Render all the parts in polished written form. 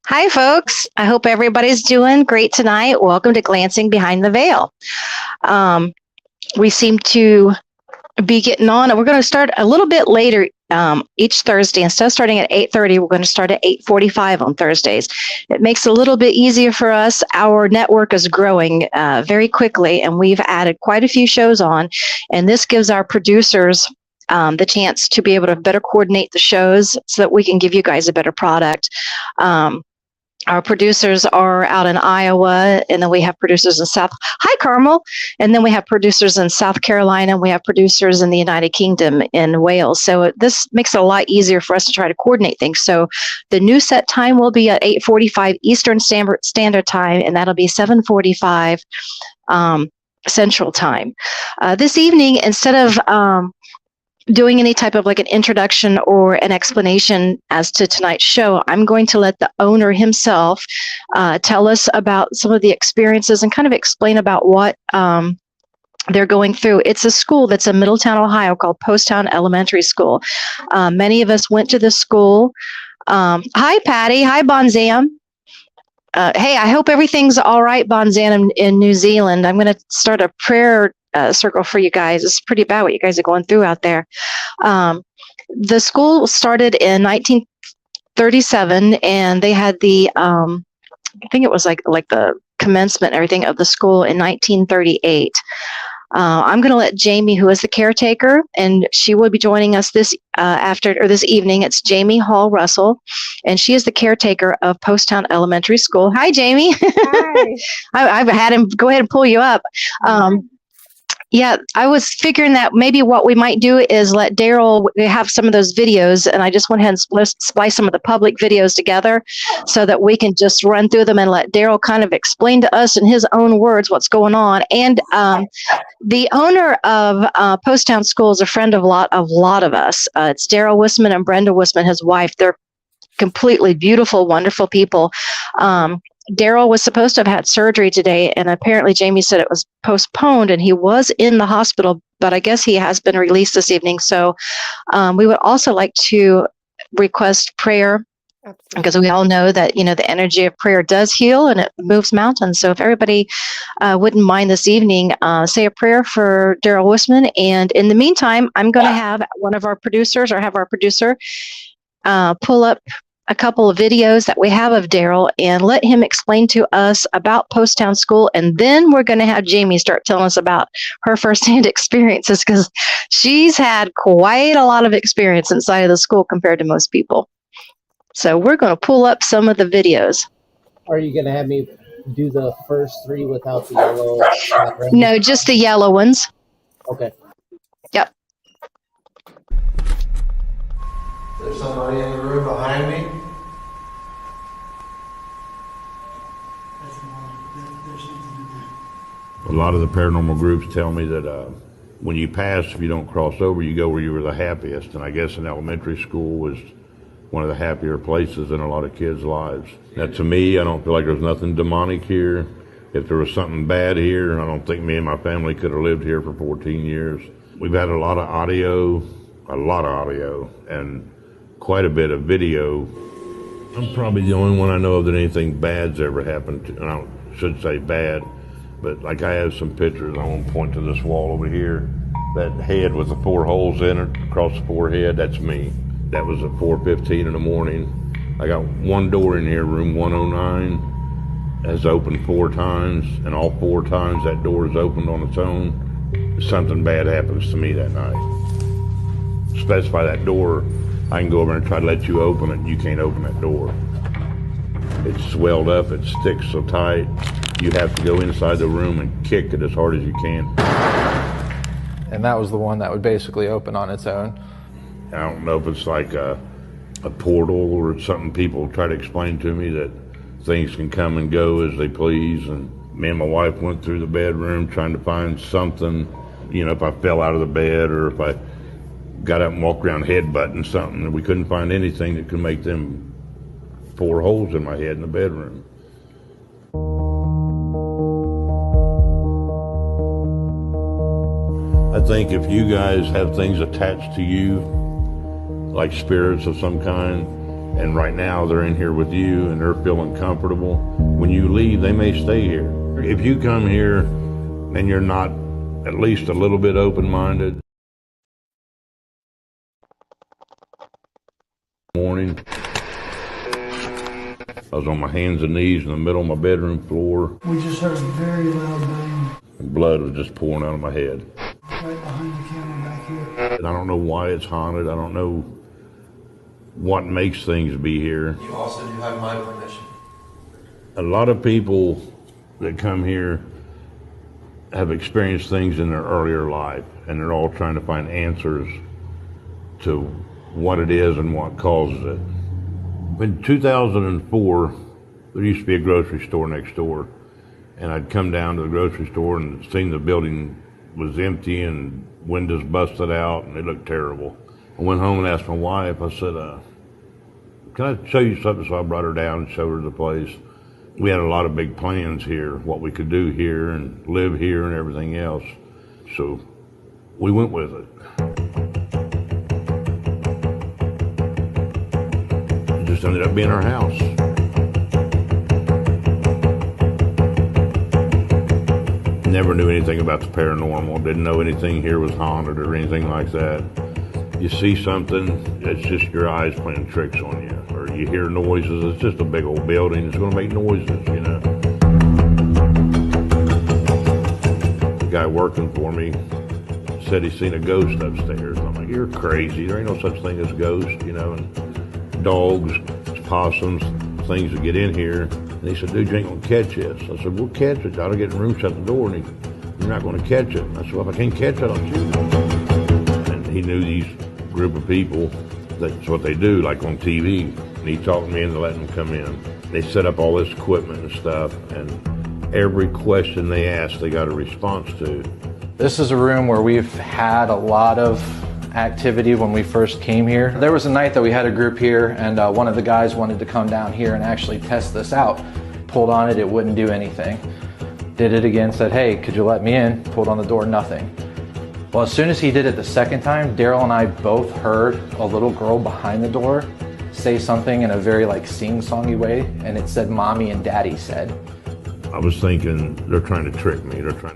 Hi, folks. I hope everybody's doing great tonight. Welcome to Glancing Behind the Veil. Um, we seem to be getting on, and we're going to start a little bit later each Thursday. Instead of starting at 8:30, we're going to start at 8:45 on Thursdays. It makes it a little bit easier for us. Our network is growing very quickly, and we've added quite a few shows on, and this gives our producers the chance to be able to better coordinate the shows so that we can give you guys a better product. Our producers are out in Iowa, and then we have producers in Hi, Carmel. And then we have producers in South Carolina, and we have producers in the United Kingdom in Wales. So this makes it a lot easier for us to try to coordinate things. So the new set time will be at 8:45 Eastern Standard Time, and that'll be 7:45 Central Time. This evening, instead of doing any type of like an introduction or an explanation as to tonight's show, I'm going to let the owner himself tell us about some of the experiences and kind of explain about what they're going through. It's a school that's in Middletown, Ohio called Poasttown Elementary School. Many of us went to this school. Hi, Patty. Hi, Bonzam. Hey, I hope everything's all right, Bonzam, in New Zealand. I'm going to start a prayer circle for you guys. It's pretty bad what you guys are going through out there. The school started in 1937, and they had the I think it was like the commencement and everything of the school in 1938. I'm going to let Jamie, who is the caretaker, and she will be joining us this evening. It's Jamie Hall Russell, and she is the caretaker of Poasttown Elementary School. Hi, Jamie. Hi. I've had him go ahead and pull you up. Yeah, I was figuring that maybe what we might do is let Daryl have some of those videos, and I just went ahead and splice some of the public videos together so that we can just run through them and let Daryl kind of explain to us in his own words what's going on. And the owner of Poasttown School is a friend of a lot of us. It's Daryl Wisman and Brenda Wisman, his wife. They're completely beautiful, wonderful people. Daryl was supposed to have had surgery today, and apparently Jamie said it was postponed, and he was in the hospital, but I guess he has been released this evening. So we would also like to request prayer. Absolutely. Because we all know that, the energy of prayer does heal and it moves mountains. So if everybody wouldn't mind this evening, say a prayer for Daryl Wisman. And in the meantime, I'm going to have one of our producers or have our producer pull up a couple of videos that we have of Daryl and let him explain to us about Poasttown School. And then we're going to have Jamie start telling us about her firsthand experiences, because she's had quite a lot of experience inside of the school compared to most people. So we're going to pull up some of the videos. Are you going to have me do the first three without the yellow background? No, just the yellow ones. Okay. Yep. There's somebody in the room behind me. A lot of the paranormal groups tell me that when you pass, if you don't cross over, you go where you were the happiest. And I guess an elementary school was one of the happier places in a lot of kids' lives. Now, to me, I don't feel like there's nothing demonic here. If there was something bad here, I don't think me and my family could have lived here for 14 years. We've had a lot of audio, and quite a bit of video. I'm probably the only one I know of that anything bad's ever happened to, and I should say bad, but like I have some pictures. I want to point to this wall over here. That head with the 4 holes in it across the forehead, that's me. That was at 4:15 in the morning. I got one door in here, room 109, has opened 4 times, and all 4 times that door is opened on its own. Something bad happens to me that night. Specify that door, I can go over and try to let you open it, and you can't open that door. It's swelled up, it sticks so tight, you have to go inside the room and kick it as hard as you can. And that was the one that would basically open on its own. I don't know if it's like a portal or something people try to explain to me, that things can come and go as they please. And me and my wife went through the bedroom trying to find something, if I fell out of the bed or if I got up and walked around headbutting something, and we couldn't find anything that could make them 4 holes in my head in the bedroom. I think if you guys have things attached to you, like spirits of some kind, And right now they're in here with you and they're feeling comfortable. When you leave, they may stay here. If you come here and you're not at least a little bit open-minded, morning, I was on my hands and knees in the middle of my bedroom floor. We just heard a very loud bang And blood was just pouring out of my head. right behind the camera back here. And I don't know why it's haunted. I don't know what makes things be here. You also do have my permission. A lot of people that come here have experienced things in their earlier life, and they're all trying to find answers to what it is and what causes it. In 2004, there used to be a grocery store next door, and I'd come down to the grocery store and seen the building was empty and windows busted out, and it looked terrible. I went home and asked my wife, I said, can I show you something? So I brought her down and showed her the place. We had a lot of big plans here, what we could do here and live here and everything else. So we went with it. It just ended up being our house. Never knew anything about the paranormal. Didn't know anything here was haunted or anything like that. You see something, it's just your eyes playing tricks on you. Or you hear noises, it's just a big old building, it's gonna make noises, you know. The guy working for me said he's seen a ghost upstairs. I'm like, you're crazy, there ain't no such thing as ghosts, you know, and dogs, possums, things that get in here. And he said, dude, you ain't gonna catch this. I said, we'll catch it. I'll get in the room, shut the door, and you're not gonna catch it. I said, well, if I can't catch it, I'll shoot it. And he knew these group of people, that's what they do, like on TV. And he talked me into letting them come in. They set up all this equipment and stuff, and every question they asked, they got a response to. This is a room where we've had a lot of activity when we first came here. There was a night that we had a group here, and one of the guys wanted to come down here and actually test this out. Pulled on it, it wouldn't do anything. Did it again, said, hey, could you let me in? Pulled on the door, nothing. Well, as soon as he did it the second time, Daryl and I both heard a little girl behind the door say something in a very like sing-songy way, and it said, Mommy and Daddy said. I was thinking, they're trying to trick me, they're trying.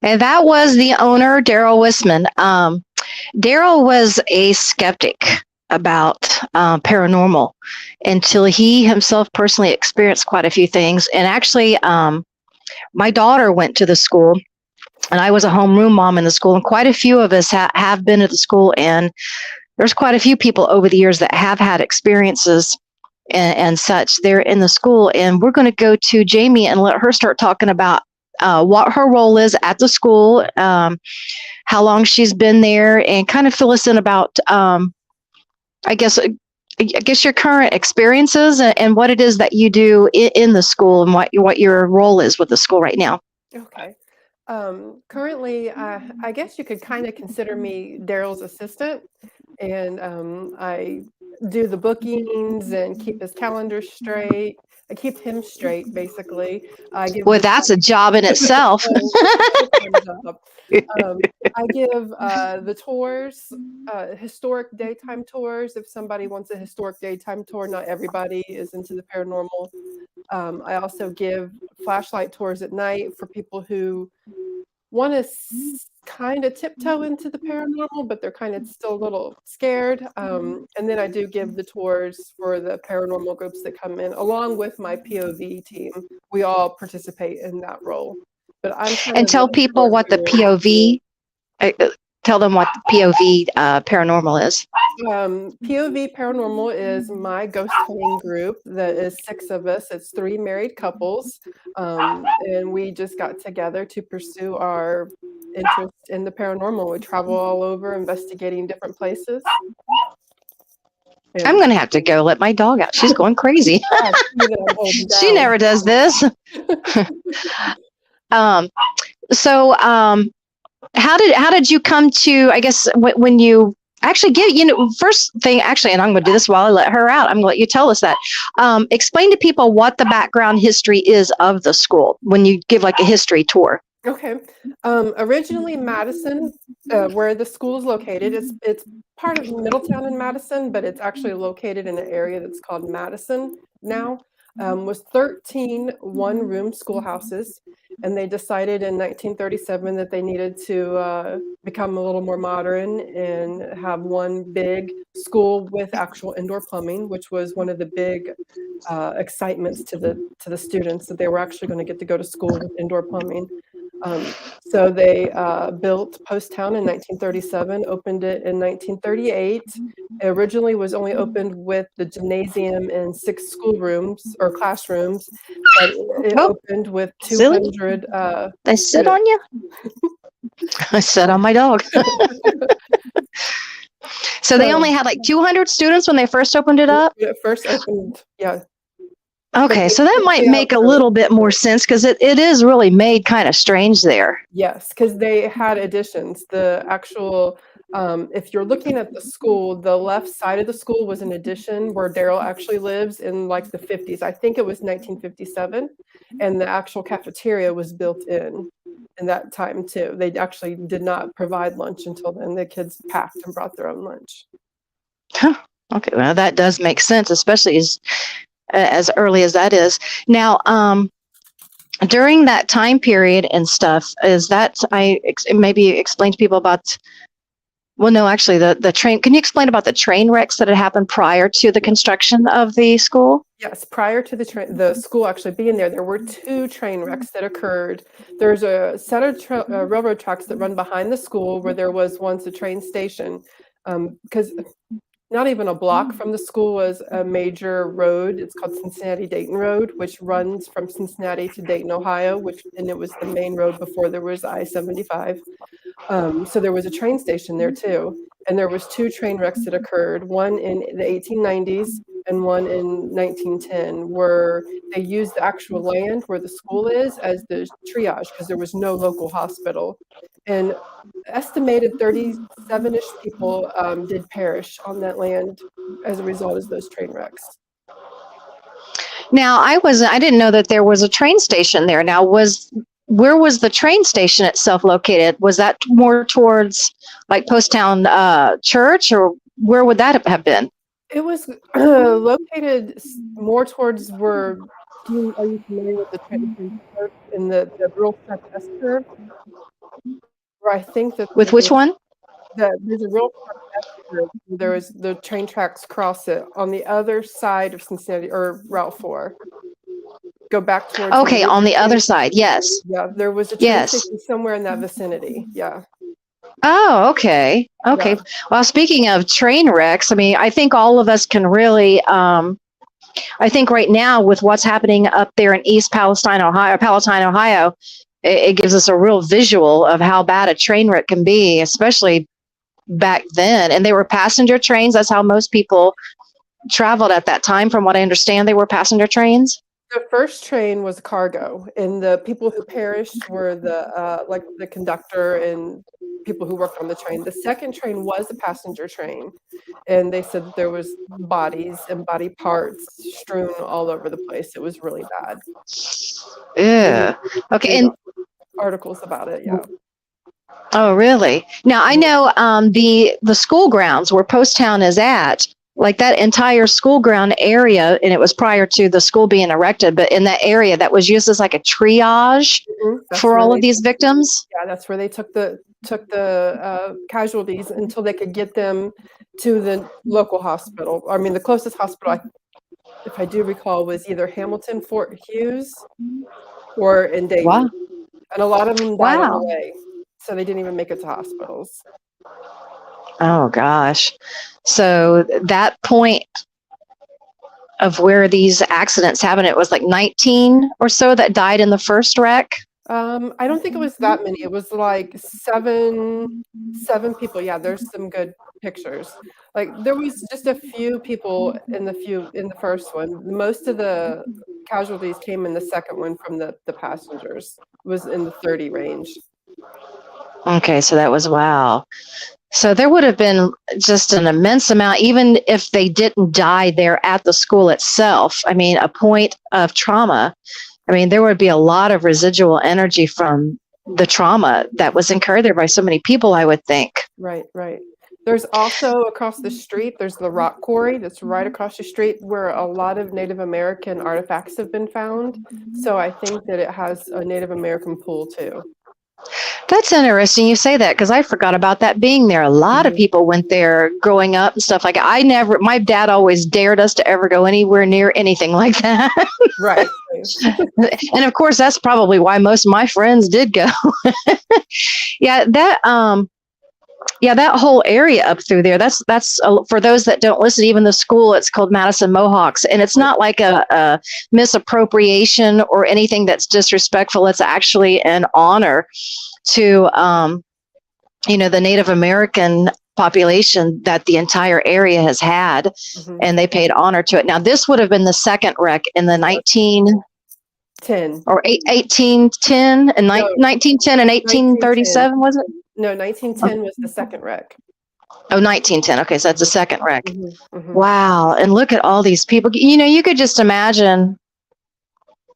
And that was the owner, Daryl Wisman. Daryl was a skeptic about paranormal until he himself personally experienced quite a few things. And actually, my daughter went to the school, and I was a homeroom mom in the school, and quite a few of us have been at the school, and there's quite a few people over the years that have had experiences and such there in the school. And we're going to go to Jamie and let her start talking about what her role is at the school, how long she's been there, and kind of fill us in about, I guess your current experiences and what it is that you do in the school and what your role is with the school right now. Okay. Currently, I guess you could kind of consider me Daryl's assistant, and I do the bookings and keep his calendar straight. I keep him straight, basically. Well, that's a job in itself. I give the tours, historic daytime tours. If somebody wants a historic daytime tour, not everybody is into the paranormal. I also give flashlight tours at night for people who want to kind of tiptoe into the paranormal, but they're kind of still a little scared. And then I do give the tours for the paranormal groups that come in, along with my POV team. We all participate in that role. But I'm tell people what the POV. Tell them what the POV paranormal is. POV Paranormal is my ghost hunting group. That is 6 of us. It's 3 married couples, and we just got together to pursue our interest in the paranormal. We travel all over investigating different places. I'm going to have to go let my dog out. She's going crazy. She never does this. How did you come to, I guess, when you actually first thing, actually, and I'm going to do this while I let her out, I'm going to let you tell us that. Explain to people what the background history is of the school when you give like a history tour. Okay. Originally, Madison, where the school is located, it's part of Middletown and Madison, but it's actually located in an area that's called Madison now. Was 13 one-room schoolhouses, and they decided in 1937 that they needed to become a little more modern and have one big school with actual indoor plumbing, which was one of the big excitements to the students, that they were actually going to get to go to school with indoor plumbing. So they built Post Town in 1937, opened it in 1938. It originally was only opened with the gymnasium and 6 schoolrooms or classrooms, but it Oh, opened with silly. 200 They sit students. on you? I sit on my dog. So they only had like 200 students when they first opened it up? When it first opened, yeah. Okay, so that might They make a outgrew it. little bit more sense because it is really made kind of strange there. Yes, because they had additions. The actual, if you're looking at the school, the left side of the school was an addition where Daryl actually lives in like the 50s. I think it was 1957, and the actual cafeteria was built in that time too. They actually did not provide lunch until then. The kids packed and brought their own lunch. Huh. Okay, well, that does make sense, especially as early as that is. Now, during that time period and stuff, is that maybe explain to people about? Well, no, actually, the train. Can you explain about the train wrecks that had happened prior to the construction of the school? Yes, prior to the school actually being there, there were 2 train wrecks that occurred. There's a set of railroad tracks that run behind the school where there was once a train station, because not even a block from the school was a major road. It's called Cincinnati-Dayton Road, which runs from Cincinnati to Dayton, Ohio, and it was the main road before there was I-75. So there was a train station there too. And there was 2 train wrecks that occurred, one in the 1890s and one in 1910, where they used the actual land where the school is as the triage because there was no local hospital. And estimated 37-ish people did perish on that land as a result of those train wrecks. Now, I didn't know that there was a train station there. Now, where was the train station itself located? Was that more towards like Posttown Church, or where would that have been? It was located more towards where. Are you familiar with the train curve in the real sharp S curve? Where I think that With which one? there's a real sharp S curve. There is the train tracks cross it on the other side of Cincinnati or Route 4. Go back towards. Okay, on the other side. Yes. Yeah, there was a train Yes. station somewhere in that vicinity. Yeah. Oh, okay. Okay. Yeah. Well, speaking of train wrecks, I mean, I think all of us can really, I think right now with what's happening up there in East Palatine, Ohio, it gives us a real visual of how bad a train wreck can be, especially back then. And they were passenger trains. That's how most people traveled at that time. From what I understand, they were passenger trains. The first train was cargo, and the people who perished were like the conductor and people who worked on the train. The second train was a passenger train, and they said that there was bodies and body parts strewn all over the place. It was really bad. Yeah. Okay. And articles about it. Yeah. oh, really? Now I know the school grounds where Posttown is at. Like that entire school ground area, and it was prior to the school being erected, but in that area that was used as like a triage for all of these victims. Yeah, that's where they took the casualties until they could get them to the local hospital. I mean, the closest hospital, if I do recall, was either Hamilton, Fort Hughes, or in Dayton. Wow. And a lot of them died on Wow. the way, so they didn't even make it to hospitals. Oh gosh. So that point of where these accidents happened, it was like 19 or so that died in the first wreck. I don't think it was that many. It was like seven people. Yeah, there's some good pictures. Like there was just a few people in the first one. Most of the casualties came in the second one from the passengers. It was in the 30 range. Okay, so that was wow. So there would have been just an immense amount, even if they didn't die there at the school itself. I mean, a point of trauma. I mean, there would be a lot of residual energy from the trauma that was incurred there by so many people, I would think. Right, right. There's also across the street, there's the rock quarry that's right across the street where a lot of Native American artifacts have been found. So I think that it has a Native American pool too. That's interesting you say that, because I forgot about that being there. A lot of people went there growing up and stuff like that. My dad always dared us to ever go anywhere near anything like that. Right. And of course, that's probably why most of my friends did go. Yeah, that whole area up through there. That's for those that don't listen. Even the school, it's called Madison Mohawks, and it's not like a misappropriation or anything that's disrespectful. It's actually an honor to the Native American population that the entire area has had, and they paid honor to it. Now, this would have been the second wreck in the 1810 or 1810 and 1910 and 1837, was it? No, 1910 was the second wreck. Oh, 1910. Okay, so that's the second wreck. Mm-hmm. Wow. And look at all these people. You could just imagine.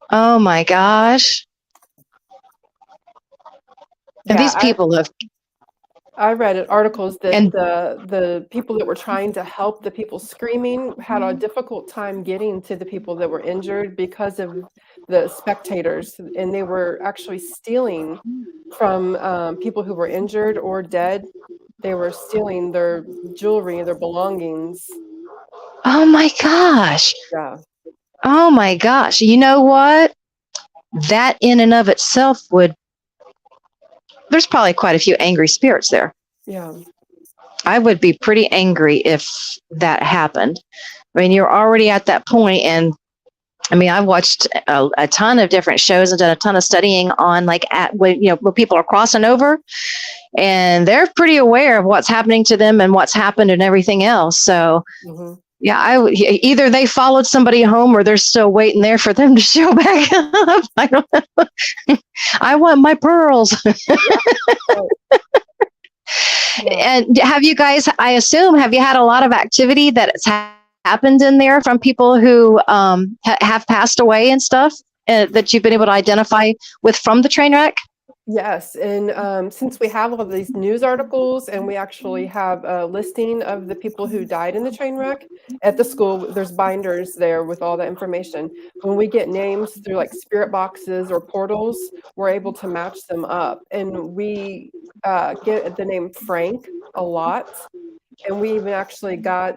Oh my gosh. And these people I read articles that the people that were trying to help the people screaming had a difficult time getting to the people that were injured because of the spectators, and they were actually stealing from people who were injured or dead. They were stealing their jewelry, their belongings. Oh my gosh. Yeah. Oh my gosh. You know what? That in and of itself there's probably quite a few angry spirits there. Yeah. I would be pretty angry if that happened. I mean, you're already at that point, and I mean, I've watched a ton of different shows and done a ton of studying on when people are crossing over, and they're pretty aware of what's happening to them and what's happened and everything else. So, yeah, either they followed somebody home or they're still waiting there for them to show back up. I don't know. I want my pearls. And have you guys, I assume, have you had a lot of activity that has happened in there from people who have passed away and stuff that you've been able to identify from the train wreck? Yes, and since we have all of these news articles and we actually have a listing of the people who died in the train wreck at the school, there's binders there with all the information. When we get names through like spirit boxes or portals, we're able to match them up. And we get the name Frank a lot. And we even actually got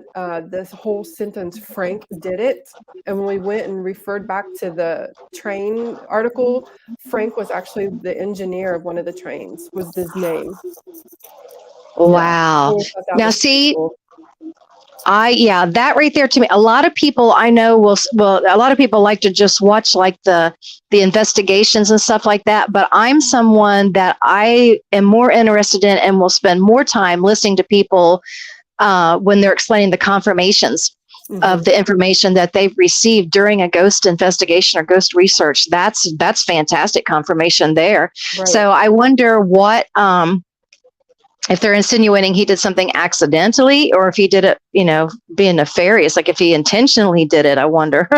this whole sentence, Frank did it. And when we went and referred back to the train article, Frank was actually the engineer of one of the trains, was his name. Wow. Yeah. Now, see, cool. That right there to me, a lot of people I know a lot of people like to just watch like the investigations and stuff like that. But I'm someone that I am more interested in and will spend more time listening to people when they're explaining the confirmations of the information that they've received during a ghost investigation or ghost research. That's fantastic confirmation there. Right. So I wonder what, if they're insinuating he did something accidentally or if he did it, being nefarious, like if he intentionally did it, I wonder.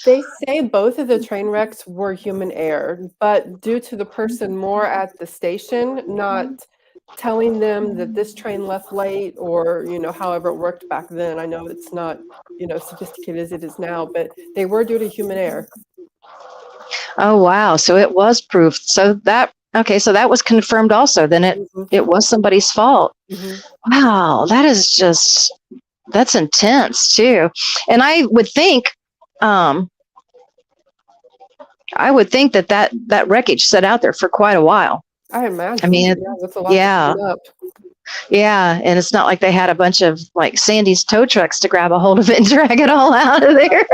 They say both of the train wrecks were human error, but due to the person more at the station, not telling them that this train left late or, however it worked back then. I know it's not, sophisticated as it is now, but they were due to human error. Oh, wow. So it was proof. So that was confirmed also. Then it was somebody's fault. Wow. That's intense too. And I would think, that wreckage sat out there for quite a while. I imagine. I mean, that's a lot to clean up. Yeah, and it's not like they had a bunch of like Sandy's tow trucks to grab a hold of it and drag it all out of there.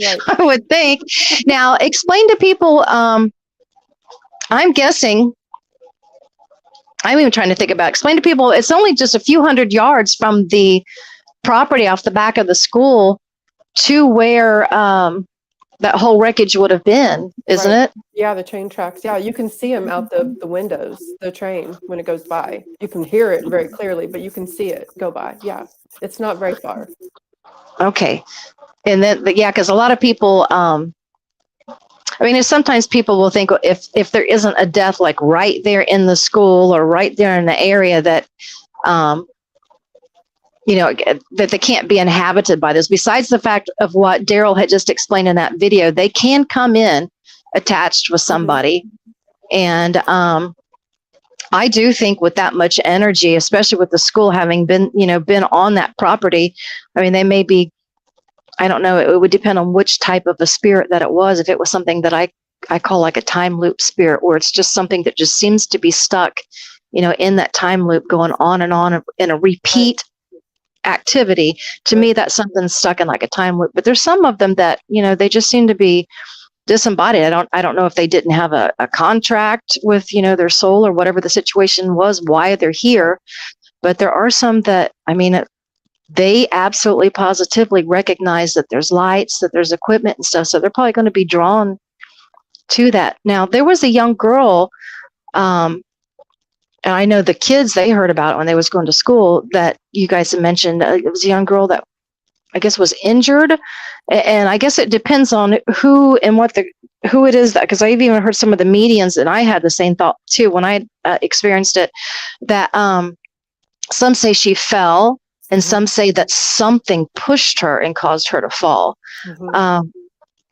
Right. I would think. Now, explain to people. I'm guessing. I'm even trying to think about. Explain to people. It's only just a few hundred yards from the property off the back of the school to where that whole wreckage would have been, isn't it? Yeah, the train tracks. Yeah, you can see them out the windows, the train, when it goes by. You can hear it very clearly, but you can see it go by. Yeah, it's not very far. Okay. And then, because a lot of people, I mean, sometimes people will think if there isn't a death like right there in the school or right there in the area that, that they can't be inhabited by this. Besides the fact of what Daryl had just explained in that video, they can come in attached with somebody. And I do think with that much energy, especially with the school having been on that property, I mean, they may be, I don't know, it would depend on which type of a spirit that it was. If it was something that I call like a time loop spirit, or it's just something that just seems to be stuck, in that time loop going on in a repeat activity. To me, that's something stuck in like a time loop. But there's some of them that, they just seem to be disembodied. I don't know if they didn't have a contract with, their soul or whatever the situation was, why they're here. But there are some that, I mean, they absolutely positively recognize that there's lights, that there's equipment and stuff. So they're probably going to be drawn to that. Now, there was a young girl, and I know the kids, they heard about it when they was going to school, that you guys had mentioned. It was a young girl that I guess was injured. And I guess it depends on who and who it is, that, because I've even heard some of the medians, and I had the same thought too when I experienced it, that some say she fell, and some say that something pushed her and caused her to fall.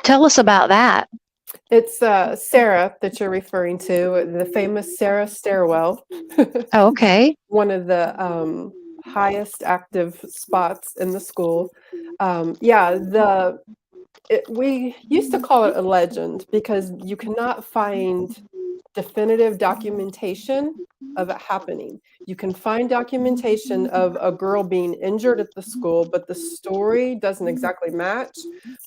Tell us about that. It's Sarah that you're referring to, the famous Sarah stairwell. Oh, okay. One of the highest active spots in the school. We used to call it a legend because you cannot find definitive documentation of it happening. You can find documentation of a girl being injured at the school, but the story doesn't exactly match.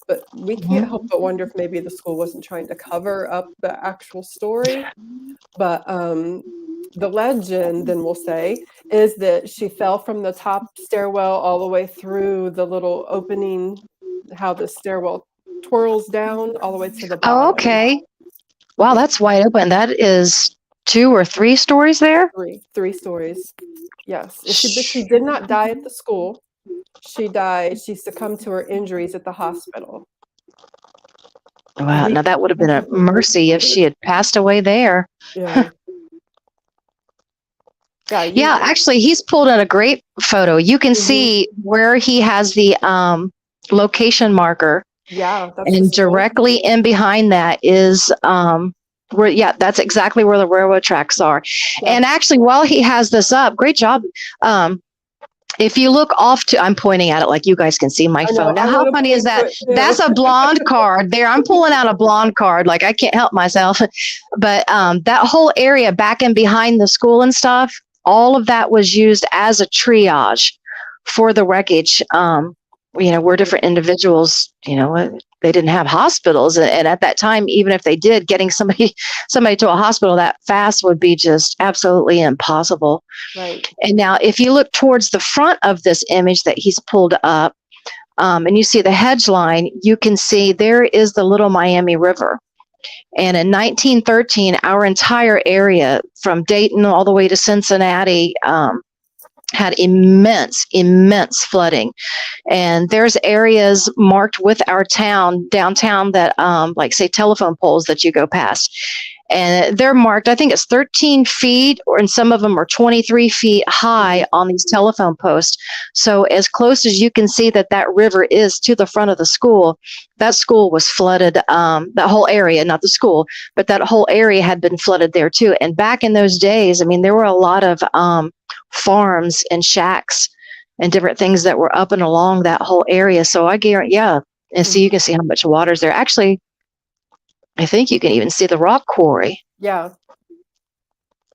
But we can't help but wonder if maybe the school wasn't trying to cover up the actual story. But the legend, then we'll say, is that she fell from the top stairwell all the way through the little opening, how the stairwell twirls down all the way to the bottom. Oh, okay. Wow, that's wide open. That is 2 or 3 stories there? Three stories. Yes. But she did not die at the school. She succumbed to her injuries at the hospital. Wow, now that would have been a mercy if she had passed away there. Yeah. Yeah, actually, he's pulled out a great photo. You can see where he has the location marker. Yeah, and directly in behind that is that's exactly where the railroad tracks are. Yeah. And actually, while he has this up, great job. If you look off to, I'm pointing at it like you guys can see my phone. Now, how funny is that? That's a blonde card there. I'm pulling out a blonde card. Like, I can't help myself. But that whole area back and behind the school and stuff, all of that was used as a triage for the wreckage. We're different individuals, they didn't have hospitals. And at that time, even if they did, getting somebody to a hospital that fast would be just absolutely impossible. Right. And now if you look towards the front of this image that he's pulled up, and you see the hedge line, you can see there is the Little Miami River. And in 1913, our entire area from Dayton all the way to Cincinnati, had immense flooding. And there's areas marked with our downtown that, like say telephone poles that you go past. And they're marked, I think it's 13 feet, and some of them are 23 feet high on these telephone posts. So as close as you can see that river is to the front of the school, that school was flooded, that whole area, not the school, but that whole area had been flooded there too. And back in those days, I mean, there were a lot of farms and shacks and different things that were up and along that whole area. So I guarantee, and so you can see how much water's there. Actually, I think you can even see the rock quarry. Yeah.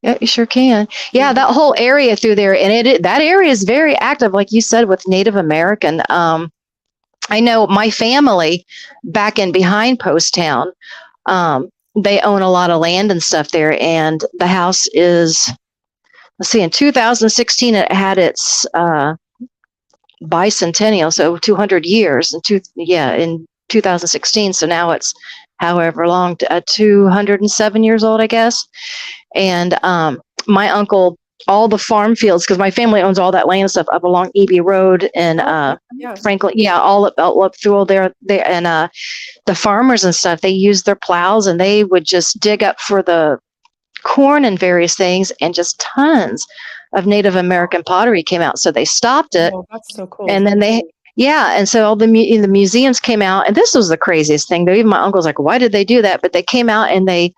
Yeah, you sure can. Yeah, that whole area through there, and that area is very active, like you said, with Native American. I know my family back in behind Post Town, they own a lot of land and stuff there, and the house is, let's see, in 2016 it had its bicentennial, so 200 years, in 2016. So now it's however long, 207 years old, I guess. And my uncle all the farm fields, because my family owns all that land and stuff up along EB Road and Yeah. Franklin, yeah, all up through all there, and the farmers and stuff, they used their plows and they would just dig up for the corn and various things, and just tons of Native American pottery came out. So they stopped it, Oh, that's so cool. and then and so all the museums came out, and this was the craziest thing. Though even my uncle's like, "Why did they do that?" But they came out and they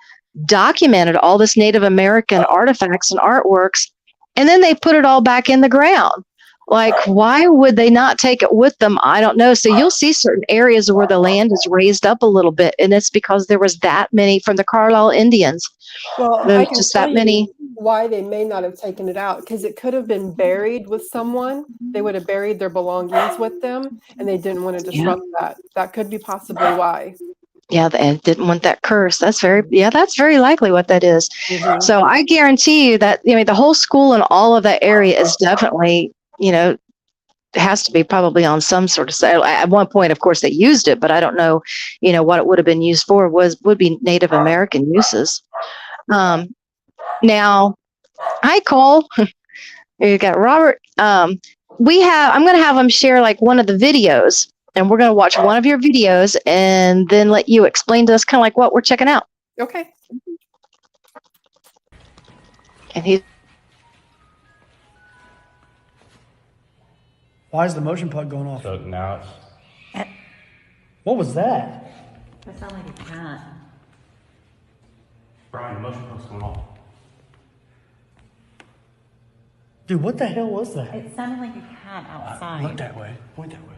documented all this Native American artifacts and artworks, and then they put it all back in the ground. Like, why would they not take it with them? I don't know. So you'll see certain areas where the land is raised up a little bit, and it's because there was that many from the Carlisle Indians. Well, There I was can just tell that many. you why they may not have taken it out, because it could have been buried with someone. They would have buried their belongings with them, and they didn't want to disrupt that. That could be possibly why. Yeah, and didn't want that curse. That's very likely what that is. Mhm. So I guarantee you that the whole school and all of that area is definitely, has to be probably on some sort of sale. At one point, of course, they used it, but I don't know, what it would have been used for would be Native American uses. Now, hi, Cole. You got Robert. I'm going to have him share like one of the videos, and we're going to watch one of your videos and then let you explain to us kind of like what we're checking out. Okay. And he Why is the motion plug going off? So now it's What was that? That sounds like a cat. Brian, the motion plug's going off. Dude, what the hell was that? It sounded like a cat outside. Look that way. Point that way.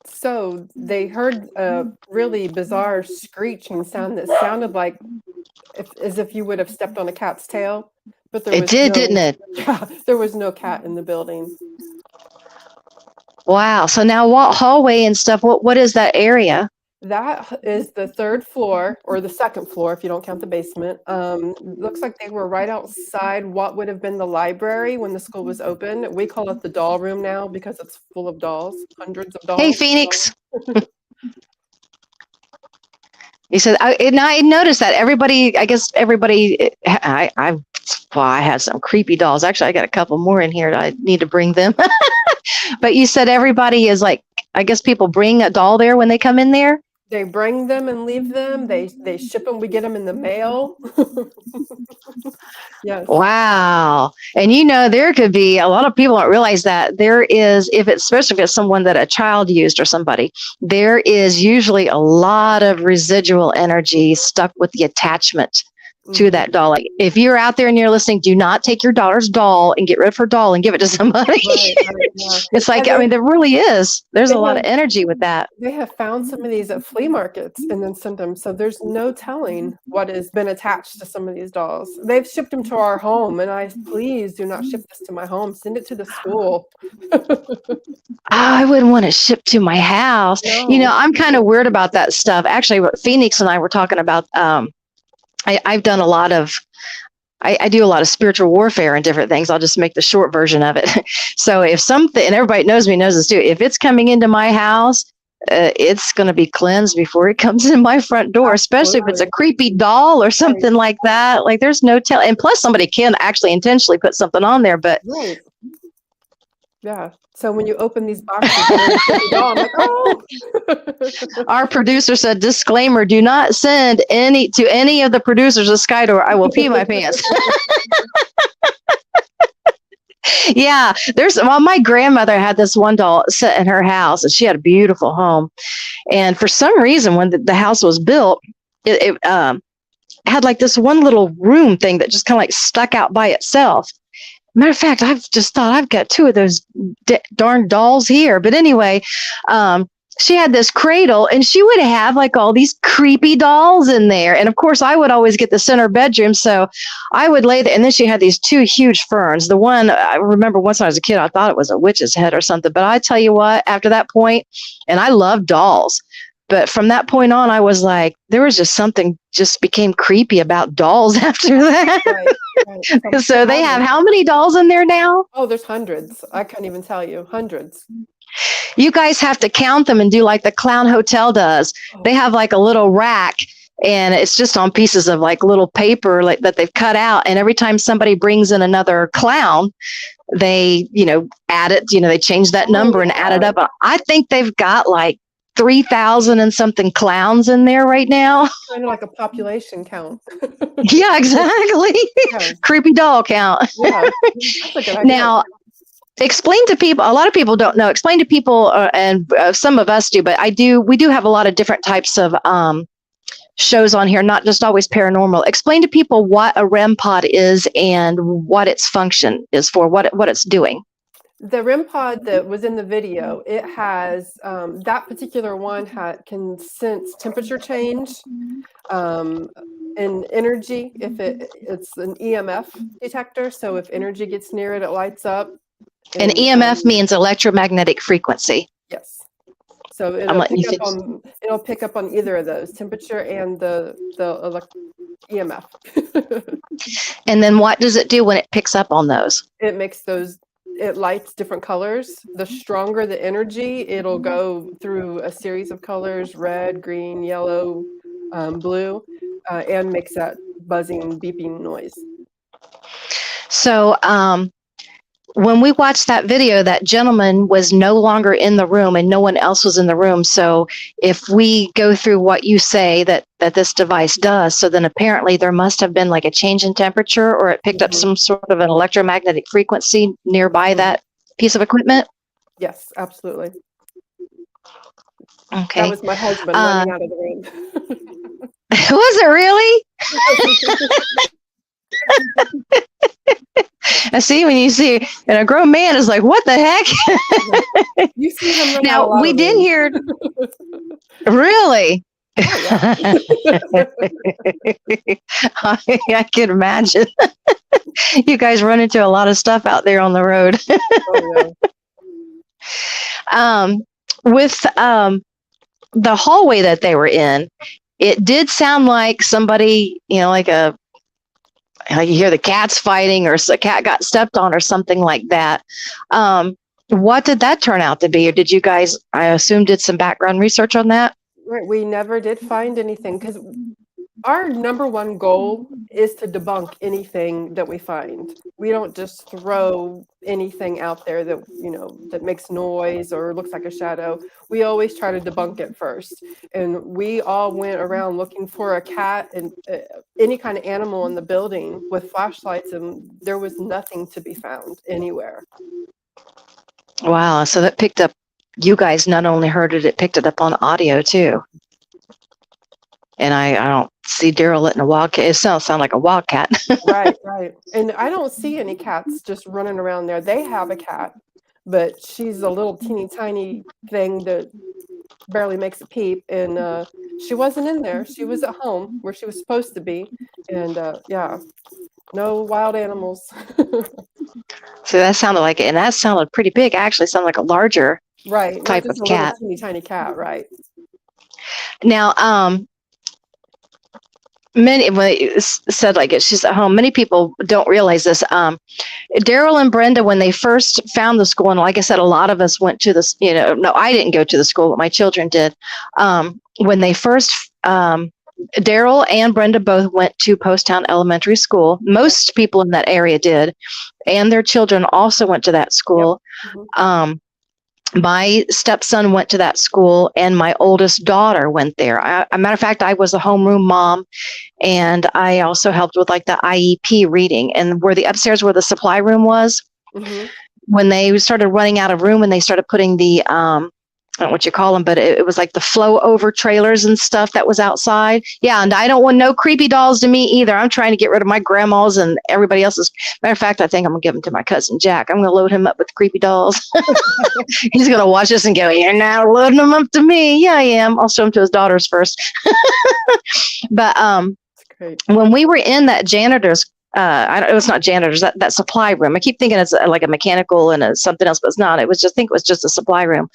So they heard a really bizarre screeching sound that sounded like as if you would have stepped on a cat's tail. But there It was did, didn't it? Yeah, there was no cat in the building. Wow. So now what hallway and stuff, what is that area? That is the third floor, or the second floor if you don't count the basement. Looks like they were right outside what would have been the library when the school was open. We call it the doll room now because it's full of dolls, hundreds of dolls. Hey, Phoenix. He said, I noticed that everybody, I guess everybody, I had some creepy dolls. Actually, I got a couple more in here that I need to bring them. But you said everybody is like, I guess people bring a doll there when they come in there? They bring them and leave them. They ship them. We get them in the mail. Yes. Wow. And there could be a lot of people don't realize that there is, especially if it's someone that a child used or somebody, there is usually a lot of residual energy stuck with the attachment to that doll. Like, if you're out there and you're listening, do not take your daughter's doll and get rid of her doll and give it to somebody. Right, yeah. It's like, there really is. There's a lot of energy with that. They have found some of these at flea markets and then sent them. So there's no telling what has been attached to some of these dolls. They've shipped them to our home, and please do not ship this to my home. Send it to the school. I wouldn't want to ship to my house. No. I'm kind of weird about that stuff. Actually, what Phoenix and I were talking about, I've done a lot of, I do a lot of spiritual warfare and different things. I'll just make the short version of it. So if something, and everybody knows this too, if it's coming into my house, it's going to be cleansed before it comes in my front door, especially if it's a creepy doll or something like that. Like, there's no tell. And plus somebody can actually intentionally put something on there, but Right. Yeah. So when you open these boxes, there's a doll. I'm like, oh. our producer said, disclaimer, do not send to any of the producers of Skydor. I will pee my pants. Yeah, my grandmother had this one doll set in her house, and she had a beautiful home. And for some reason, when the house was built, it had like this one little room thing that just kind of like stuck out by itself. Matter of fact, I've just thought I've got two of those darn dolls here. But anyway, she had this cradle, and she would have like all these creepy dolls in there. And of course, I would always get the center bedroom. So I would lay there. And then she had these two huge ferns. The one, I remember once when I was a kid, I thought it was a witch's head or something. But I tell you what, after that point, and I love dolls, But from that point on, I was like, there was just something just became creepy about dolls after that. Right. So they have how many dolls in there now? Oh, there's hundreds. I can't even tell you. Hundreds. You guys have to count them and do like the Clown Hotel does. They have like a little rack, and it's just on pieces of like little paper like that they've cut out. And every time somebody brings in another clown, they, add it, they change that number and add it up. I think they've got like 3,000 and something clowns in there right now. Kind of like a population count. Yeah, exactly. Yeah. Creepy doll count. Yeah. That's a good idea. Now, explain to people, a lot of people don't know, explain to people, and some of us do, but we do have a lot of different types of shows on here, not just always paranormal. Explain to people what a REM pod is and what its function is for, what it's doing. The REM pod that was in the video, it has, that particular one can sense temperature change and energy. If it's an EMF detector, so if energy gets near it, it lights up. And EMF means electromagnetic frequency. Yes. So it'll pick up on either of those, temperature and the EMF. And then what does it do when it picks up on those? It lights different colors. The stronger the energy, it'll go through a series of colors: red, green, yellow, blue, and makes that buzzing, beeping noise. So when we watched that video, that gentleman was no longer in the room and no one else was in the room. So if we go through what you say that this device does, so then apparently there must have been like a change in temperature, or it picked up some sort of an electromagnetic frequency nearby that piece of equipment? Yes, absolutely. Okay. That was my husband running out of the room. Was it really? I see, when you see, and a grown man is like, what the heck? You see him run out a Now, lot we of did rooms. hear, really? I can imagine. You guys run into a lot of stuff out there on the road. With the hallway that they were in, it did sound like somebody, like you hear the cats fighting, or a cat got stepped on or something like that. What did that turn out to be? Or did you guys, I assume, did some background research on that? Right, we never did find anything, because our number one goal is to debunk anything that we find. We don't just throw anything out there that, that makes noise or looks like a shadow. We always try to debunk it first. And we all went around looking for a cat and any kind of animal in the building with flashlights, and there was nothing to be found anywhere. Wow. So that picked up, you guys not only heard it, it picked it up on audio too. And I don't see Daryl letting a wildcat. It sound like a wildcat. Right. And I don't see any cats just running around there. They have a cat, but she's a little teeny tiny thing that barely makes a peep. And she wasn't in there. She was at home where she was supposed to be. And no wild animals. So that sounded like it. And that sounded pretty big. Actually, sounded like a larger type of cat. Teeny tiny cat, right. Now, when it said like it, she's at home, many people don't realize this. Daryl and Brenda, when they first found the school, and like I said, a lot of us went to this, no, I didn't go to the school, but my children did. When they first, Daryl and Brenda both went to Poasttown Elementary School. Most people in that area did, and their children also went to that school. Yep. My stepson went to that school, and my oldest daughter went there. As a matter of fact, I was a homeroom mom, and I also helped with like the IEP reading. And where the upstairs where the supply room was, when they started running out of room and they started putting the I don't know what you call them, but it was like the flow over trailers and stuff that was outside. Yeah, and I don't want no creepy dolls to me either. I'm trying to get rid of my grandma's and everybody else's. Matter of fact, I think I'm going to give them to my cousin Jack. I'm going to load him up with creepy dolls. He's going to watch this and go, you're not loading them up to me. Yeah, I am. I'll show them to his daughters first. But when we were in that janitor's it was not janitors, that supply room. I keep thinking it's like a mechanical and something else, but it's not. It was just, I think it was just a supply room,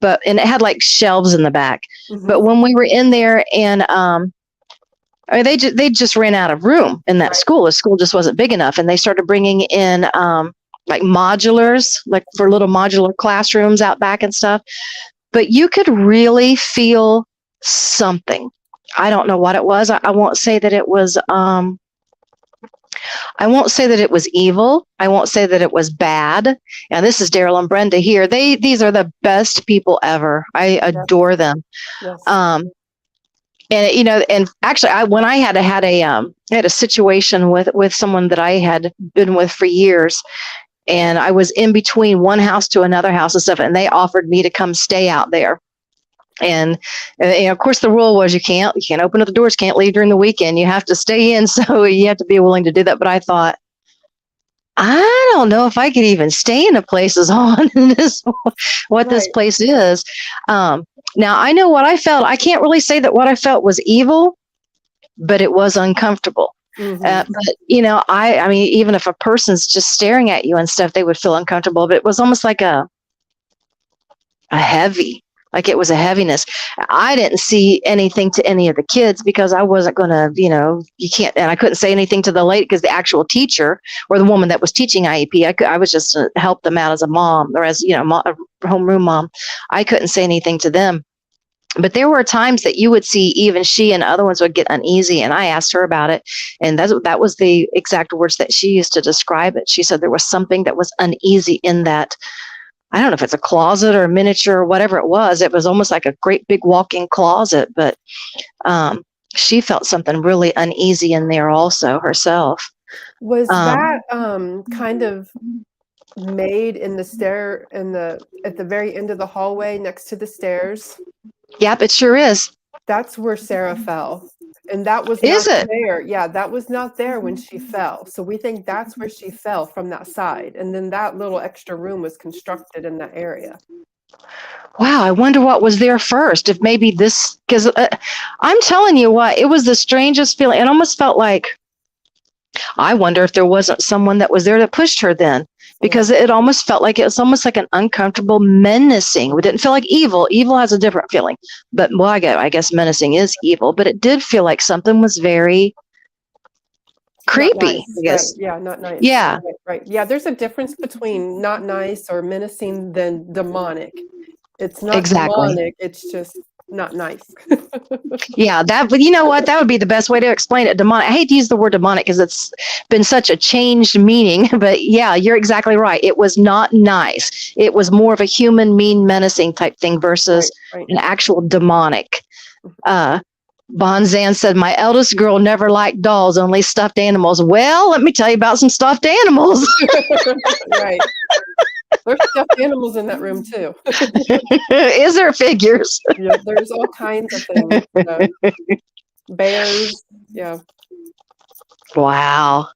and it had like shelves in the back. But when we were in there and, I mean, they just ran out of room in that school. The school just wasn't big enough. And they started bringing in, like modulars, like for little modular classrooms out back and stuff. But you could really feel something. I don't know what it was. I won't say that it was, I won't say that it was evil. I won't say that it was bad. And this is Daryl and Brenda here. These are the best people ever. I adore them. Yes. And and actually, when I had a situation with someone that I had been with for years, and I was in between one house to another house and stuff, and they offered me to come stay out there. And of course, the rule was you can't open up the doors, can't leave during the weekend. You have to stay in, so you have to be willing to do that. But I thought, I don't know if I could even stay in a place as on what this place is. Now I know what I felt. I can't really say that what I felt was evil, but it was uncomfortable. But I mean, even if a person's just staring at you and stuff, they would feel uncomfortable. But it was almost like a heavy. Like it was a heaviness. I didn't see anything to any of the kids because I wasn't going to, you can't, and I couldn't say anything to the lady because the actual teacher or the woman that was teaching IEP, I was just to help them out as a mom or as, a homeroom mom. I couldn't say anything to them. But there were times that you would see even she and other ones would get uneasy. And I asked her about it. And that was the exact words that she used to describe it. She said there was something that was uneasy in that. I don't know if it's a closet or a miniature or whatever it was. It was almost like a great big walk-in closet, but she felt something really uneasy in there also herself. Was that kind of made in the stair at the very end of the hallway next to the stairs? Yep, it sure is. That's where Sarah fell. And that was not there. Yeah, that was not there when she fell. So we think that's where she fell from that side. And then that little extra room was constructed in that area. Wow, I wonder what was there first. If maybe this, because I'm telling you what, it was the strangest feeling. It almost felt like, I wonder if there wasn't someone that was there that pushed her then. Because it almost felt like it was almost like an uncomfortable menacing. It didn't feel like evil. Evil has a different feeling. But I guess menacing is evil. But it did feel like something was very creepy. Nice, I guess. Right. Yeah, not nice. Yeah. Right. Yeah, there's a difference between not nice or menacing than demonic. It's not demonic. It's just not nice. Yeah, but you know what? That would be the best way to explain it. Demonic. I hate to use the word demonic because it's been such a changed meaning. But yeah, you're exactly right. It was not nice. It was more of a human, mean, menacing type thing versus an actual demonic. Bonzan said, my eldest girl never liked dolls, only stuffed animals. Well, let me tell you about some stuffed animals. Right. There's stuffed animals in that room too. Is there figures? Yeah, there's all kinds of things. Bears. Yeah. Wow.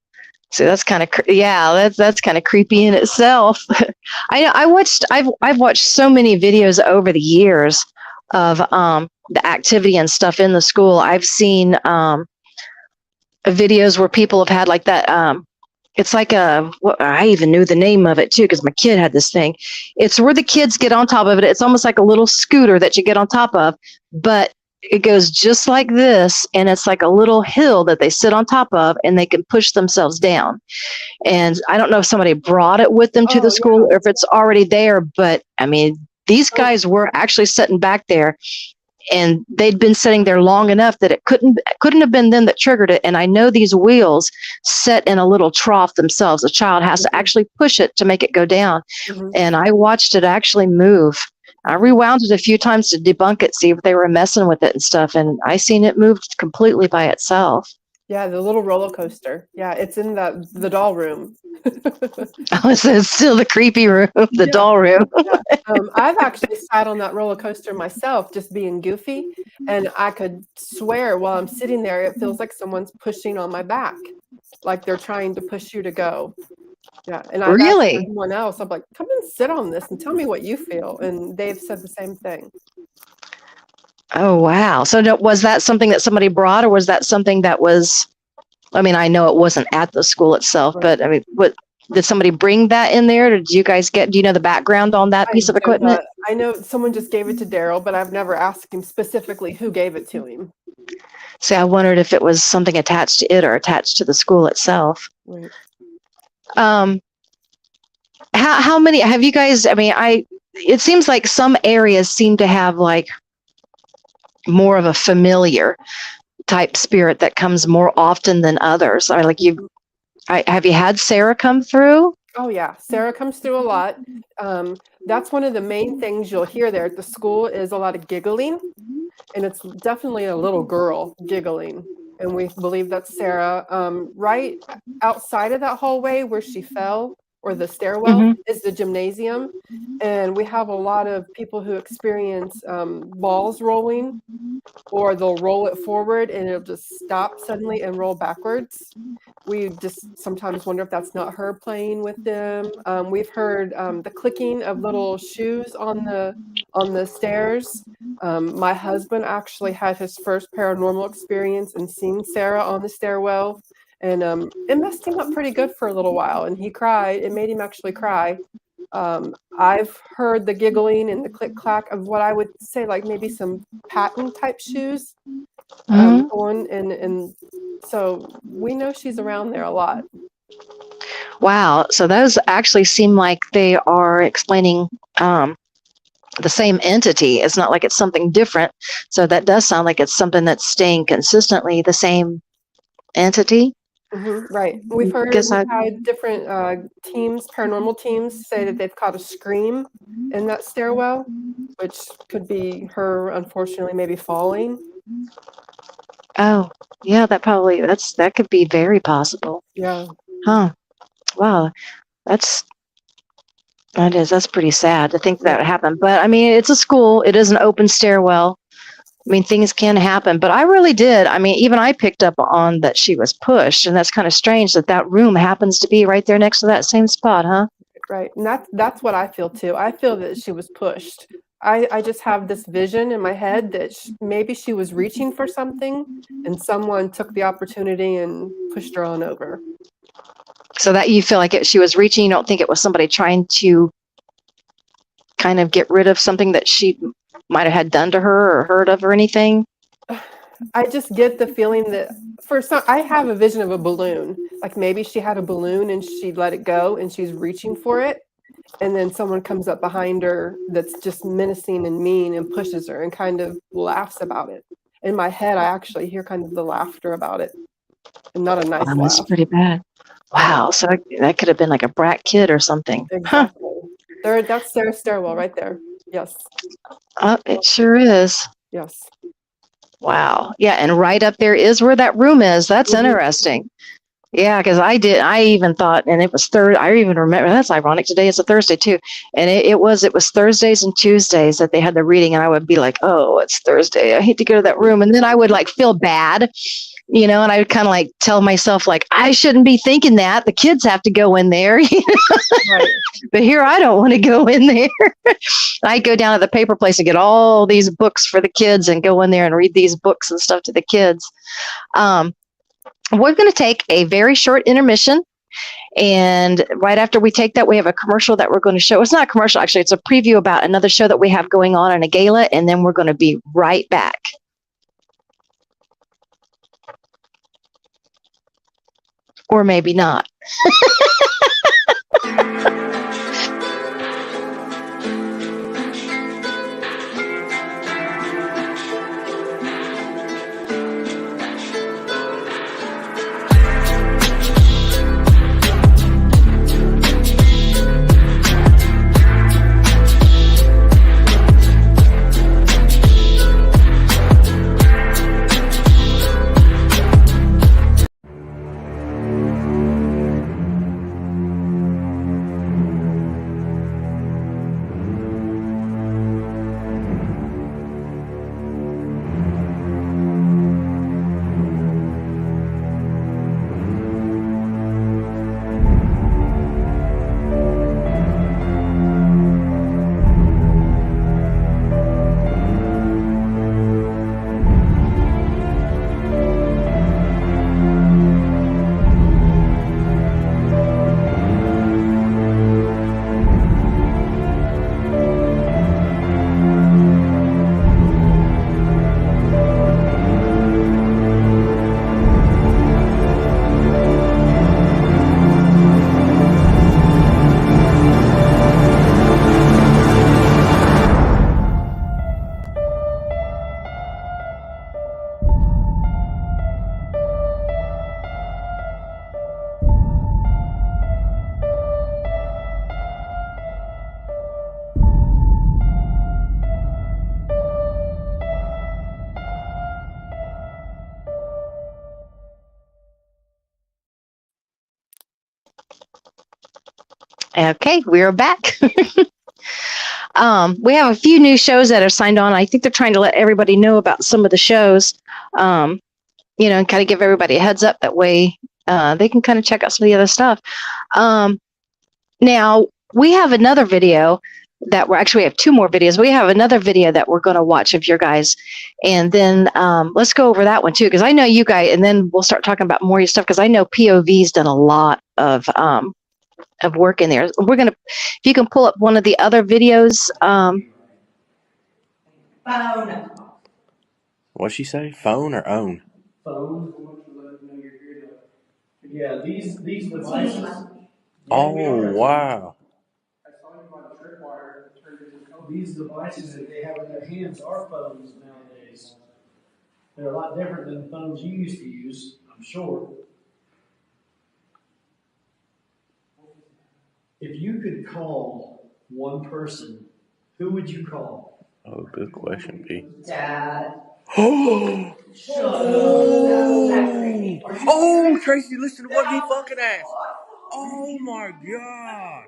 So that's kind of that's kind of creepy in itself. I've watched so many videos over the years of the activity and stuff in the school. I've seen videos where people have had like that. It's like I even knew the name of it too because my kid had this thing. It's where the kids get on top of it. It's almost like a little scooter that you get on top of, but it goes just like this, and it's like a little hill that they sit on top of, and they can push themselves down. And I don't know if somebody brought it with them to the school or if it's already there, but I mean, these guys were actually sitting back there. And they'd been sitting there long enough that it couldn't have been them that triggered it. And I know these wheels set in a little trough themselves. A child has to actually push it to make it go down. And I watched it actually move. I rewound it a few times to debunk it, see if they were messing with it and stuff. And I seen it move completely by itself. Yeah, the little roller coaster. Yeah, it's in the doll room. Oh, so it's still the creepy room, the doll room. I've actually sat on that roller coaster myself, just being goofy, and I could swear while I'm sitting there, it feels like someone's pushing on my back, like they're trying to push you to go. Yeah, and I've asked someone else, I'm like, come and sit on this and tell me what you feel, and they've said the same thing. Oh, wow. So was that something that somebody brought, or was that something that was I mean, I know it wasn't at the school itself, Right. but I mean, what did somebody bring that in there? Or did you guys get? Do you know the background on that piece of I do equipment? not. I know someone just gave it to Daryl, but I've never asked him specifically who gave it to him. See, I wondered if it was something attached to it or attached to the school itself. Right. How many have you guys? I mean, it seems like some areas seem to have like more of a familiar type spirit that comes more often than others. Or like have you had Sarah come through? Oh yeah, Sarah comes through a lot. That's one of the main things you'll hear there at the school is a lot of giggling, and it's definitely a little girl giggling, and we believe that's Sarah. Right outside of that hallway where she fell, or the stairwell, is the gymnasium, and we have a lot of people who experience balls rolling, or they'll roll it forward and it'll just stop suddenly and roll backwards. We just sometimes wonder if that's not her playing with them. We've heard the clicking of little shoes on the stairs. My husband actually had his first paranormal experience and seen Sarah on the stairwell, and it messed him up pretty good for a little while, and he cried. It made him actually cry. I've heard the giggling and the click clack of what I would say like maybe some patent type shoes going, and so we know she's around there a lot. Wow. So those actually seem like they are explaining the same entity. It's not like it's something different. So that does sound like it's something that's staying consistently the same entity. Right. We've heard had different teams, paranormal teams, say that they've caught a scream in that stairwell, which could be her, unfortunately, maybe falling. Oh, yeah, that could be very possible. Yeah. Huh. Wow. That's pretty sad to think that happened. But I mean, it's a school. It is an open stairwell. I mean, things can happen, but I really did. I mean, even I picked up on that she was pushed, and that's kind of strange that room happens to be right there next to that same spot, huh? Right. And that's what I feel too. I feel that she was pushed. I just have this vision in my head that maybe she was reaching for something and someone took the opportunity and pushed her on over. So that you feel like she was reaching, you don't think it was somebody trying to kind of get rid of something that she might have had done to her or heard of or anything? I just get the feeling that I have a vision of a balloon. Like maybe she had a balloon and she let it go and she's reaching for it. And then someone comes up behind her that's just menacing and mean and pushes her and kind of laughs about it. In my head, I actually hear kind of the laughter about it, and not a nice laugh. That's pretty bad. Wow. So that could have been like a brat kid or something. Exactly. That's Sarah's stairwell right there. Yes. It sure is. Yes. Wow. Yeah. And right up there is where that room is. That's interesting. Yeah. Because I even thought, and it was I even remember, that's ironic. Today is a Thursday too. And it was Thursdays and Tuesdays that they had the reading. And I would be like, oh, it's Thursday. I hate to go to that room. And then I would like feel bad, and I would kind of like tell myself like, I shouldn't be thinking that. The kids have to go in there. Right. But here I don't want to go in there. I go down to the paper place and get all these books for the kids and go in there and read these books and stuff to the kids. We're going to take a very short intermission. And right after we take that, we have a commercial that we're going to show. It's not a commercial, actually. It's a preview about another show that we have going on in a gala. And then we're going to be right back. Or maybe not. Okay, we're back. We have a few new shows that are signed on. I think they're trying to let everybody know about some of the shows, and kind of give everybody a heads up. That way they can kind of check out some of the other stuff. Now, we have another video that we have two more videos. We have another video that we're going to watch of your guys. And then let's go over that one too, because I know you guys, and then we'll start talking about more of your stuff, because I know POV's done a lot of work in there. If you can pull up one of the other videos. What'd she say? Phone or own? Phone. Yeah, these devices. Oh, wow. These devices that they have in their hands are phones nowadays. They're a lot different than the phones you used to use, I'm sure. If you could call one person, who would you call? Oh, good question, P. Dad. Oh, oh, Tracy, listen to what he fucking asked. Oh my God.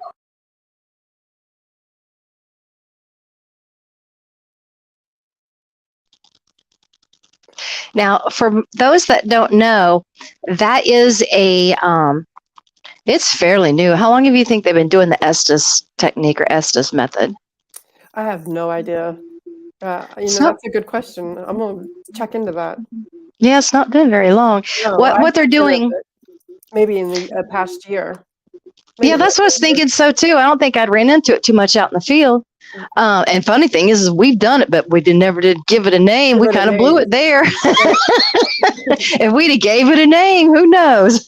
Now, for those that don't know, that is it's fairly new. How long have you think they've been doing the Estes technique or Estes method? I have no idea. That's a good question. I'm gonna check into that. Yeah, it's not been very long. No, What they're doing? Maybe in the past year. Yeah, that's what I was thinking. So too. I don't think I'd ran into it too much out in the field. And funny thing is we've done it, but we never did give it a name. We kind of blew it there. If we'd have gave it a name, who knows?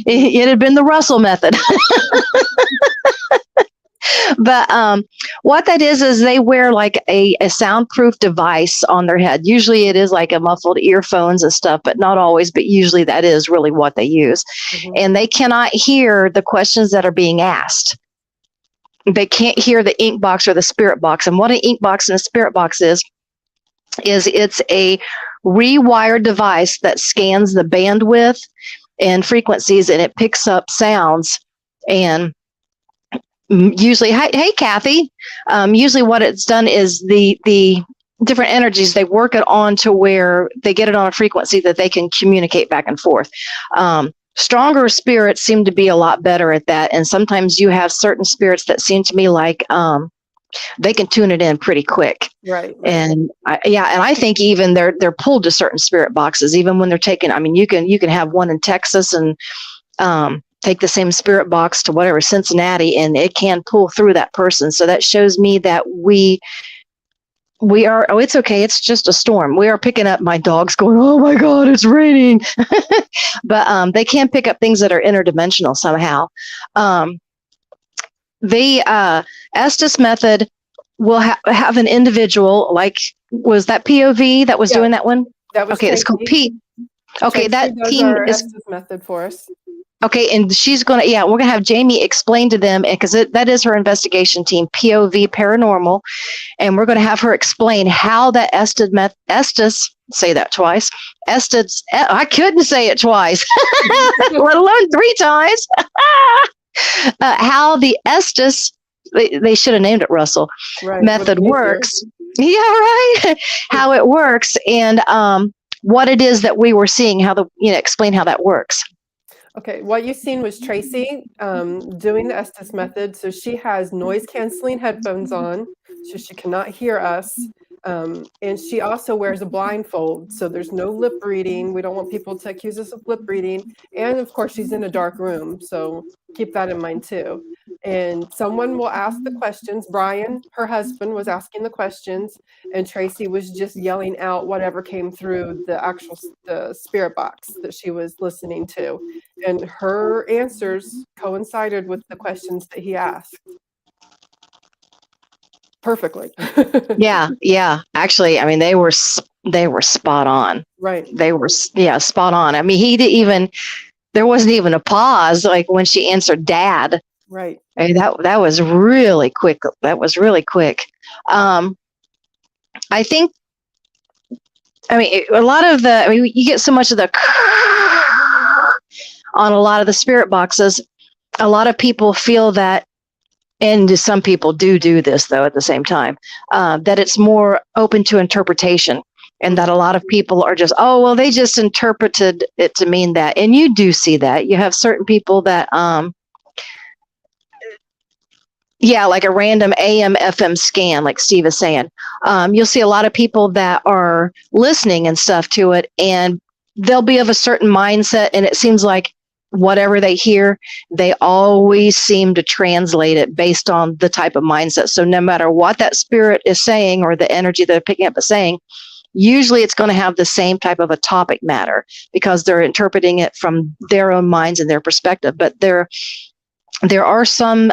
It had been the Russell method. But what that is they wear like a soundproof device on their head. Usually it is like a muffled earphones and stuff, but not always. But usually that is really what they use. Mm-hmm. And they cannot hear the questions that are being asked. They can't hear the ink box or the spirit box. And what an ink box and a spirit box is it's a rewired device that scans the bandwidth and frequencies, and it picks up sounds. And usually, hey Kathy, usually what it's done is the different energies, they work it on to where they get it on a frequency that they can communicate back and forth. Stronger spirits seem to be a lot better at that, and sometimes you have certain spirits that seem to me like they can tune it in pretty quick. Right. And I think even they're pulled to certain spirit boxes, even when they're taken. I mean, you can have one in Texas and take the same spirit box to whatever Cincinnati, and it can pull through that person. So that shows me that we are. Oh, it's okay. It's just a storm. We are picking up. My dog's going, oh my God, it's raining. But they can pick up things that are interdimensional somehow. The Estes method will have an individual, like, was that POV that was doing that one? That was okay. Tracy. It's called P. Okay, that team is Estes method for us. Okay, and she's going to, we're going to have Jamie explain to them, because that is her investigation team, POV Paranormal, and we're going to have her explain how that Estes, say that twice, Estes, I couldn't say it twice, let alone 3 times, how the Estes, they should have named it Russell, method works. Yeah, right, how it works, and what it is that we were seeing, explain how that works. Okay, what you've seen was Tracy doing the Estes method. So she has noise canceling headphones on, so she cannot hear us. And she also wears a blindfold, so there's no lip reading. We don't want people to accuse us of lip reading. And of course, she's in a dark room, so keep that in mind too. And someone will ask the questions. Brian, her husband, was asking the questions, and Tracy was just yelling out whatever came through the spirit box that she was listening to. And her answers coincided with the questions that he asked. Perfectly. Yeah. Actually, I mean, they were spot on. Right. They were, spot on. I mean, there wasn't even a pause, like when she answered Dad. Right. I mean, that was really quick. That was really quick. I think, a lot of you get so much of the on a lot of the spirit boxes. A lot of people feel that and some people do this though at the same time, that it's more open to interpretation, and that a lot of people are just, oh, well, they just interpreted it to mean that. And you do see that. You have certain people that, yeah, like a random AM FM scan, like Steve is saying. You'll see a lot of people that are listening and stuff to it, and they'll be of a certain mindset, and it seems like whatever they hear, they always seem to translate it based on the type of mindset. So no matter what that spirit is saying or the energy they're picking up is saying, usually it's going to have the same type of a topic matter because they're interpreting it from their own minds and their perspective. But there are some,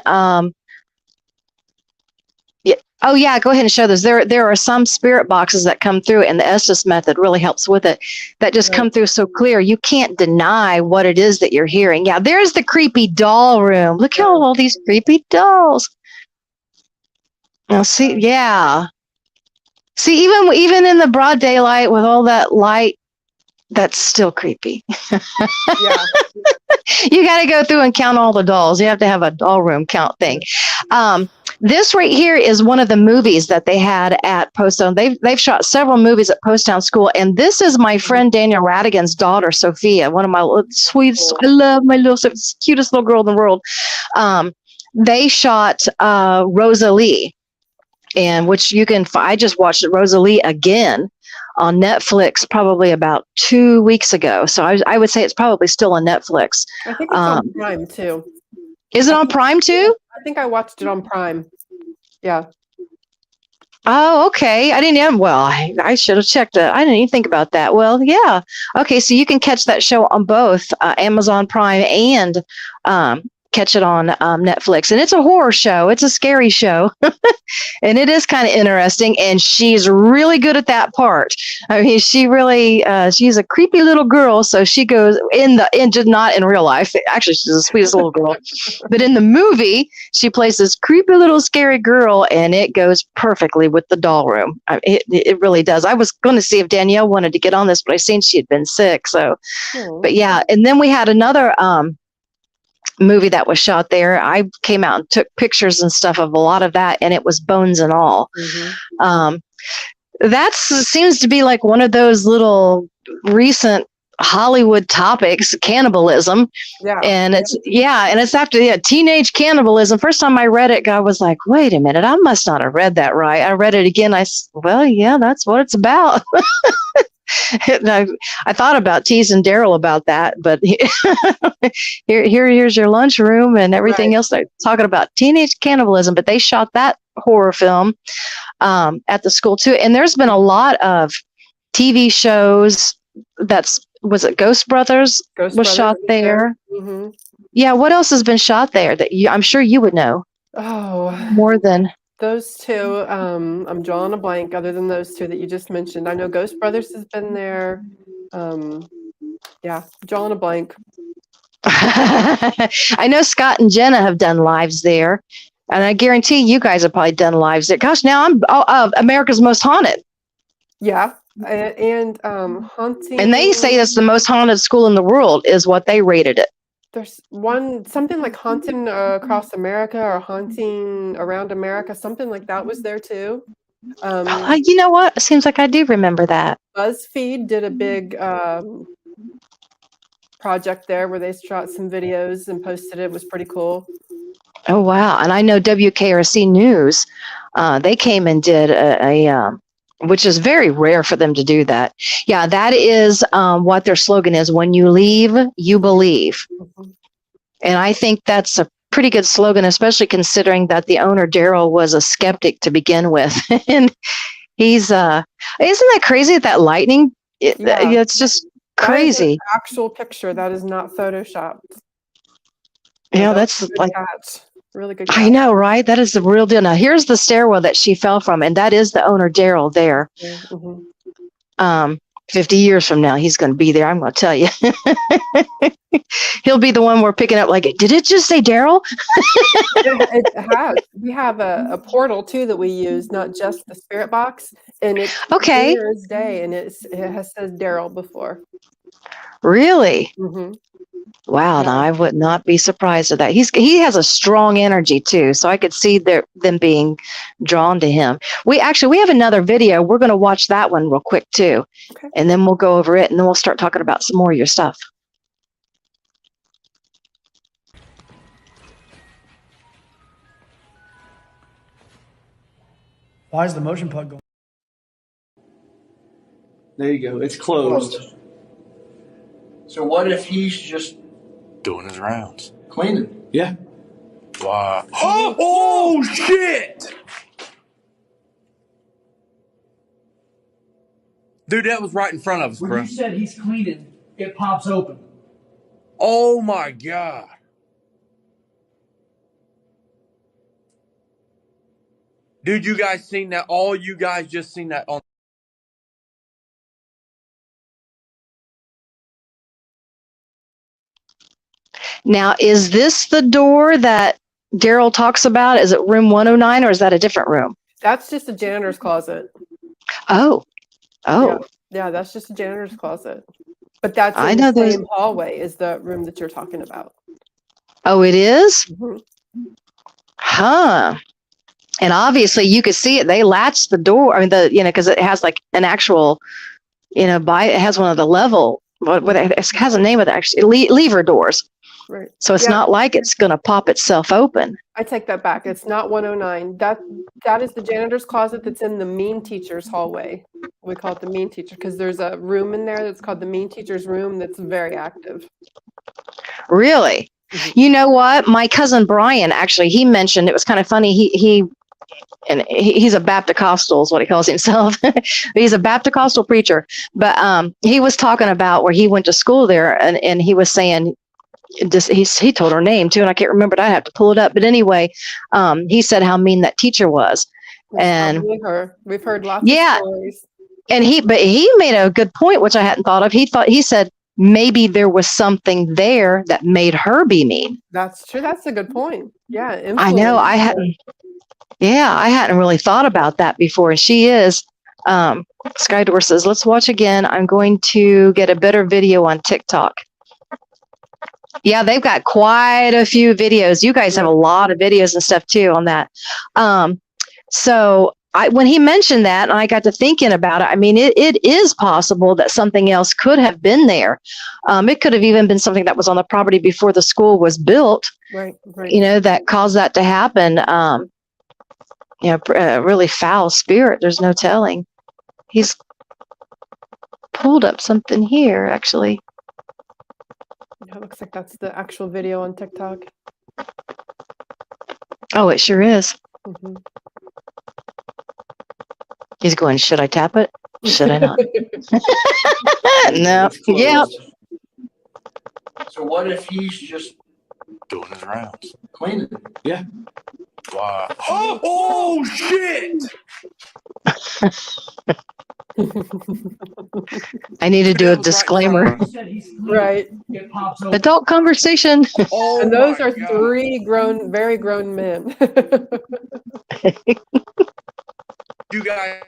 oh yeah, go ahead and show those. There are some spirit boxes that come through, and the Estes method really helps with it, that just come through so clear. You can't deny what it is that you're hearing. Yeah, there's the creepy doll room. Look how all these creepy dolls. Now see, yeah. See, even in the broad daylight with all that light, that's still creepy. Yeah. You got to go through and count all the dolls. You have to have a doll room count thing. This right here is one of the movies that they had at Posttown. They've shot several movies at Posttown School, and this is my friend Daniel Radigan's daughter, Sophia, one of my sweetest. I love my cutest little girl in the world. They shot Rosalie, and which you can. I just watched Rosalie again on Netflix probably about 2 weeks ago. So I would say it's probably still on Netflix. I think it's on Prime too. Is it on Prime too? I think I watched it on Prime. Yeah. Oh, okay. I didn't even, well, I should have checked it. I didn't even think about that. Well, yeah. Okay, so you can catch that show on both Amazon Prime and catch it on Netflix. And it's a horror show. It's a scary show. And it is kind of interesting. And she's really good at that part. I mean, she really, she's a creepy little girl. So she goes just not in real life. Actually, she's the sweetest little girl. But in the movie, she plays this creepy little scary girl, and it goes perfectly with the doll room. It really does. I was going to see if Danielle wanted to get on this, but I seen she had been sick. So, but yeah. And then we had another, movie that was shot there. I came out and took pictures and stuff of a lot of that, and it was bones and all. That seems to be like one of those little recent Hollywood topics, cannibalism. Yeah. And it's after teenage cannibalism. First time I read it, I was like, wait a minute, I must not have read that right. I read it again. Well, yeah, that's what it's about. I thought about teasing Daryl about that, but here's your lunchroom and everything else. They're talking about teenage cannibalism, but they shot that horror film at the school too. And there's been a lot of TV shows. Was it Ghost Brothers was shot there? Mm-hmm. Yeah. What else has been shot there that I'm sure you would know? Oh, more than those two. I'm drawing a blank other than those two that you just mentioned. I know Ghost Brothers has been there. Yeah, drawing a blank. I know Scott and Jenna have done lives there, and I guarantee you guys have probably done lives there. Gosh, now I'm America's Most Haunted. Yeah, and haunting. And they say that's the most haunted school in the world is what they rated it. There's something like Haunting Across America or Haunting Around America, something like that was there too. You know what? It seems like I do remember that. BuzzFeed did a big project there where they shot some videos and posted it. It was pretty cool. Oh, wow. And I know WKRC News, they came and did a which is very rare for them to do that. Yeah, that is what their slogan is. When you leave, you believe. Mm-hmm. And I think that's a pretty good slogan, especially considering that the owner, Daryl, was a skeptic to begin with. And he's, isn't that crazy, that lightning? It's just crazy. That is an actual picture. That is not Photoshopped. Yeah, that's like... catch. Really good. I know, right? That is the real deal. Now, here's the stairwell that she fell from, and that is the owner, Daryl, there. Mm-hmm. 50 years from now, he's going to be there. I'm going to tell you. He'll be the one we're picking up. Like, did it just say Daryl? It has. We have a portal too that we use, not just the spirit box, and it's clear as day, and it has said Daryl before. Really? Mm-hmm. Wow, Yeah. now I would not be surprised at that. He has a strong energy too, so I could see them being drawn to him. We have another video. We're going to watch that one real quick too, Okay. and then we'll go over it, and then we'll start talking about some more of your stuff. Why is the motion puck going? There you go. It's closed. So what if he's just Doing his rounds. cleaning? Yeah. Wow. Oh shit! Dude, that was right in front of us, When bro. you said he's cleaning, it pops open. Oh my god. Dude, you guys seen that? All you guys just seen that on. Now, is this the door that Daryl talks about? Is it room 109, or is that a different room? That's just a janitor's closet. Oh. Yeah, that's just a janitor's closet. But that's I in know the there's. same hallway as the room that you're talking about. Oh, it is? Mhm. Huh. And obviously you could see it. They latched the door. I mean, because it has like an actual, it has one of the level, it has a name of it actually, lever doors. Right. So it's Yeah. not like it's going to pop itself open. I take that back. It's not 109. That is the janitor's closet that's in the mean teacher's hallway. We call it the mean teacher because there's a room in there that's called the mean teacher's room that's very active. Really? Mhm. You know what? My cousin Brian, actually, he mentioned, it was kind of funny. He's a Baptist-costal is what he calls himself. He's a Baptist-costal preacher. But he was talking about where he went to school there, and he was saying, he told her name too, and I can't remember it. I have to pull it up. But anyway, he said how mean that teacher was. It's And probably her. We've heard lots yeah, of stories. and he made a good point, which I hadn't thought of. He said maybe there was something there that made her be mean. That's true. That's a good point. Yeah, I know. influence. I hadn't really thought about that before. She is. Skydor says, let's watch again. I'm going to get a better video on TikTok. Yeah, they've got quite a few videos. You guys have a lot of videos and stuff too on that. So when he mentioned that, and I got to thinking about it, I mean, it is possible that something else could have been there. It could have even been something that was on the property before the school was built. Right. That caused that to happen. A really foul spirit. There's no telling. He's pulled up something here, actually. Yeah, it looks like that's the actual video on TikTok. Oh, it sure is. Mm-hmm. He's going, should I tap it? Should I not? No. Yeah. So what if he's just Doing his rounds. cleaning? Yeah. Wow. Oh shit! I need to do a That was right in front disclaimer. of us. You said he's cleaning, Right. it pops open. Adult conversation. Oh And those my are God. 3 very grown men. You guys,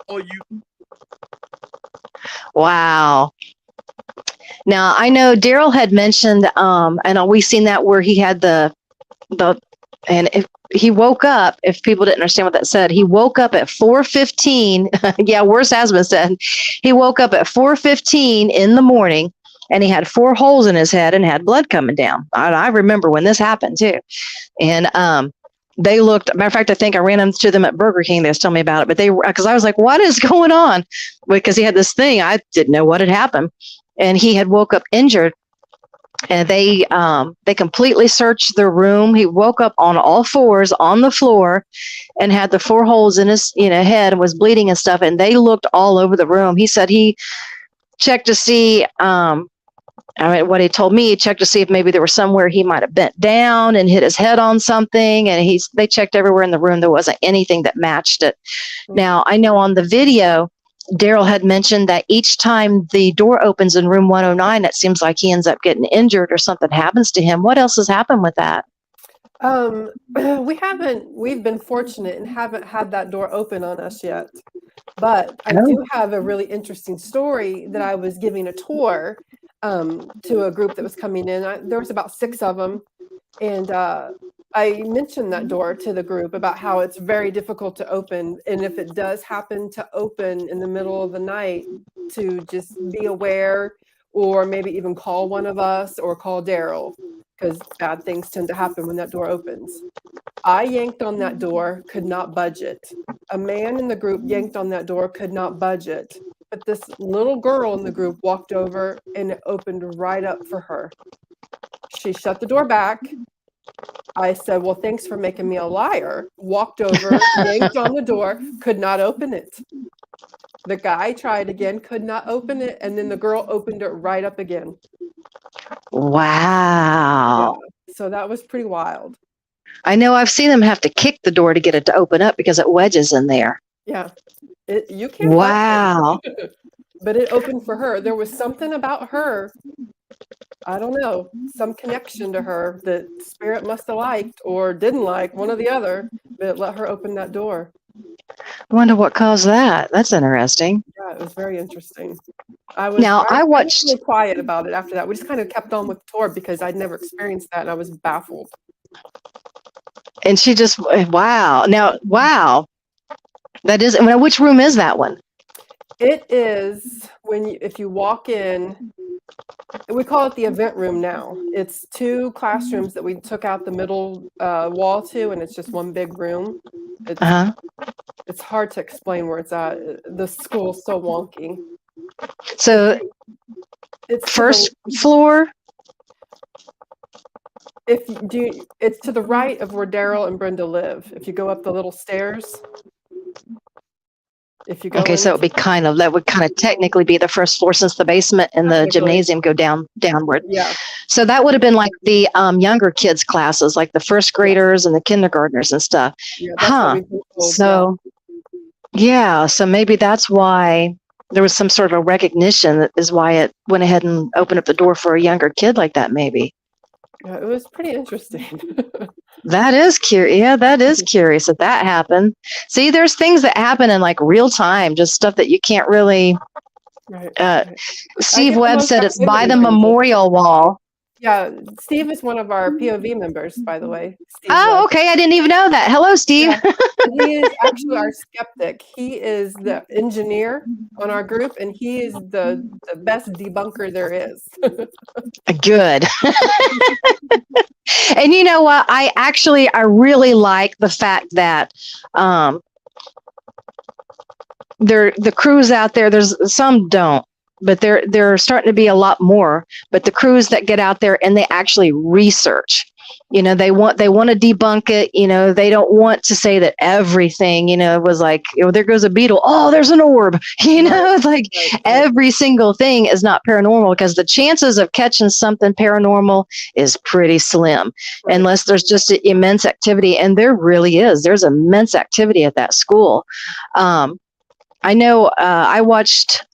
you. Wow. Now I know Daryl had mentioned, and we seen that where he had and if he woke up, if people didn't understand what that said, he woke up at 4:15. Yeah, worse has been said. He woke up at 4:15 in the morning, and he had 4 holes in his head and had blood coming down. I remember when this happened too, and they looked. Matter of fact, I think I ran into them at Burger King. They was telling me about it, but because I was like, "What is going on?" Because he had this thing. I didn't know what had happened, and he had woke up injured. And they completely searched the room. He woke up on all fours on the floor, and had the 4 holes in his head and was bleeding and stuff. And they looked all over the room. He said he checked to see. What he told me, he checked to see if maybe there was somewhere he might have bent down and hit his head on something. And they checked everywhere in the room. There wasn't anything that matched it. Now I know on the video, Daryl had mentioned that each time the door opens in room 109, it seems like he ends up getting injured or something happens to him. What else has happened with that? We've been fortunate and haven't had that door open on us yet. But I do have a really interesting story that I was giving a tour to a group that was coming in. There was about 6 of them, and I mentioned that door to the group about how it's very difficult to open, and if it does happen to open in the middle of the night, to just be aware, or maybe even call one of us or call Daryl, because bad things tend to happen when that door opens. I yanked on that door, could not budge it. A man in the group yanked on that door, could not budge it. But this little girl in the group walked over and it opened right up for her. She shut the door back. I said, well, thanks for making me a liar. Walked over, yanked on the door, could not open it. The guy tried again, could not open it. And then the girl opened it right up again. Wow. Yeah. So that was pretty wild. I know I've seen them have to kick the door to get it to open up because it wedges in there. Yeah. You can't. Wow. But it opened for her. There was something about her. I don't know, some connection to her that spirit must have liked or didn't like, one or the other, but it let her open that door. I wonder what caused that. That's interesting. Yeah, it was very interesting. I was really quiet about it after that. We just kind of kept on with the tour because I'd never experienced that and I was baffled. And she just, wow. Now, wow. That is, which room is that one? It is if you walk in, we call it the event room now. It's 2 classrooms that we took out the middle wall to, and it's just one big room. It's hard to explain where it's at. The school's so wonky. So it's first floor? It's to the right of where Daryl and Brenda live. If you go up the little stairs. If you go so it would be that would kind of technically be the first floor since the basement and the gymnasium go downward. Yeah. So that would have been like the younger kids classes, like the first graders and the kindergartners and stuff. Yeah, that's what we've been told, so maybe that's why there was some sort of a recognition that is why it went ahead and opened up the door for a younger kid like that, maybe. Yeah, it was pretty interesting. That is curious. Yeah, that is curious that happened. See, there's things that happen in like real time, just stuff that you can't really. Right. Steve Webb said it's by the memorial wall. Yeah, Steve is one of our POV members, by the way. Steve Webb. Okay. I didn't even know that. Hello, Steve. Yeah. He is actually our skeptic. He is the engineer on our group, and he is the best debunker there is. Good. And you know what? I really like the fact that the crews out there, there's some don't, but there are starting to be a lot more. But the crews that get out there and they actually research, they want to debunk it. They don't want to say that everything, was like, there goes a beetle. Oh, there's an orb. It's like every single thing is not paranormal because the chances of catching something paranormal is pretty slim unless there's just immense activity. And there really is. There's immense activity at that school. I know I watched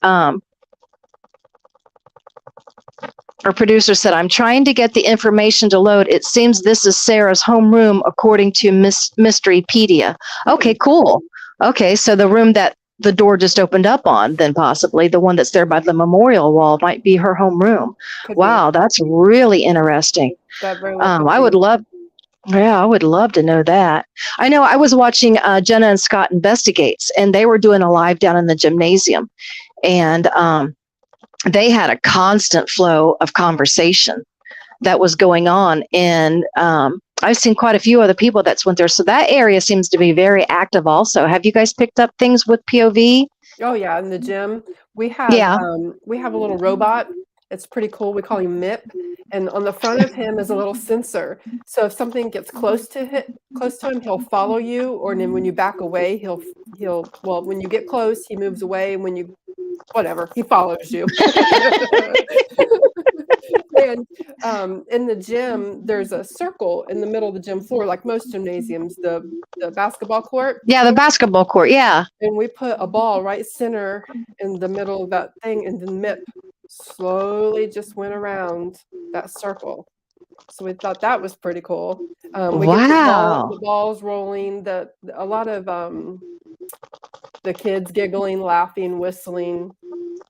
our producer said, I'm trying to get the information to load. It seems this is Sarah's homeroom, according to Mysterypedia. Okay, cool. Okay, so the room that the door just opened up on, then possibly the one that's there by the memorial wall might be her homeroom. Wow, that's really interesting. I would love to know that. I know I was watching Jenna and Scott Investigates, and they were doing a live down in the gymnasium. And they had a constant flow of conversation that was going on. And I've seen quite a few other people that's went there. So that area seems to be very active also. Have you guys picked up things with POV? Oh, yeah. In the gym, we have a little robot. It's pretty cool. We call him Mip. And on the front of him is a little sensor. So if something gets close to him, he'll follow you. Or then when you back away, when you get close, he moves away. And when you he follows you. And in the gym, there's a circle in the middle of the gym floor, like most gymnasiums, the basketball court. Yeah, the basketball court, yeah. And we put a ball right center in the middle of that thing, and then Mip slowly just went around that circle. So we thought that was pretty cool. We get the balls rolling, a lot of the kids giggling, laughing, whistling,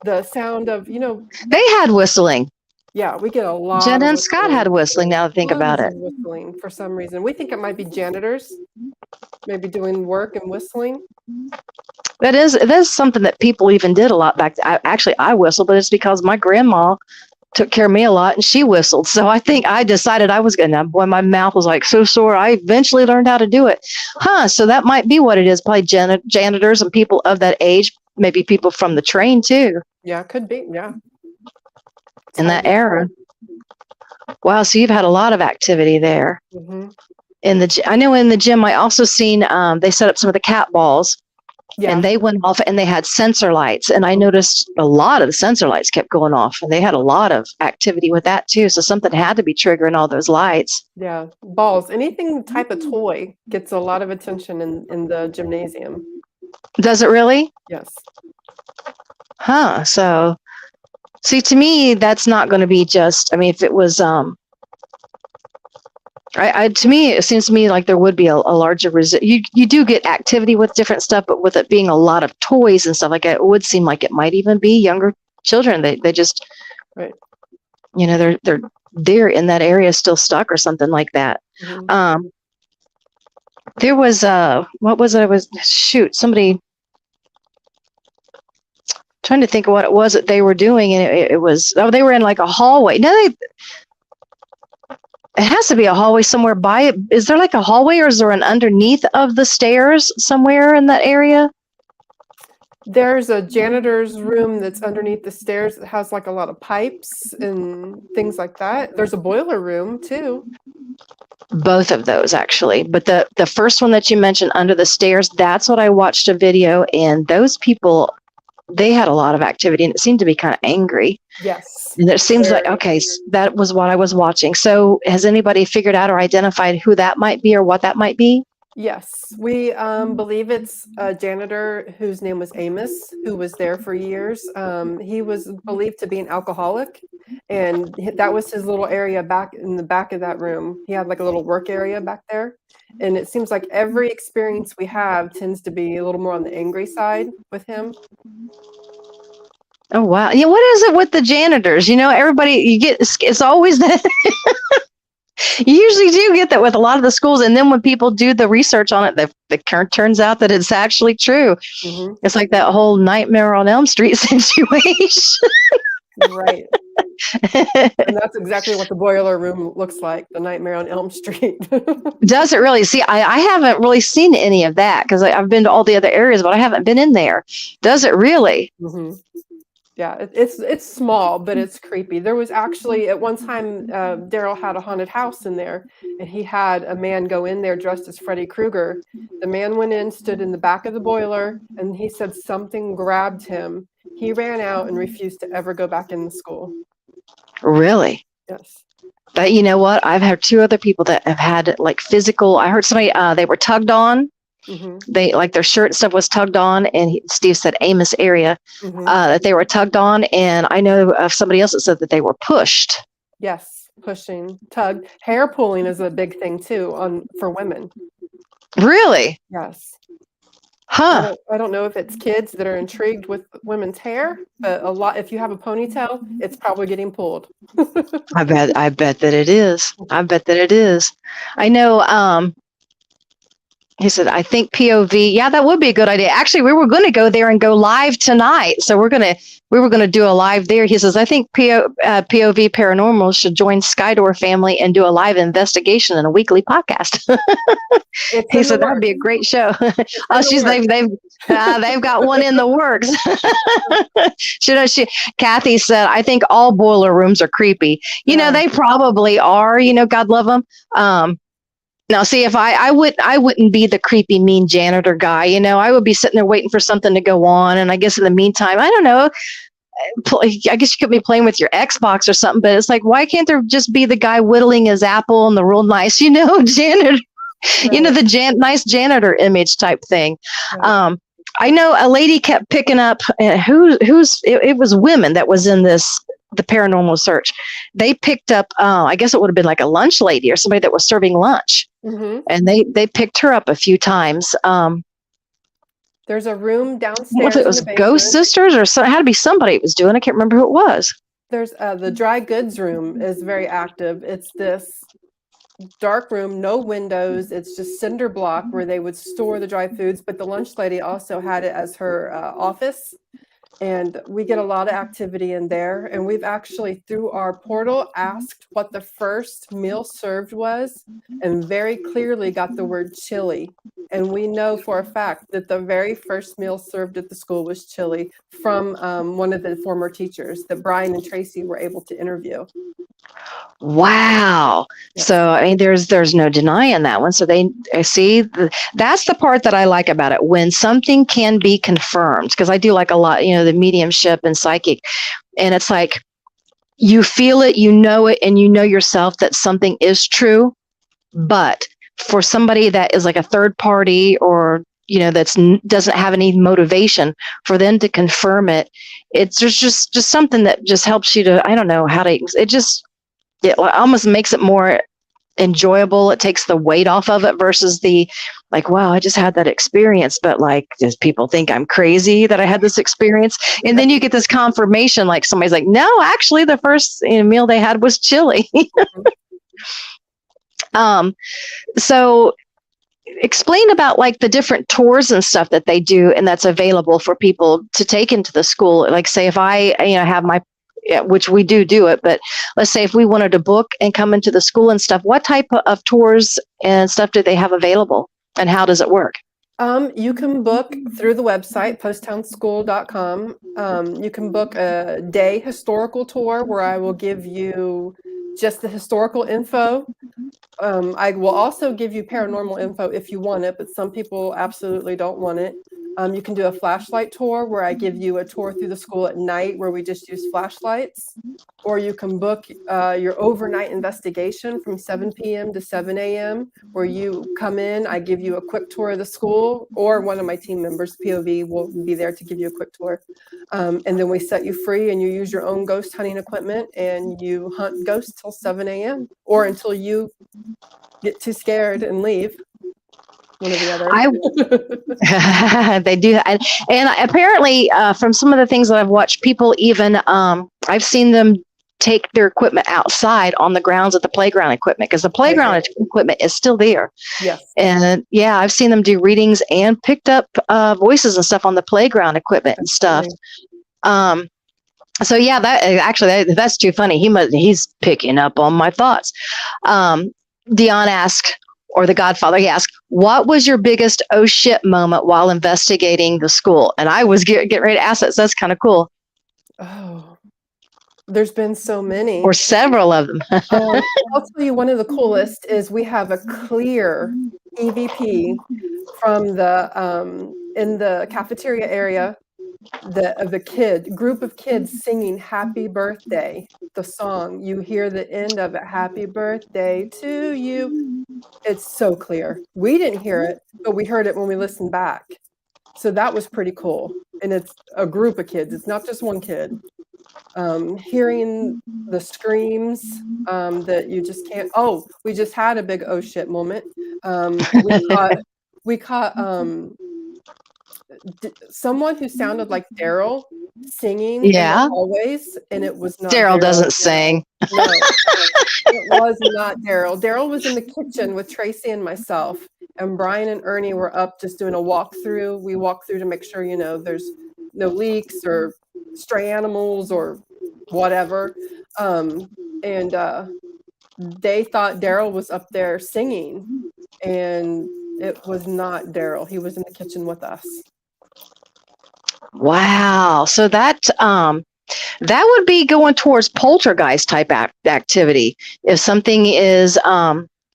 the sound of, They had whistling. Yeah, we get a lot Jen of and Scott whistling. had whistling, now that I think about Tons it. of whistling for some reason. We think it might be janitors, maybe doing work and whistling. That is something that people even did a lot back. I whistle, but it's because my grandma took care of me a lot and she whistled. So I think I decided I was going to, boy, my mouth was like so sore. I eventually learned how to do it. So that might be what it is. Probably janitors and people of that age, maybe people from the train too, Yeah, could be. Yeah. in that era. Wow. So you've had a lot of activity there. Mm-hmm. I know in the gym, I also seen, they set up some of the cat balls. Yeah. And they went off and they had sensor lights. And I noticed a lot of the sensor lights kept going off. And they had a lot of activity with that too. So something had to be triggering all those lights. Yeah. Balls. Anything type of toy gets a lot of attention in the gymnasium. Does it really? Yes. So, see, to me, that's not going to be just, I mean, if it was, to me, it seems to me like there would be a larger you do get activity with different stuff, but with it being a lot of toys and stuff like that, it would seem like it might even be younger children. They just, right. They're in that area still stuck or something like that. Mm-hmm. There was what was it? Somebody trying to think of what it was that they were doing, and it was they were in like a hallway. No, it has to be a hallway somewhere by it. Is there like a hallway, or is there an underneath of the stairs somewhere in that area? There's a janitor's room that's underneath the stairs that has like a lot of pipes and things like that. There's a boiler room too. Both of those actually, but the first one that you mentioned under the stairs, that's what I watched a video, and those people, they had a lot of activity, and it seemed to be kind of angry. Yes. And it seems like, okay, that was what I was watching. So has anybody figured out or identified who that might be or what that might be? Yes, we believe it's a janitor whose name was Amos, who was there for years. He was believed to be an alcoholic, and that was his little area back in the back of that room. He had like a little work area back there. And it seems like every experience we have tends to be a little more on the angry side with him. Oh, wow. Yeah, what is it with the janitors? Everybody, it's always that. You usually do get that with a lot of the schools. And then when people do the research on it, it turns out that it's actually true. Mm-hmm. It's like that whole Nightmare on Elm Street situation. Right. And that's exactly what the boiler room looks like, the Nightmare on Elm Street. Does it really? See, I haven't really seen any of that because I've been to all the other areas, but I haven't been in there. Does it really? Mm-hmm. Yeah, it's small, but it's creepy. There was actually at one time Daryl had a haunted house in there, and he had a man go in there dressed as Freddy Krueger. The man went in, stood in the back of the boiler, and he said something grabbed him. He ran out and refused to ever go back in the school. Really? Yes. But you know what? I've had two other people that have had like physical. I heard somebody they were tugged on. Mm-hmm. They like their shirt and stuff was tugged on, and Steve said Amos area Mm-hmm. that they were tugged on, and I know of somebody else that said that they were pushed. Yes, pushing, tugged. Hair pulling is a big thing too for women. Really? Yes. Huh. I don't know if it's kids that are intrigued with women's hair, but a lot, if you have a ponytail, it's probably getting pulled. I bet that it is. I bet that it is. I know. He said, I think POV. Yeah, that would be a good idea. Actually, we were going to go there and go live tonight. So we were going to do a live there. He says, I think POV Paranormal should join Skydoor family and do a live investigation and a weekly podcast. He said that'd be a great show. They've got one in the works. Kathy said, I think all boiler rooms are creepy. They probably are. God love them. Now, see, if I wouldn't be the creepy, mean janitor guy. I would be sitting there waiting for something to go on. And I guess in the meantime, I don't know, I guess you could be playing with your Xbox or something. But it's like, why can't there just be the guy whittling his apple and the real nice, janitor, Right. the nice janitor image type thing. Right. I know a lady kept picking up it was women that was in the paranormal search. They picked up, I guess it would have been like a lunch lady or somebody that was serving lunch. Mm-hmm. And they picked her up a few times. There's a room downstairs. If it was Ghost Sisters or it had to be somebody it was doing. I can't remember who it was. There's the dry goods room is very active. It's this dark room, no windows. It's just cinder block where they would store the dry foods. But the lunch lady also had it as her office. And we get a lot of activity in there. And we've actually, through our portal, asked what the first meal served was and very clearly got the word chili. And we know for a fact that the very first meal served at the school was chili from one of the former teachers that Brian and Tracy were able to interview. Wow. Yes. So I mean, there's no denying that one. So they see that's the part that I like about it, when something can be confirmed, because I do like a lot, the mediumship and psychic, and it's like you feel it, and you know yourself that something is true. But for somebody that is like a third party, or that's doesn't have any motivation, for them to confirm it, it's just something that just helps you to, I don't know how to, it almost makes it more enjoyable. It takes the weight off of it versus the like, wow, I just had that experience, but like, does people think I'm crazy that I had this experience? And then you get this confirmation, like somebody's like, no, actually the first meal they had was chili. So explain about like the different tours and stuff that they do and that's available for people to take into the school. Like, say if I have my, which we do it, but let's say if we wanted to book and come into the school and stuff, what type of tours and stuff do they have available, and how does it work? You can book through the website, posttownschool.com. You can book a day historical tour where I will give you just the historical info. I will also give you paranormal info if you want it, but some people absolutely don't want it. You can do a flashlight tour where I give you a tour through the school at night where we just use flashlights. Or you can book your overnight investigation from 7 p.m. to 7 a.m. where you come in, I give you a quick tour of the school, or one of my team members, POV, will be there to give you a quick tour. And then we set you free and you use your own ghost hunting equipment and you hunt ghosts till 7 a.m. or until you get too scared and leave. One or the other. They do, and apparently from some of the things that I've watched, people even I've seen them take their equipment outside on the grounds of the playground equipment, because the playground equipment is still there. Yes. And yeah, I've seen them do readings and picked up voices and stuff on the playground equipment and stuff. So yeah, that's too funny. He's picking up on my thoughts. Deana asked, or the Godfather, he asked, what was your biggest oh shit moment while investigating the school? And I was getting ready to ask that, so that's kind of cool. Oh, there's been so many. Or several of them. I'll tell you, one of the coolest is we have a clear EVP from the in the cafeteria area, the group of kids singing Happy Birthday, the song. You hear the end of it, Happy Birthday to you. It's so clear. We didn't hear it, but we heard it when we listened back. So that was pretty cool. And it's a group of kids. It's not just one kid. Hearing the screams that you just can't. Oh, we just had a big oh shit moment. We caught someone who sounded like Daryl singing in the hallways, and it was not Daryl. Doesn't sing. No, it was not Daryl. Daryl was in the kitchen with Tracy and myself, and Brian and Ernie were up just doing a walkthrough. We walked through to make sure, there's no leaks or stray animals or whatever. And they thought Daryl was up there singing, and it was not Daryl. He was in the kitchen with us. Wow. So that would be going towards poltergeist type activity. If something is,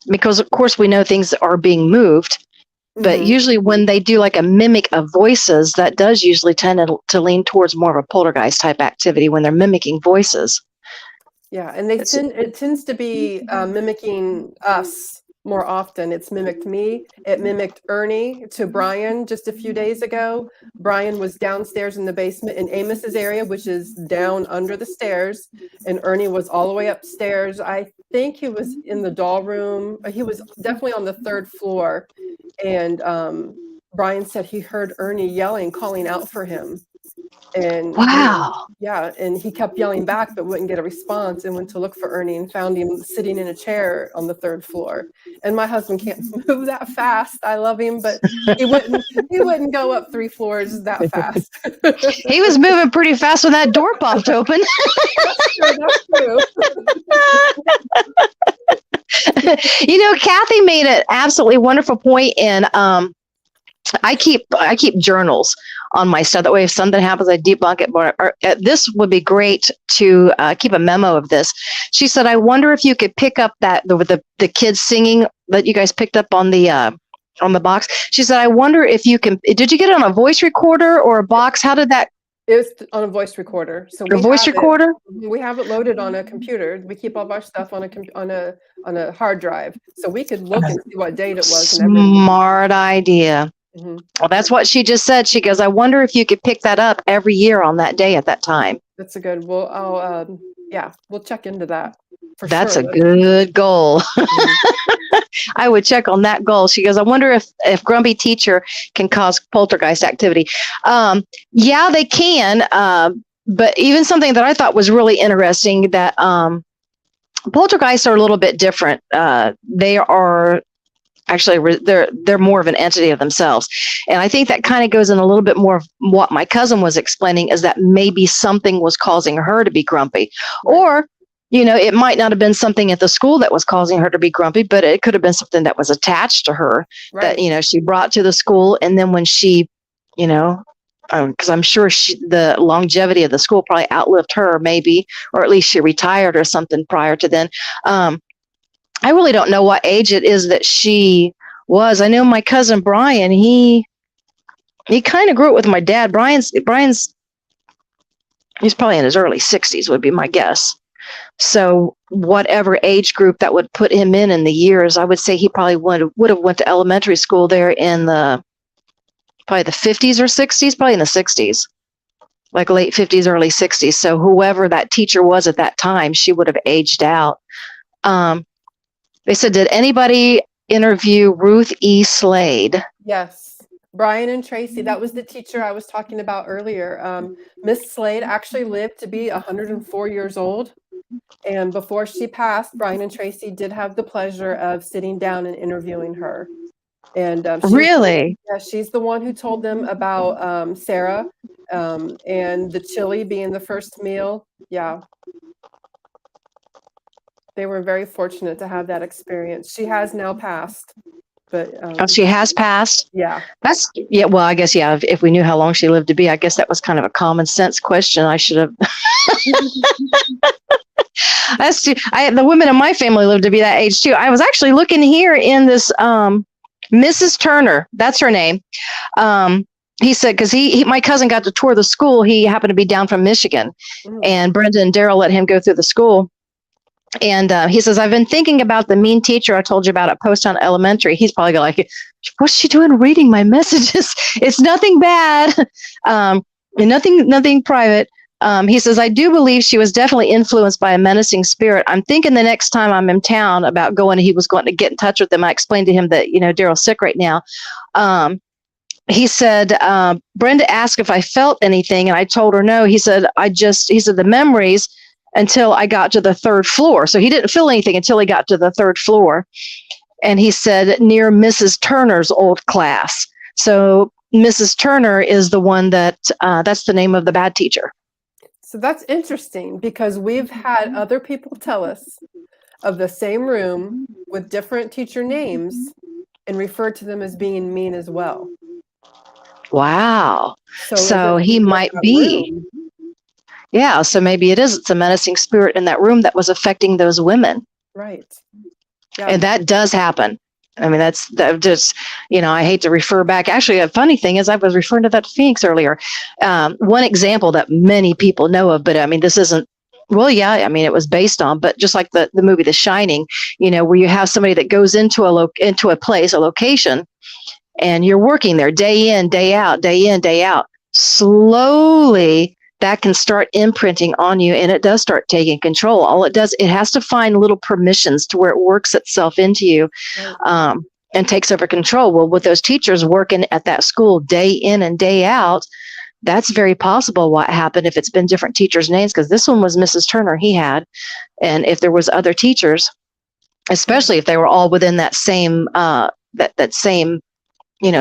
because of course we know things are being moved, but usually when they do like a mimic of voices, that does usually tend to lean towards more of a poltergeist type activity when they're mimicking voices. Yeah, and it tends to be mimicking us more often. It's mimicked me. It mimicked Ernie to Brian just a few days ago. Brian was downstairs in the basement in Amos's area, which is down under the stairs, and Ernie was all the way upstairs. I think he was in the doll room. He was definitely on the third floor, and Brian said he heard Ernie yelling, calling out for him. And Wow. and he kept yelling back, but wouldn't get a response, and went to look for Ernie and found him sitting in a chair on the 3rd floor. And my husband can't move that fast. I love him, but he wouldn't go up 3 floors that fast. He was moving pretty fast when that door popped open. That's true. Kathy made an absolutely wonderful point, and I keep journals on my stuff. That way, if something happens, I debunk it. But this would be great to keep a memo of this. She said, "I wonder if you could pick up the kids singing that you guys picked up on the box." She said, "I wonder if you can. Did you get it on a voice recorder or a box? How did that?" It was on a voice recorder. So A voice recorder? We have it loaded on a computer. We keep all of our stuff on a hard drive, so we could look and see what date it was. And everything. Smart idea. Mm-hmm. Well, that's what she just said. She goes, "I wonder if you could pick that up every year on that day at that time." That's a good. Well, we'll check into that. That's sure. a good goal. I would check on that goal. She goes, "I wonder if grumpy teacher can cause poltergeist activity." Yeah, they can. But even something that I thought was really interesting, that poltergeists are a little bit different. They are actually they're more of an entity of themselves, and I think that kind of goes in a little bit more of what my cousin was explaining, is that maybe something was causing her to be grumpy, or it might not have been something at the school that was causing her to be grumpy, but it could have been something that was attached to her that she brought to the school, and then when she because I'm sure the longevity of the school probably outlived her, maybe, or at least she retired or something prior to then. I really don't know what age it is that she was. I know my cousin Brian, he kind of grew up with my dad. Brian's he's probably in his early 60s would be my guess. So whatever age group that would put him in the years, I would say he probably would have went to elementary school there in probably the 50s or 60s, probably in the 60s, like late 50s, early 60s. So whoever that teacher was at that time, she would have aged out. They said, "Did anybody interview Ruth E. Slade?" Yes. Brian and Tracy, that was the teacher I was talking about earlier. Miss Slade actually lived to be 104 years old. And before she passed, Brian and Tracy did have the pleasure of sitting down and interviewing her. And Really? she's the one who told them about Sarah and the chili being the first meal. Yeah. They were very fortunate to have that experience. She has now passed, but she has passed. Yeah. Well, I guess if we knew how long she lived to be, I guess that was kind of a common sense question. I should have. The women in my family lived to be that age too. I was actually looking here in this Mrs. Turner. That's her name. He said, because my cousin got to tour the school. He happened to be down from Michigan, and Brenda and Daryl let him go through the school. And he says, "I've been thinking about the mean teacher I told you about at Postown Elementary." He's probably like, "What's she doing reading my messages?" It's nothing bad, nothing private. He says, "I do believe she was definitely influenced by a menacing spirit. I'm thinking the next time I'm in town about going," he was going to get in touch with them. I explained to him that, Daryl's sick right now. He said, "Brenda asked if I felt anything, and I told her no." He said, the memories until I got to the 3rd floor. So he didn't feel anything until he got to the 3rd floor. And he said, near Mrs. Turner's old class. So Mrs. Turner is the one that's the name of the bad teacher. So that's interesting, because we've had other people tell us of the same room with different teacher names and refer to them as being mean as well. Wow. So he might be. Room? Yeah, so maybe it's a menacing spirit in that room that was affecting those women. Right. Yeah. And that does happen. I mean, that just, I hate to refer back. Actually, a funny thing is I was referring to that Phoenix earlier. One example that many people know of, but I mean, this isn't, well, yeah, I mean, it was based on, but just like the movie The Shining, where you have somebody that goes into a place, a location, and you're working there day in, day out, day in, day out. Slowly, that can start imprinting on you, and it does start taking control. All it does, it has to find little permissions to where it works itself into you. and takes over control. Well, with those teachers working at that school day in and day out, that's very possible what happened if it's been different teachers' names, because this one was Mrs. Turner he had. And if there was other teachers, especially if they were all within that same that same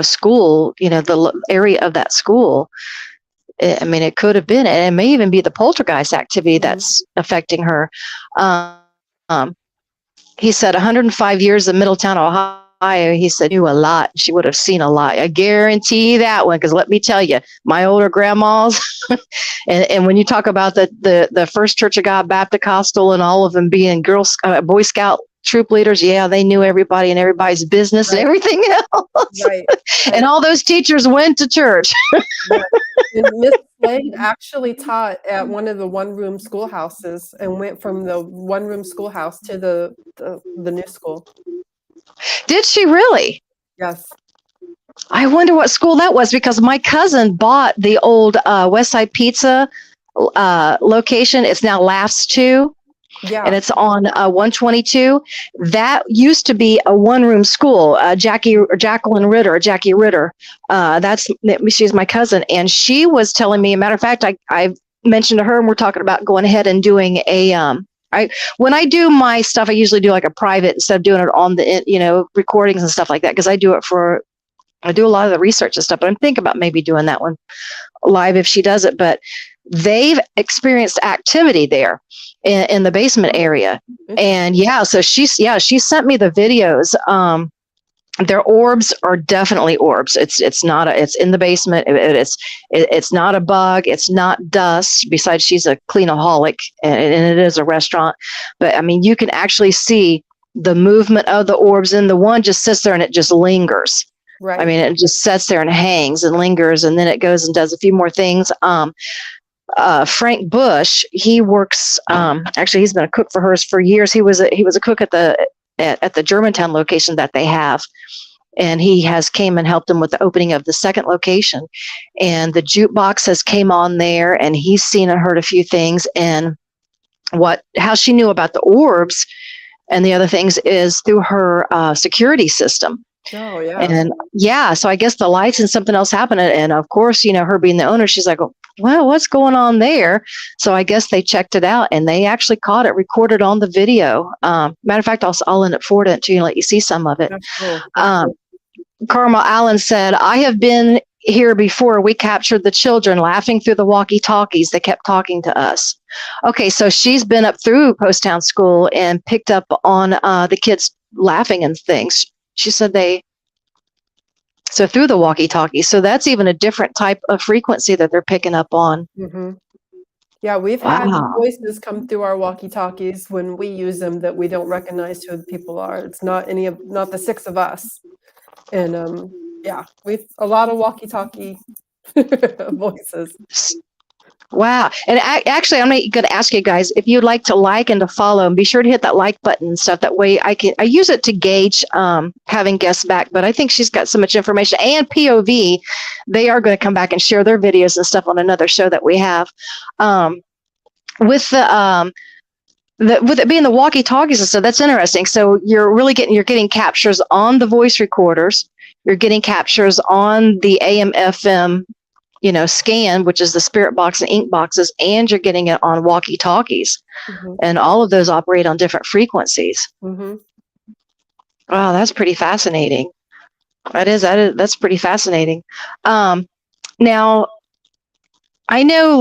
school, the area of that school, I mean, it could have been, and it may even be the poltergeist activity that's affecting her. He said 105 years in Middletown, Ohio. He said knew a lot. She would have seen a lot. I guarantee that one, because let me tell you, my older grandmas, and when you talk about the First Church of God Baptist Costal and all of them being Boy Scout troop leaders, yeah, they knew everybody and everybody's business and everything else. Right. And all those teachers went to church. And Miss Slade actually taught at one of the one-room schoolhouses and went from the one-room schoolhouse to the new school. Did she really? Yes. I wonder what school that was, because my cousin bought the old West Side Pizza location. It's now Laughs 2. Yeah. And it's on 122. That used to be a one-room school. Jackie Ritter. She's my cousin, and she was telling me. A matter of fact, I mentioned to her, and we're talking about going ahead and doing a. When I do my stuff, I usually do like a private instead of doing it on the recordings and stuff like that, because I do a lot of the research and stuff. But I'm thinking about maybe doing that one live if she does it. But they've experienced activity there in the basement area. And so she sent me the videos. Their orbs are definitely orbs. It's in the basement. It's not a bug. It's not dust. Besides, she's a cleanaholic, and it is a restaurant. But I mean, you can actually see the movement of the orbs, and the one just sits there and it just lingers. Right. I mean, it just sits there and hangs and lingers, and then it goes and does a few more things. Frank Bush, he works. Actually, he's been a cook for hers for years. He was a cook at the Germantown location that they have, and he has came and helped them with the opening of the second location. And the jukebox has came on there, and he's seen and heard a few things. And how she knew about the orbs and the other things is through her security system. Oh, yeah. And so I guess the lights and something else happened. And of course, her being the owner, she's like, well, what's going on there? So I guess they checked it out, and they actually caught it, recorded on the video. Matter of fact, I'll end up forwarding it to you and let you see some of it. That's cool. Carmel Allen said, I have been here before. We captured the children laughing through the walkie-talkies. They kept talking to us. Okay, so she's been up through Post Town School and picked up on the kids laughing and things. She said so through the walkie-talkie. So that's even a different type of frequency that they're picking up on. Mm-hmm. Yeah, we've had voices come through our walkie-talkies when we use them that we don't recognize who the people are. It's not not the six of us. And we've a lot of walkie-talkie voices. Wow. And actually, I'm going to ask you guys if you'd like to like and to follow, and be sure to hit that like button and stuff. That way I use it to gauge having guests back. But I think she's got so much information, and POV, they are going to come back and share their videos and stuff on another show that we have. With it being the walkie-talkies and stuff, that's interesting. So you're getting captures on the voice recorders. You're getting captures on the AM/FM scan, which is the spirit box and ink boxes, and you're getting it on walkie-talkies. Mm-hmm. And all of those operate on different frequencies. Mm-hmm. Wow, that's pretty fascinating. That's pretty fascinating. Now, I know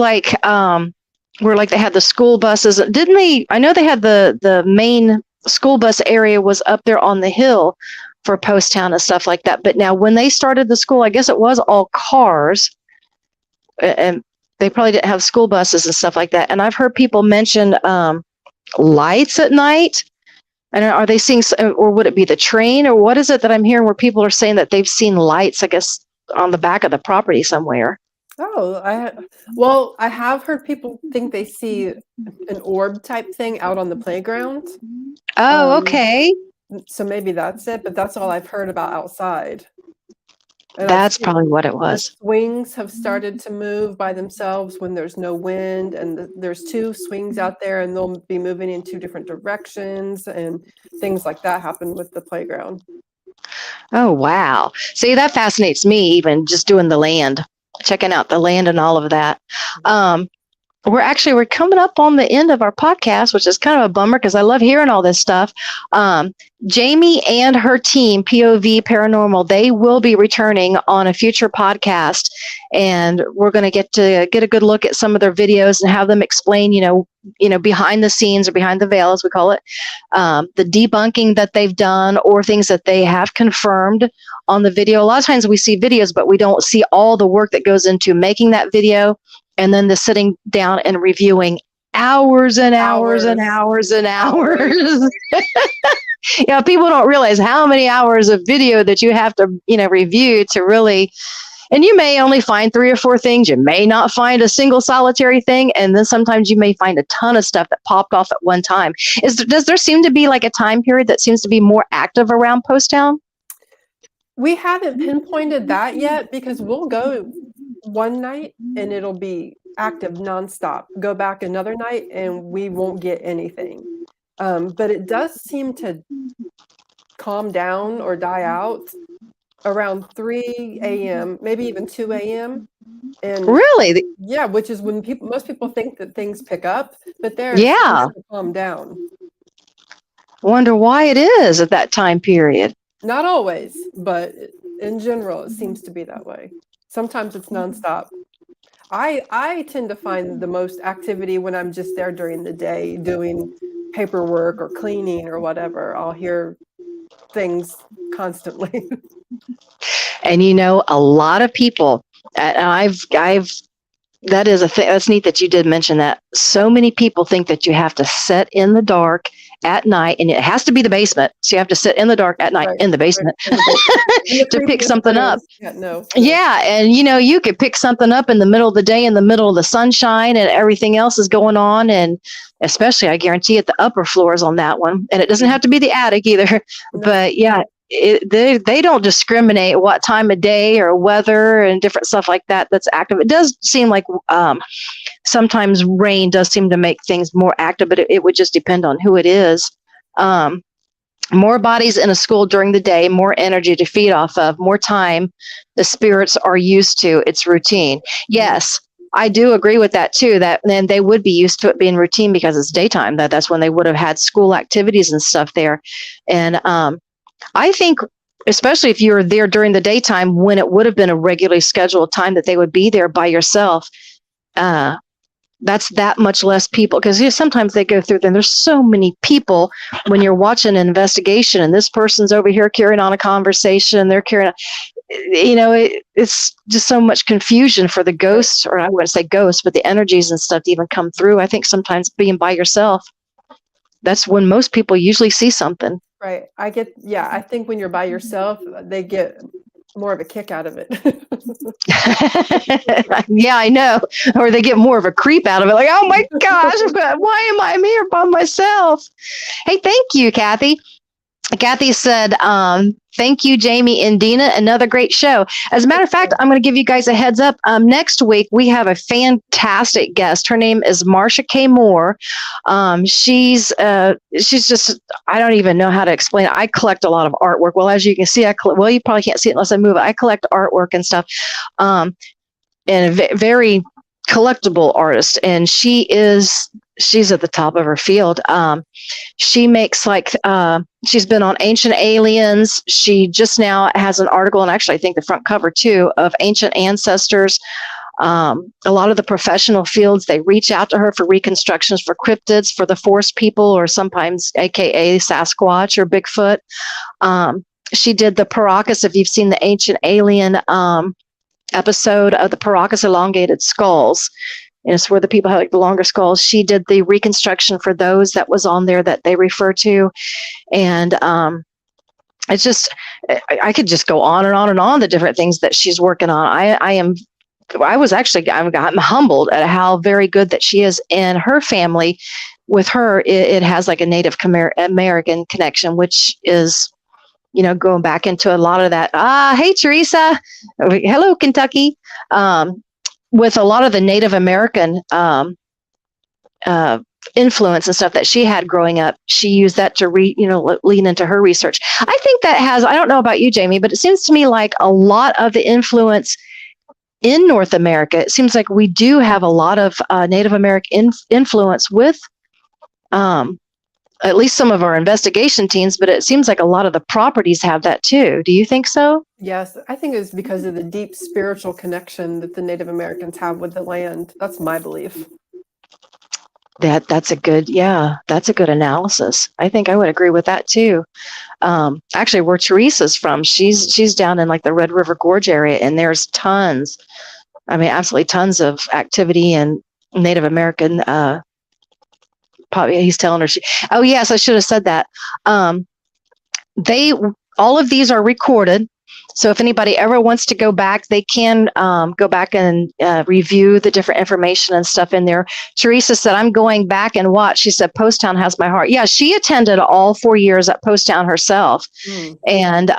where they had the school buses, didn't they? I know they had the main school bus area was up there on the hill for Post Town and stuff like that. But now when they started the school, I guess it was all cars, and they probably didn't have school buses and stuff like that. And I've heard people mention lights at night. And are they seeing, or would it be the train, or what is it that I'm hearing where people are saying that they've seen lights, I guess, on the back of the property somewhere? Oh, I have heard people think they see an orb type thing out on the playground. Oh, okay. So maybe that's it, but that's all I've heard about outside. And that's probably what it was. The swings have started to move by themselves when there's no wind, and there's two swings out there, and they'll be moving in two different directions, and things like that happen with the playground. Oh, wow. See, that fascinates me, even just doing the land, checking out the land and all of that. Um, we're coming up on the end of our podcast, which is kind of a bummer because I love hearing all this stuff. Um, Jamie and her team, POV Paranormal, they will be returning on a future podcast, and we're going to get a good look at some of their videos and have them explain, behind the scenes or behind the veil, as we call it, the debunking that they've done or things that they have confirmed on the video. A lot of times we see videos, but we don't see all the work that goes into making that video, and then the sitting down and reviewing hours and hours and hours and hours. People don't realize how many hours of video that you have to, review to really, and you may only find 3 or 4 things. You may not find a single solitary thing. And then sometimes you may find a ton of stuff that popped off at one time. Does there seem to be like a time period that seems to be more active around Post Town? We haven't pinpointed that yet because we'll go one night and it'll be active nonstop. Go back another night and we won't get anything. But it does seem to calm down or die out around 3 a.m., maybe even 2 a.m. And really, yeah, which is when most people think that things pick up, but they're calm down. Wonder why it is at that time period. Not always, but in general, it seems to be that way. Sometimes it's nonstop. I tend to find the most activity when I'm just there during the day doing paperwork or cleaning or whatever. I'll hear things constantly. And a lot of people, and I've that is a thing. That's neat that you did mention that. So many people think that you have to sit in the dark at night, and it has to be the basement. So you have to sit in the dark at night in the basement to pick something up. Yeah, and you could pick something up in the middle of the day, in the middle of the sunshine, and everything else is going on. And especially, I guarantee it, the upper floors on that one. And it doesn't have to be the attic either. No. But yeah, they don't discriminate what time of day or weather and different stuff like that that's active. It does seem like sometimes rain does seem to make things more active, but it would just depend on who it is. More bodies in a school during the day, more energy to feed off of, more time the spirits are used to. It's routine. Yes, I do agree with that too, that then they would be used to it being routine because it's daytime. That's when they would have had school activities and stuff there. And I think, especially if you're there during the daytime when it would have been a regularly scheduled time that they would be there by yourself, that's that much less people, because sometimes they go through them. There's so many people when you're watching an investigation and this person's over here carrying on a conversation, they're carrying on, it's just so much confusion for the ghosts, or I wouldn't say ghosts, but the energies and stuff to even come through. I think sometimes being by yourself, that's when most people usually see something. Right. I think when you're by yourself, they get more of a kick out of it. Yeah, I know. Or they get more of a creep out of it. Like, oh my gosh, why am I here by myself? Hey, thank you, Kathy. Kathy said, thank you, Jamie and Deana. Another great show. As a matter of fact, I'm going to give you guys a heads up. Next week, we have a fantastic guest. Her name is Marsha K. Moore. She's just, I don't even know how to explain it. I collect a lot of artwork. Well, as you can see, you probably can't see it unless I move it. I collect artwork and stuff. And a very collectible artist. And she's at the top of her field. She makes she's been on Ancient Aliens. She just now has an article, and actually I think the front cover too, of ancient ancestors. A lot of the professional fields, they reach out to her for reconstructions for cryptids, for the forest people, or sometimes AKA Sasquatch or Bigfoot. She did the Paracas, if you've seen the Ancient Alien episode of the Paracas elongated skulls. And it's where the people have the longer skulls. She did the reconstruction for those that was on there that they refer to. And it's just, I could just go on and on and on the different things that she's working on. I'm humbled at how very good that she is. And her family, with her, it has like a Native American connection, which is, going back into a lot of that. Hey, Teresa. Hello, Kentucky. With a lot of the Native American influence and stuff that she had growing up, she used that to lean into her research. I think that I don't know about you, Jamie, but it seems to me like a lot of the influence in North America, it seems like we do have a lot of Native American influence with at least some of our investigation teams, but it seems like a lot of the properties have that too. Do you think so? Yes, I think it's because of the deep spiritual connection that the Native Americans have with the land. That's my belief. That's a good analysis. I think I would agree with that too. Actually, where Teresa's from, she's down in like the Red River Gorge area, and there's absolutely tons of activity in Native American. He's telling her oh yes, I should have said that. All of these are recorded. So if anybody ever wants to go back, they can go back and review the different information and stuff in there. Teresa said, I'm going back and watch. She said, Post Town has my heart. Yeah, she attended all 4 years at Post Town herself. And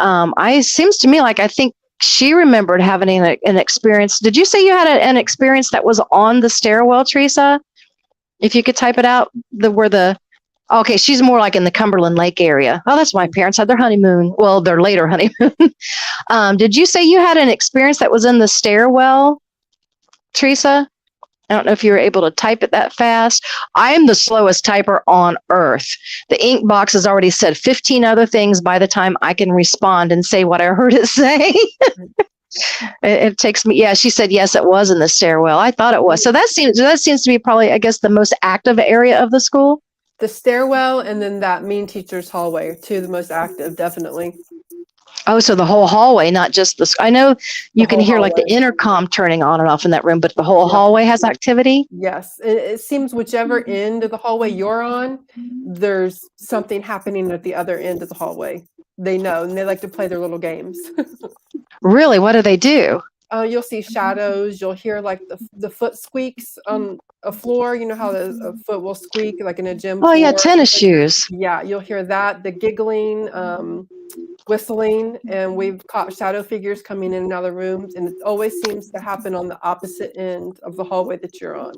seems to me like I think she remembered having an experience. Did you say you had an experience that was on the stairwell, Teresa? If you could type it out, okay, she's more like in the Cumberland Lake area. Oh, that's my parents had their honeymoon. Well, their later honeymoon. Did you say you had an experience that was in the stairwell, Teresa? I don't know if you were able to type it that fast. I'm the slowest typer on earth. The ink box has already said 15 other things by the time I can respond and say what I heard it say. It takes me. Yeah, she said yes, it was in the stairwell. I thought it was. So that seems to be probably, I guess, the most active area of the school. The stairwell and then that mean teacher's hallway, two of the most active, definitely. Oh, so the whole hallway, not just the. I know you can hear hallway. like the intercom turning on and off in that room, but the whole hallway has activity. Yes, it seems whichever end of the hallway you're on, there's something happening at the other end of the hallway. They know, and they like to play their little games. Really? What do they do? You'll see shadows. You'll hear like the foot squeaks on a floor. You know how a foot will squeak like in a gym Oh, floor? yeah, tennis shoes. Yeah, you'll hear that, the giggling, whistling, and we've caught shadow figures coming in and out of the rooms, and it always seems to happen on the opposite end of the hallway that you're on.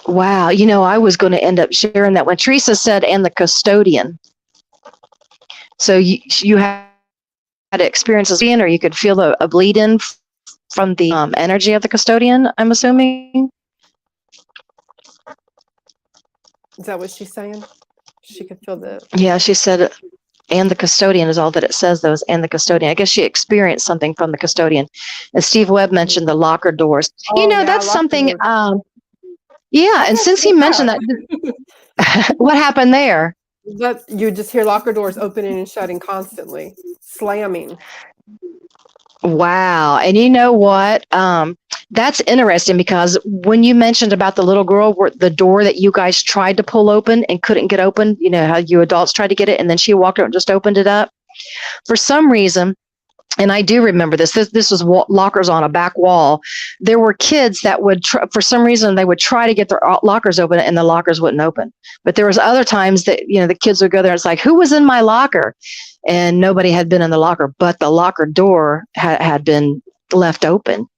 Wow. I was going to end up sharing that when Teresa said, and the custodian. So you had experiences or you could feel a bleed in from the energy of the custodian, I'm assuming. Is that what she's saying? She could feel the... Yeah, she said, and the custodian is all that it says, those, and the custodian. I guess she experienced something from the custodian. And Steve Webb mentioned the locker doors. That's something, and since he mentioned that, what happened there? But you just hear locker doors opening and shutting constantly, slamming. Wow. And you know what? That's interesting because when you mentioned about the little girl, the door that you guys tried to pull open and couldn't get open, how you adults tried to get it, and then she walked out and just opened it up. For some reason, and I do remember this was lockers on a back wall. There were kids that would, for some reason, they would try to get their lockers open and the lockers wouldn't open. But there was other times that, the kids would go there and it's like, who was in my locker? And nobody had been in the locker, but the locker door had been left open.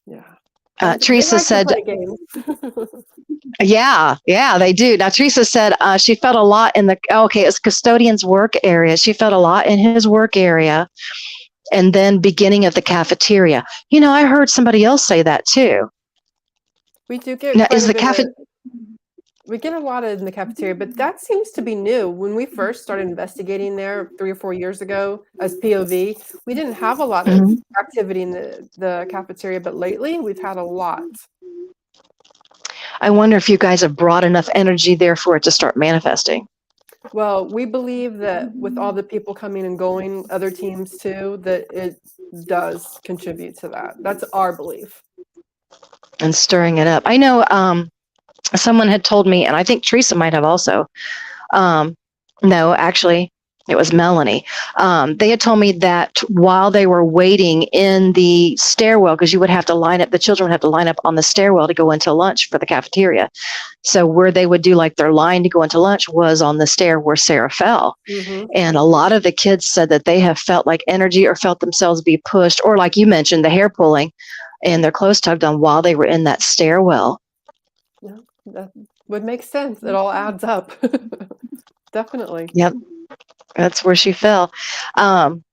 Yeah. Teresa said, yeah, they do. Now, Teresa said she felt a lot in it's custodian's work area. She felt a lot in his work area. And then beginning of the cafeteria. I heard somebody else say that too. We do get now, we get a lot in the cafeteria, but that seems to be new. When we first started investigating there 3 or 4 years ago as POV, we didn't have a lot of activity in the cafeteria, but lately we've had a lot. I wonder if you guys have brought enough energy there for it to start manifesting. Well, we believe that with all the people coming and going, other teams too, that it does contribute to that. That's our belief. And stirring it up. I know someone had told me, and I think Teresa might have also, no, actually, it was Melanie. They had told me that while they were waiting in the stairwell, because you would have to line up, the children would have to line up on the stairwell to go into lunch for the cafeteria. So where they would do like their line to go into lunch was on the stair where Sarah fell. And a lot of the kids said that they have felt like energy or felt themselves be pushed, or like you mentioned, the hair pulling and their clothes tugged on while they were in that stairwell. That would make sense. It all adds up. Definitely. Yep, that's where she fell. And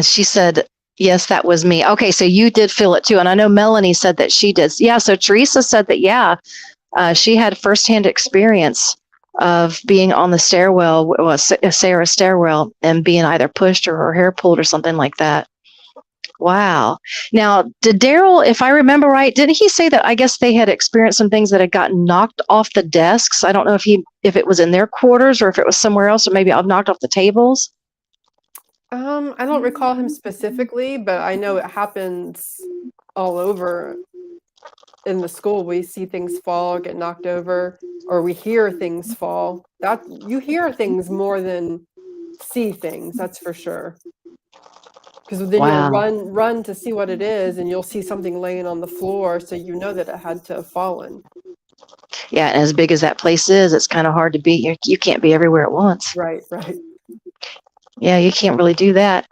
she said, yes, that was me. Okay, so you did feel it too. And I know Melanie said that she did. Yeah, so Teresa said that, yeah, she had firsthand experience of being on the stairwell, Sarah's stairwell, and being either pushed or her hair pulled or something like that. Wow. Now, did Daryl, if I remember right, didn't he say that I guess they had experienced some things that had gotten knocked off the desks? I don't know if it was in their quarters or if it was somewhere else, or maybe I've knocked off the tables. I don't recall him specifically, but I know it happens all over in the school. We see things fall, get knocked over, or we hear things fall. That you hear things more than see things, that's for sure. Because then you'll Wow. run to see what it is, and you'll see something laying on the floor, so you know that it had to have fallen. Yeah, and as big as that place is, it's kind of hard to be. You can't be everywhere at once. Right, right. Yeah, you can't really do that.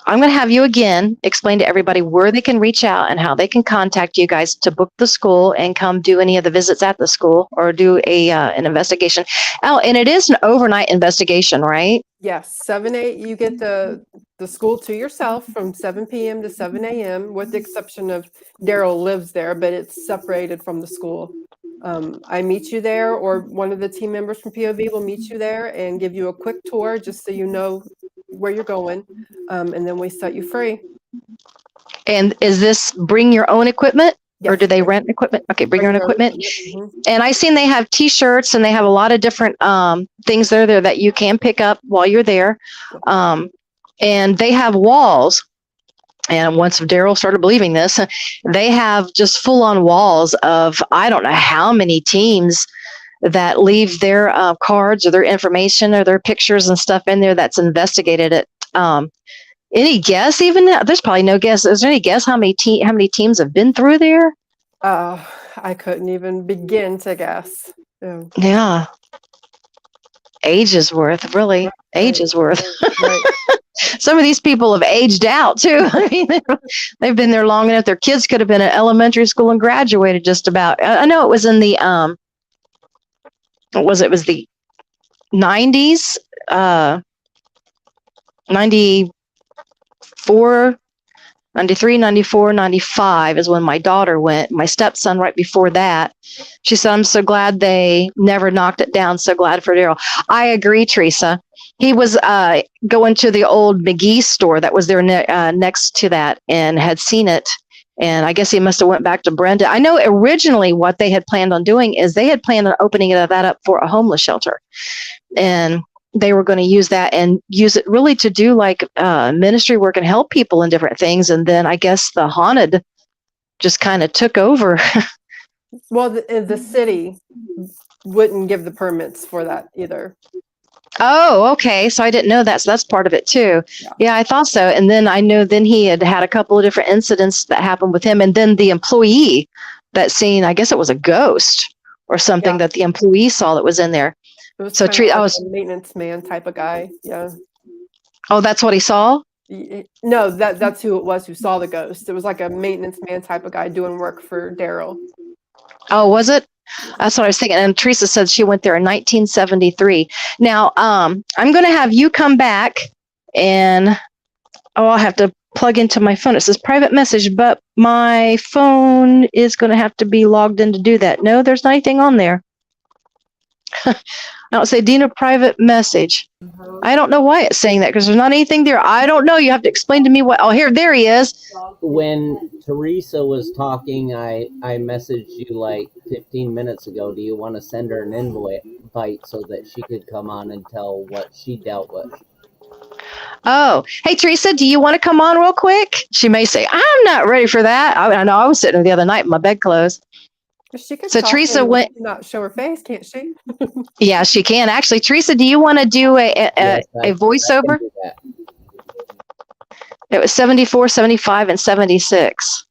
I'm going to have you again explain to everybody where they can reach out and how they can contact you guys to book the school and come do any of the visits at the school or do an investigation. Oh, and it is an overnight investigation, right? Yes, 7 8. You get the school to yourself from 7 p.m. to 7 a.m. with the exception of Daryl lives there, but it's separated from the school. I meet you there, or one of the team members from POV will meet you there and give you a quick tour just so you know where you're going, and then we set you free. And is this bring your own equipment? Yes. Or do they rent equipment? Okay, bring your own equipment. Mhm. And I seen they have T-shirts and they have a lot of different things there that you can pick up while you're there. And they have walls. And once Daryl started believing this, they have just full-on walls of I don't know how many teams that leave their cards or their information or their pictures and stuff in there that's investigated it. Any guess? Even now, there's probably no guess. Is there any guess how many teams have been through there? I couldn't even begin to guess. Yeah, ages worth, really, Right. ages worth. Right. Some of these people have aged out too. I mean, they've been there long enough. Their kids could have been in elementary school and graduated just about. I know it was in the what was it? It was the 90s, 94, 93, 94, 95 is when my daughter went. My stepson right before that. She said, I'm so glad they never knocked it down. So glad for Daryl. I agree, Teresa. He was going to the old McGee store that was there next to that and had seen it. And I guess he must have went back to Brenda. I know originally what they had planned on doing is they had planned on opening that up for a homeless shelter. And they were going to use that and use it really to do like ministry work and help people in different things. And then I guess the haunted just kind of took over. Well, the city wouldn't give the permits for that either. Oh, okay. So I didn't know that. So that's part of it too. Yeah, I thought so. And then I know then he had a couple of different incidents that happened with him. And then the employee that seen, I guess it was a ghost or something that the employee saw that was in there. It was So I was a maintenance man type of guy. Yeah. Oh, that's what he saw? No, that's who it was who saw the ghost. It was like a maintenance man type of guy doing work for Daryl. Oh, was it? That's what I was thinking. And Teresa said she went there in 1973. Now, I'm going to have you come back and, I'll have to plug into my phone. It says private message, but my phone is going to have to be logged in to do that. No, there's not anything on there. I don't say Deana private message. I don't know why it's saying that because there's not anything there. I don't know. You have to explain to me what. Oh, there he is. When Teresa was talking, I messaged you like 15 minutes ago. Do you want to send her an invite so that she could come on and tell what she dealt with? Oh, hey, Teresa, do you want to come on real quick? She may say, I'm not ready for that. I know I was sitting there the other night in my bedclothes. She can So Teresa went. Not show her face, can't she? Yeah, she can actually. Teresa, do you want to do a voiceover? It was 74, 75, and 76.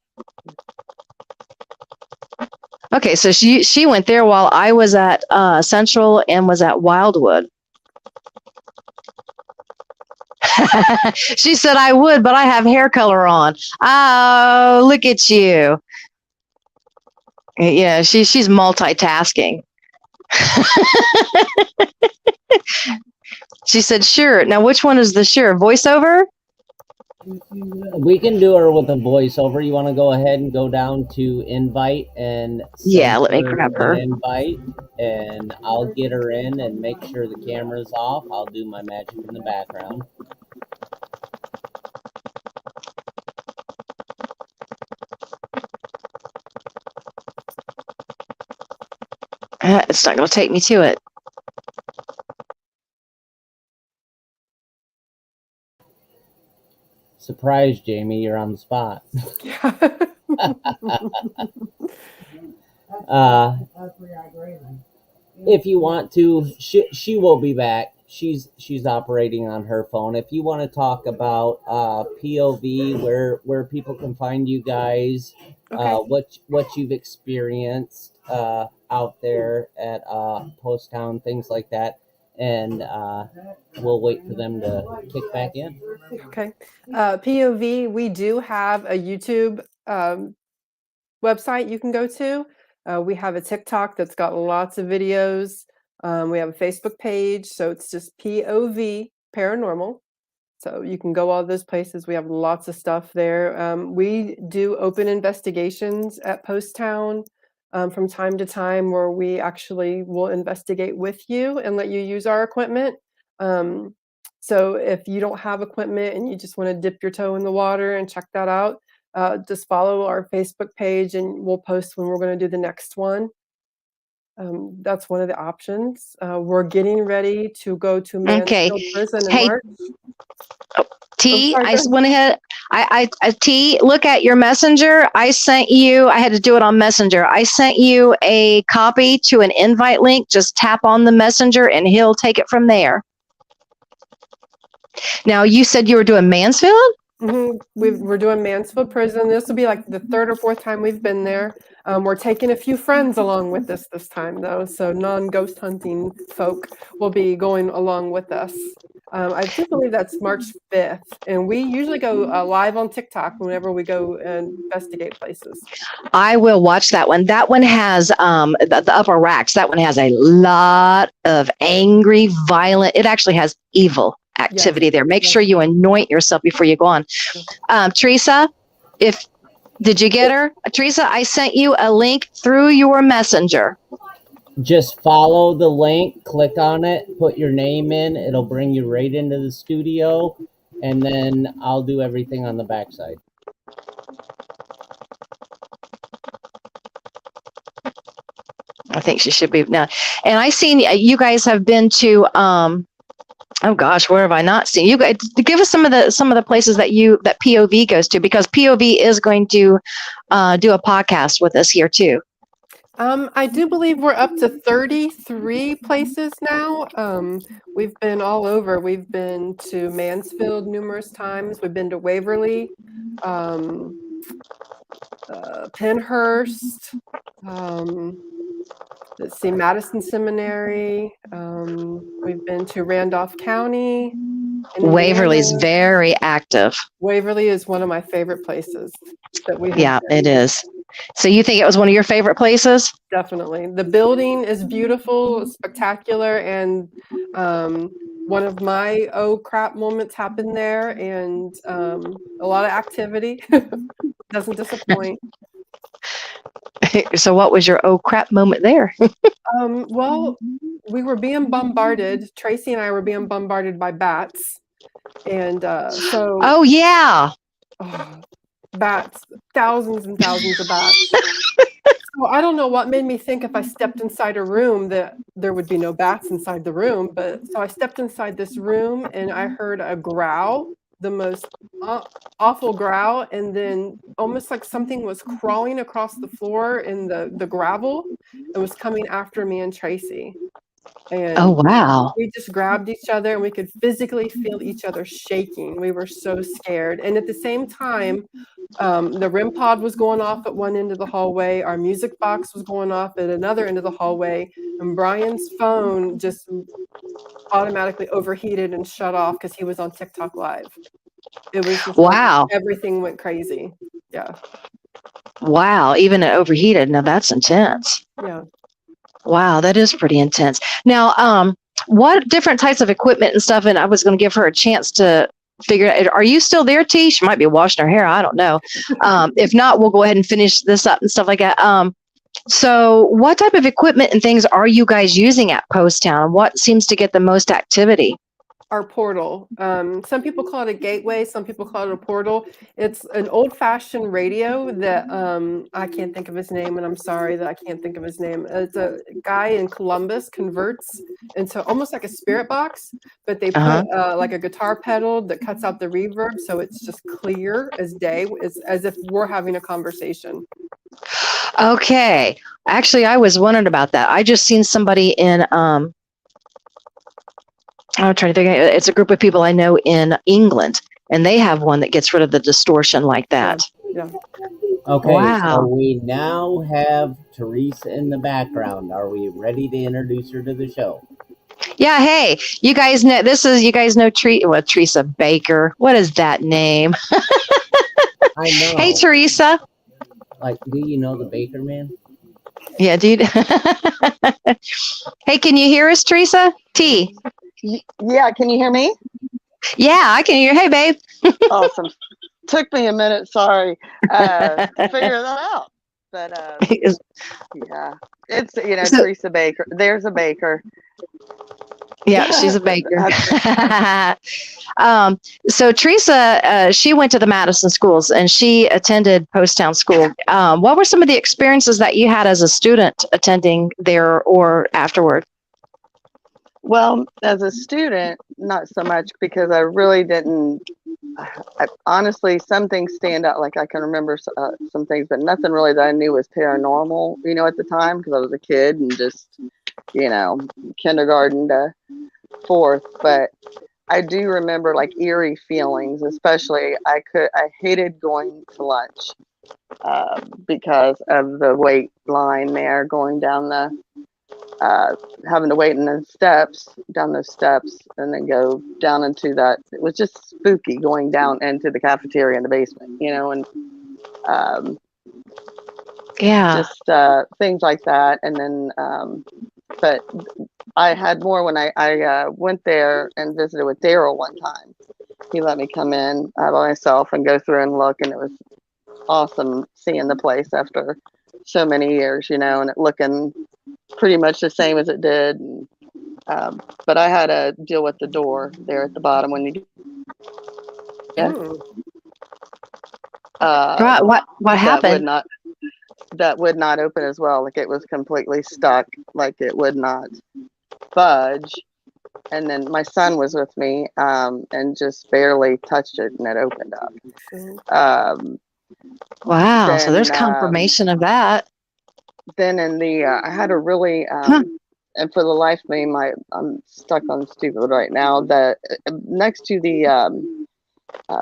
Okay, so she went there while I was at Central and was at Wildwood. She said I would, but I have hair color on. Oh, look at you. Yeah, she's multitasking. She said, sure. Now, which one is the sure? Voiceover? We can do her with a voiceover. You want to go ahead and go down to invite and Yeah, send let me her grab an her. invite, and I'll get her in and make sure the camera's off. I'll do my magic in the background. It's not going to take me to it. Surprise, Jamie, you're on the spot. If you want to, she will be back. She's operating on her phone. If you want to talk about POV, where people can find you guys, what you've experienced out there at Post Town, things like that, and we'll wait for them to kick back in. Okay. POV, we do have a YouTube website you can go to. We have a TikTok that's got lots of videos. We have a Facebook page, so it's just POV Paranormal. So you can go all those places. We have lots of stuff there. We do open investigations at Post Town from time to time, where we actually will investigate with you and let you use our equipment. So if you don't have equipment and you just want to dip your toe in the water and check that out, just follow our Facebook page and we'll post when we're going to do the next one. That's one of the options. We're getting ready to go to Mansfield Prison in March. T, I went ahead. T, look at your messenger. I sent you, I had to do it on Messenger. I sent you a copy to an invite link. Just tap on the messenger and he'll take it from there. Now, you said you were doing Mansfield? Mm-hmm. We're doing Mansfield Prison. This will be like the third or fourth time we've been there. We're taking a few friends along with us this time, though. So non-ghost hunting folk will be going along with us. I do believe that's March 5th. And we usually go live on TikTok whenever we go and investigate places. I will watch that one. That one has the upper racks. That one has a lot of angry, violent. It actually has evil activity there. Make sure you anoint yourself before you go on. Teresa, did you get her? Teresa, I sent you a link through your messenger. Just follow the link, click on it, put your name in. It'll bring you right into the studio, and then I'll do everything on the backside. I think she should be now. And I seen you guys have been to oh gosh, where have I not seen you guys? Give us some of the places that POV goes to, because POV is going to do a podcast with us here too. I do believe we're up to 33 places now. We've been all over. We've been to Mansfield numerous times. We've been to Waverly, Pennhurst, let's see, Madison Seminary. We've been to Randolph County. Waverly is very active. Waverly is one of my favorite places that we have. Yeah, it is. So you think it was one of your favorite places? Definitely. The building is beautiful, spectacular, and one of my oh crap moments happened there, and a lot of activity. Doesn't disappoint. So what was your oh crap moment there? Well, we were being bombarded. Tracy and I were being bombarded by bats, and so. Oh yeah. Bats, thousands and thousands of bats. So I don't know what made me think if I stepped inside a room that there would be no bats inside the room. But so I stepped inside this room and I heard a growl, the most awful growl, and then almost like something was crawling across the floor in the gravel and was coming after me and Tracy. And oh wow. We just grabbed each other and we could physically feel each other shaking. We were so scared. And at the same time, The REM pod was going off at one end of the hallway. Our music box was going off at another end of the hallway. And Brian's phone just automatically overheated and shut off because he was on TikTok Live. It was just like Wow. everything went crazy. Yeah. Wow. Even it overheated. Now that's intense. Yeah. Wow. That is pretty intense. Now, what different types of equipment and stuff? And I was going to give her a chance to figure out, are you still there, T? She might be washing her hair. I don't know. If not, we'll go ahead and finish this up and stuff like that. So what type of equipment and things are you guys using at Post Town? What seems to get the most activity? Our portal. Some people call it a gateway. Some people call it a portal. It's an old-fashioned radio that I can't think of his name, and I'm sorry that I can't think of his name. It's a guy in Columbus converts into almost like a spirit box, but they put like a guitar pedal that cuts out the reverb, so it's just clear as day. It's as if we're having a conversation. Okay. Actually, I was wondering about that. I just seen somebody in I'm trying to think. It's a group of people I know in England, and they have one that gets rid of the distortion like that. Yeah. Okay, Wow. so we now have Teresa in the background. Are we ready to introduce her to the show? Yeah. Hey, you guys know Teresa Baker. What is that name? I know. Hey, Teresa. Like, do you know the Baker man? Yeah, dude. Hey, can you hear us, Teresa? T. Yeah, can you hear me? Yeah, I can hear. Hey, babe. Awesome. Took me a minute, sorry, to figure that out. But yeah, it's Teresa Baker. There's a baker. Yeah, she's a baker. So Teresa, she went to the Madison schools and she attended Post Town School. What were some of the experiences that you had as a student attending there or afterward? Well, as a student, not so much because I really didn't. Honestly, some things stand out. Like I can remember some things, but nothing really that I knew was paranormal. At the time because I was a kid and just kindergarten to fourth. But I do remember like eerie feelings, especially I hated going to lunch because of the wait line there going down the. Having to wait in the down those steps and then go down into that. It was just spooky going down into the cafeteria in the basement, and just things like that. And then, but I had more when I went there and visited with Daryl one time. He let me come in by myself and go through and look, and it was awesome seeing the place after so many years, and it looking pretty much the same as it did. But I had to deal with the door there at the bottom when you. Yeah. What happened? That would not open as well. Like it was completely stuck. Like it would not budge. And then my son was with me, and just barely touched it, and it opened up. Wow! Then, so there's confirmation of that. Then in the I had a really and for the life of me, I'm stuck on stupid right now. That next to the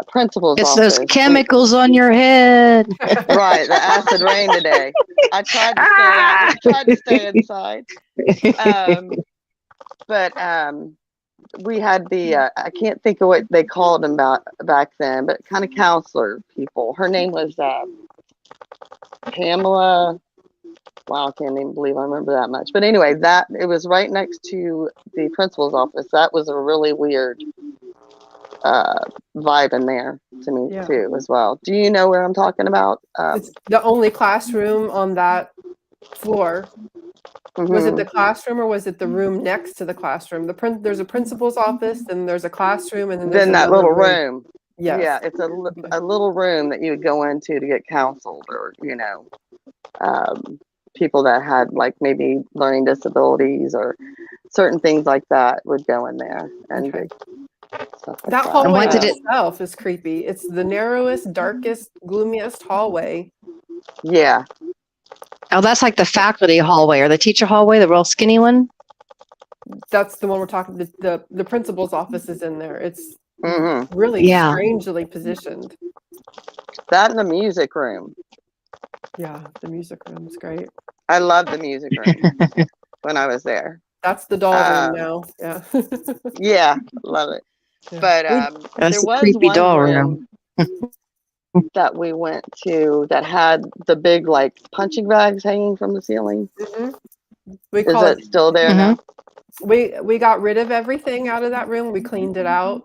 principal's it's office, those chemicals on your head. Right, the acid rain today. I tried to stay inside. But we had the I can't think of what they called them back then, but kind of counselor people. Her name was Pamela. Wow, I can't even believe I remember that much. But anyway, it was right next to the principal's office. That was a really weird vibe in there to me too, as well. Do you know where I'm talking about? It's the only classroom on that floor. Was it the classroom or was it the room next to the classroom? There's a principal's office, then there's a classroom, and then that little room. Yes. Yeah, it's a little room that you would go into to get counseled, or people that had like maybe learning disabilities or certain things like that would go in there. And that hallway itself is creepy. It's the narrowest, darkest, gloomiest hallway. Yeah. Oh, that's like the faculty hallway or the teacher hallway, the real skinny one. That's the one we're talking. The principal's office is in there. It's Really Yeah. strangely positioned. That in the music room. Yeah, the music room's great. I love the music room when I was there. That's the doll room now. Yeah. Yeah, love it. Yeah. But That's there a was creepy one doll room. room that we went to that had the big like punching bags hanging from the ceiling. We Is call it it. still there now? We got rid of everything out of that room. We cleaned it out.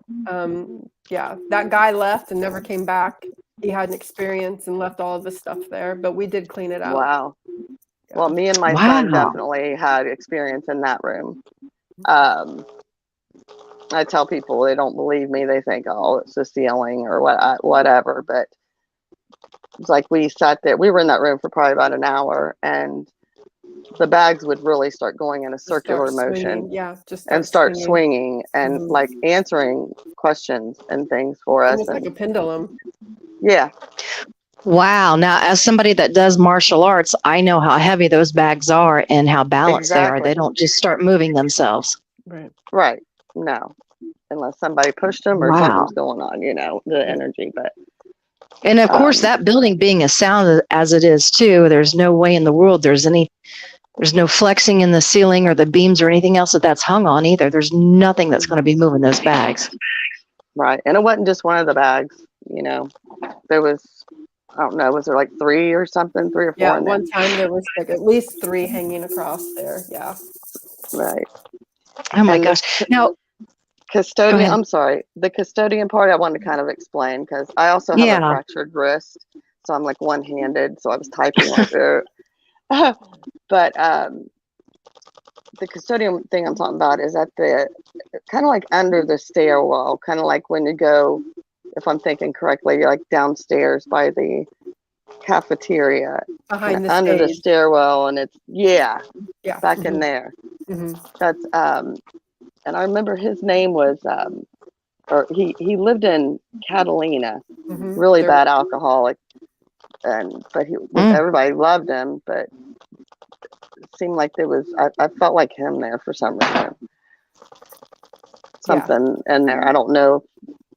Yeah, that guy left and never came back. He had an experience and left all of his stuff there, but we did clean it out. Wow. Well, me and my Wow. son definitely had experience in that room. I tell people they don't believe me. They think, oh, it's the ceiling or whatever. But it's like we sat there. We were in that room for probably about an hour, and the bags would really start going in a circular motion. Yeah, and start swinging and like answering questions and things for us. Almost like a pendulum. Yeah. Wow. Now, as somebody that does martial arts, I know how heavy those bags are and how balanced they are. They don't just start moving themselves. Right. No. Unless somebody pushed them or something's going on, the energy. But and of course, that building being as sound as it is too, there's no way in the world there's no flexing in the ceiling or the beams or anything else that's hung on either. There's nothing that's going to be moving those bags. Right. And it wasn't just one of the bags, there was, I don't know, was there like 3 or something, 3 or 4? Yeah, one time there was like at least 3 hanging across there. Yeah. Right. Oh my gosh. Now, custodian, I'm sorry. The custodian part I wanted to kind of explain because I also have a fractured wrist. So I'm like one-handed. So I was typing like but the custodian thing I'm talking about is at the kind of like under the stairwell, kind of like when you go, if I'm thinking correctly, you're like downstairs by the cafeteria, behind the under the stage. stairwell, and it's back in there. That's and I remember his name was or he lived in Catalina, really bad alcoholic, but everybody loved him, but it seemed like there was I felt like him there for some reason. Something in there. I don't know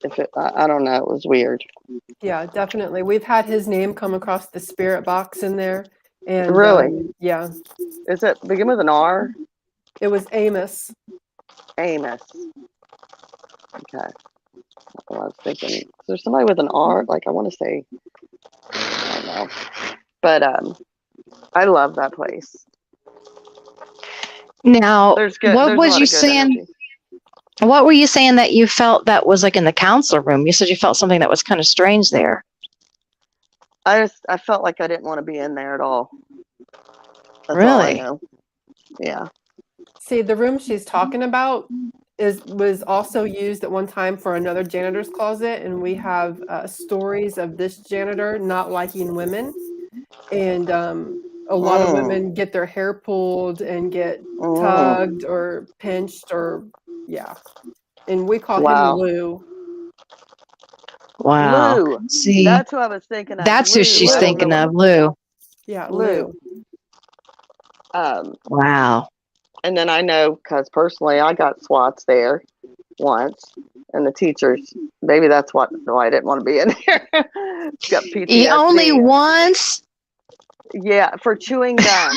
if I don't know. It was weird. Yeah, definitely. We've had his name come across the spirit box in there. And really? Yeah. Is it begin with an R? It was Amos. Amos. Okay. Well, I was thinking, is there somebody with an R? Like I want to say, I don't know. But I love that place. Now, what was you saying? What were you saying that you felt that was like in the counselor room? You said you felt something that was kind of strange there. I felt like I didn't want to be in there at all. That's really? All I know. Yeah. See, the room she's talking about was also used at one time for another janitor's closet, and we have stories of this janitor not liking women, and a lot of women get their hair pulled and get tugged or pinched or and we call him Lou. Wow. Lou. See, that's who I was thinking of. That's Lou. who she's thinking of, Lou. Yeah, Lou. Wow. And then I know because personally I got swats there once, and the teachers, maybe that's why I didn't want to be in there. Got PTSD. Only once? Yeah, for chewing gum.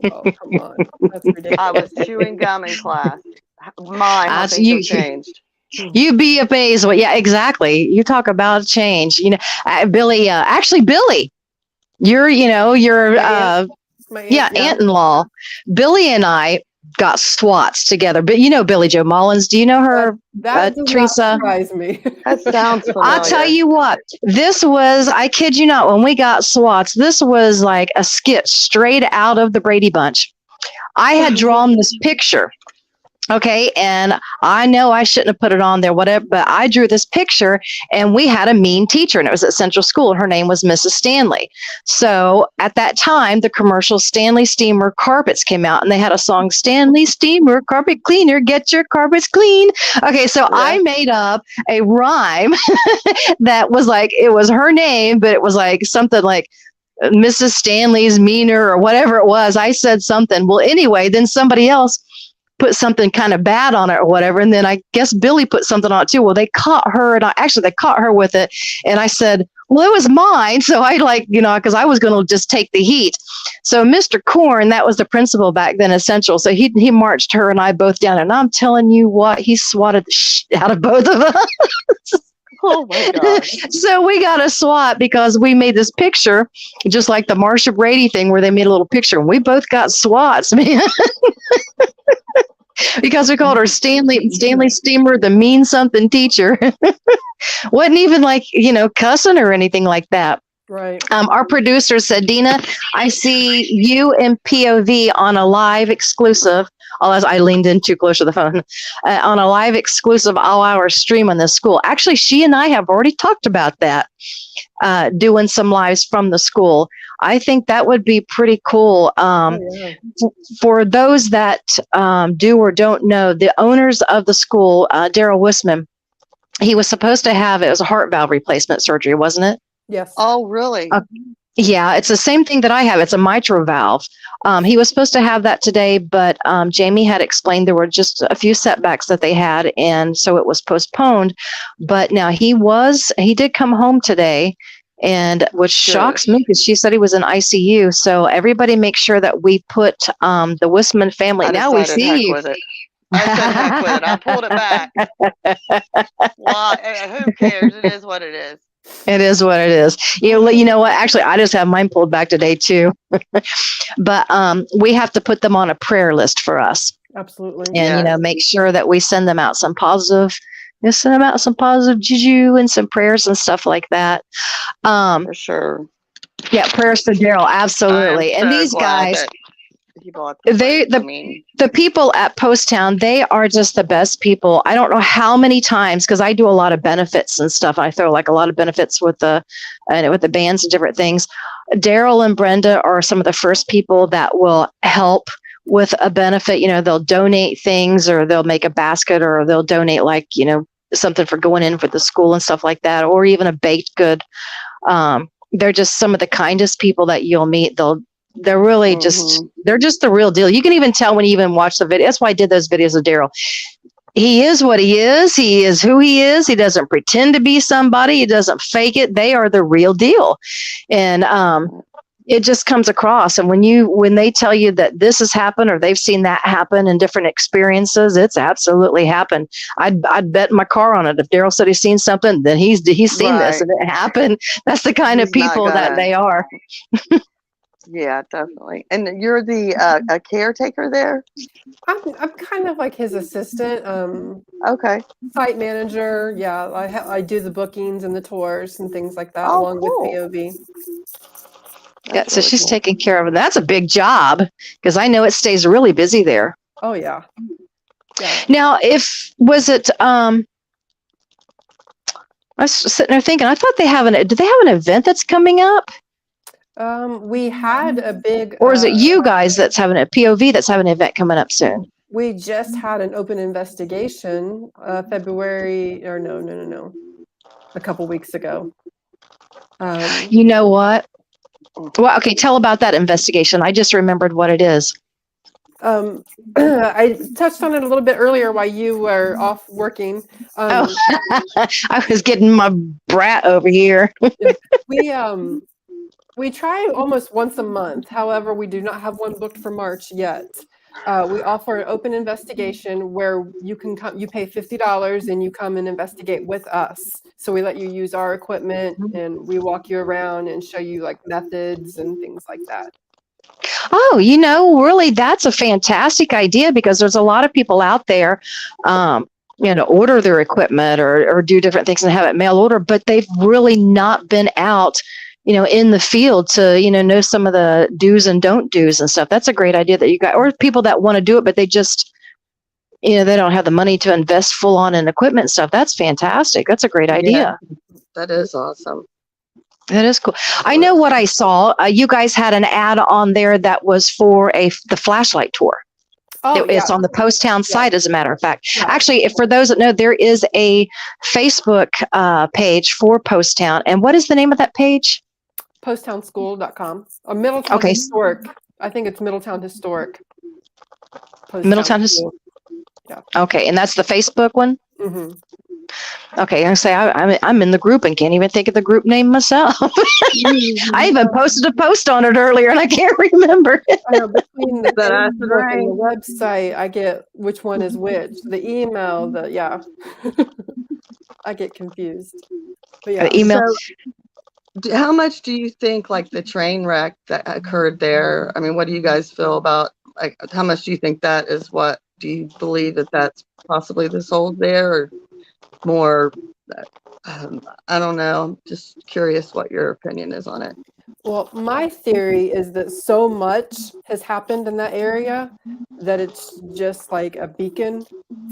Oh, come on. That's ridiculous. I was chewing gum in class. How things have changed. You'd be amazed. Well, yeah, exactly. You talk about change. Billy, Billy, your aunt-in-law, Billy and I got SWATs together. But Billy Joe Mullins. Do you know her? That does Teresa? not surprise me. That sounds familiar. I'll tell you what. This was, I kid you not, when we got SWATs, this was like a skit straight out of the Brady Bunch. I had drawn this picture. Okay. And I know I shouldn't have put it on there, whatever, but I drew this picture and we had a mean teacher and it was at Central School and her name was Mrs. Stanley. So at that time, the commercial Stanley Steamer carpets came out and they had a song, Stanley Steamer carpet cleaner, get your carpets clean. Okay. So I made up a rhyme that was like, it was her name, but it was like something like Mrs. Stanley's meaner or whatever it was. I said something. Well, anyway, then somebody else put something kind of bad on it or whatever. And then I guess Billy put something on it too. Well, they caught her, and they caught her with it. And I said, well, it was mine. So I because I was going to just take the heat. So Mr. Korn, that was the principal back then at Central. So he marched her and I both down. And I'm telling you what, he swatted the shit out of both of us. Oh my God. So we got a SWAT because we made this picture, just like the Marsha Brady thing where they made a little picture. And we both got SWATs, man. Because we called her Stanley Steamer, the mean something teacher. Wasn't even cussing or anything like that. Right. Our producer said, Deana, I see you and POV on a live exclusive. As I leaned in too close to the phone, on a live exclusive all-hour stream on the school. Actually, she and I have already talked about that, doing some lives from the school. I think that would be pretty cool. For those that do or don't know, the owners of the school, Daryl Wisman, he was supposed to have, it was a heart valve replacement surgery, wasn't it? Yes. Oh, really? Yeah, it's the same thing that I have. It's a mitral valve. He was supposed to have that today, but Jamie had explained there were just a few setbacks that they had, and so it was postponed. But now he did come home today, and which shocks me because she said he was in ICU. So everybody make sure that we put the Wisman family. Now we see you. With it. I said heck with it. I pulled it back. Well, who cares? It is what it is. It is what it is. You know what? Actually, I just have mine pulled back today too. But we have to put them on a prayer list for us. Absolutely. And make sure that we send them out some positive juju and some prayers and stuff like that. For sure. Yeah, prayers for Daryl, absolutely. And these guys, the people at Post Town, they are just the best people. I don't know how many times, because I do a lot of benefits and stuff. I throw a lot of benefits with the bands and different things. Daryl and Brenda are some of the first people that will help with a benefit. They'll donate things, or they'll make a basket, or they'll donate something for going in for the school and stuff like that, or even a baked good. They're just some of the kindest people that you'll meet. They're really they're just the real deal. You can even tell when you even watch the video. That's why I did those videos of Daryl. He is what he is. He is who he is. He doesn't pretend to be somebody. He doesn't fake it. They are the real deal. And it just comes across. And when they tell you that this has happened, or they've seen that happen in different experiences, it's absolutely happened. I'd bet my car on it. If Daryl said he's seen something, then he's seen this and it happened. That's the kind of people that they are. Yeah, definitely. And you're the a caretaker there? I'm kind of like his assistant. Okay. Site manager. Yeah, I do the bookings and the tours and things like that, Oh, along cool. with POV. Yeah, so she's taking care of it. That's a big job, because I know it stays really busy there. Oh yeah. Yeah. Now, I was sitting there thinking, I thought do they have an event that's coming up? We had a big, or is it you guys that's having a POV that's having an event coming up soon? We just had an open investigation, February, or no, a couple weeks ago. You know what? Well, okay, tell about that investigation. I just remembered what it is. I touched on it a little bit earlier while you were off working. I was getting my brat over here. We try almost once a month. However, we do not have one booked for March yet. We offer an open investigation where you can come. You pay $50 and you come and investigate with us. So we let you use our equipment and we walk you around and show you methods and things like that. Oh, really, that's a fantastic idea, because there's a lot of people out there, order their equipment or do different things and have it mail order, but they've really not been out in the field to, know some of the do's and don't do's and stuff. That's a great idea that you got, or people that want to do it, but they just, they don't have the money to invest full on in equipment and stuff. That's fantastic. That's a great idea. Yeah, that is awesome. That is cool. I know what I saw. You guys had an ad on there that was for the flashlight tour. Oh, it's on the Post Town site, as a matter of fact. Yeah. Actually, for those that know, there is a Facebook page for Post Town. And what is the name of that page? PostTownSchool.com. Middletown Historic. I think it's Middletown Historic. Middletown Historic. Yeah. Okay, and that's the Facebook one. Hmm. Okay, I say I'm in the group and can't even think of the group name myself. I even posted a post on it earlier and I can't remember. I know between the That acid Facebook and the rain. website, I get which one is which. The email, I get confused. But yeah. Email. So, how much do you think, like, the train wreck that occurred there? I mean, what do you guys feel about, like, how much do you think that is? What do you believe that that's possibly the sold there, or more? I don't know. I'm just curious what your opinion is on it. Well, my theory is that so much has happened in that area that it's just like a beacon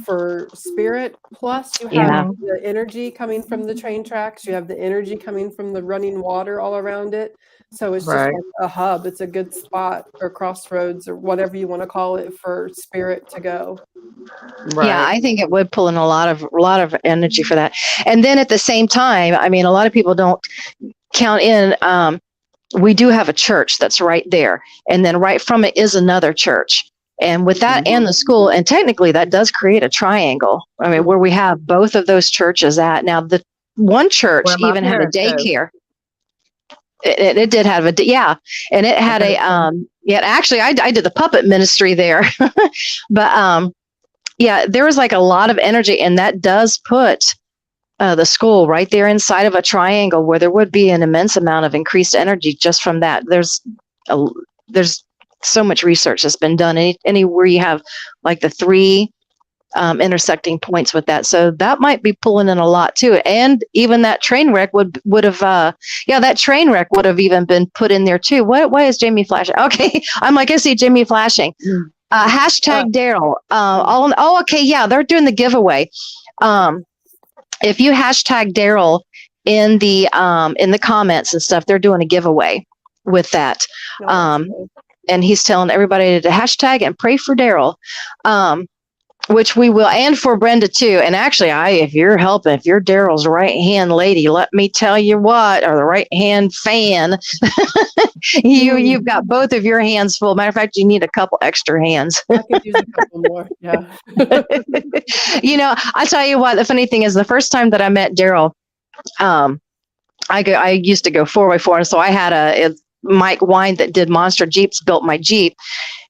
for spirit. Plus, you have Yeah. the energy coming from the train tracks, you have the energy coming from the running water all around it. So it's just Right. like a hub. It's a good spot or crossroads or whatever you want to call it for spirit to go. Yeah, Right. I think it would pull in a lot of energy for that. And then at the same time, I mean, a lot of people don't count in. We do have a church that's right there, and then right from it is another church. And with that and the school, and technically that does create a triangle. I mean, where we have both of those churches at. Now, the one church Where my even had a parents go. daycare. It did have a and it had a yeah. Actually, I did the puppet ministry there, but yeah, there was like a lot of energy, and that does put the school right there inside of a triangle where there would be an immense amount of increased energy just from that. There's so much research that's been done anywhere you have like the three intersecting points with that. So that might be pulling in a lot too. And even that train wreck would have that train wreck would have even been put in there too. Why is Jamie flashing? Okay, I'm like, I see Jamie flashing. Hashtag Daryl. Okay, yeah, they're doing the giveaway. If you hashtag Daryl in the comments and stuff, they're doing a giveaway with that. And he's telling everybody to hashtag and pray for Daryl, which we will, and for Brenda too. And actually, if you're Daryl's right hand lady, let me tell you what, or the right hand fan, you've got both of your hands full. Matter of fact, you need a couple extra hands. I could use a couple more. Yeah. I tell you what, the funny thing is, the first time that I met Daryl, I used to go 4x4, and so I had a Mike Wine that did Monster Jeeps built my Jeep.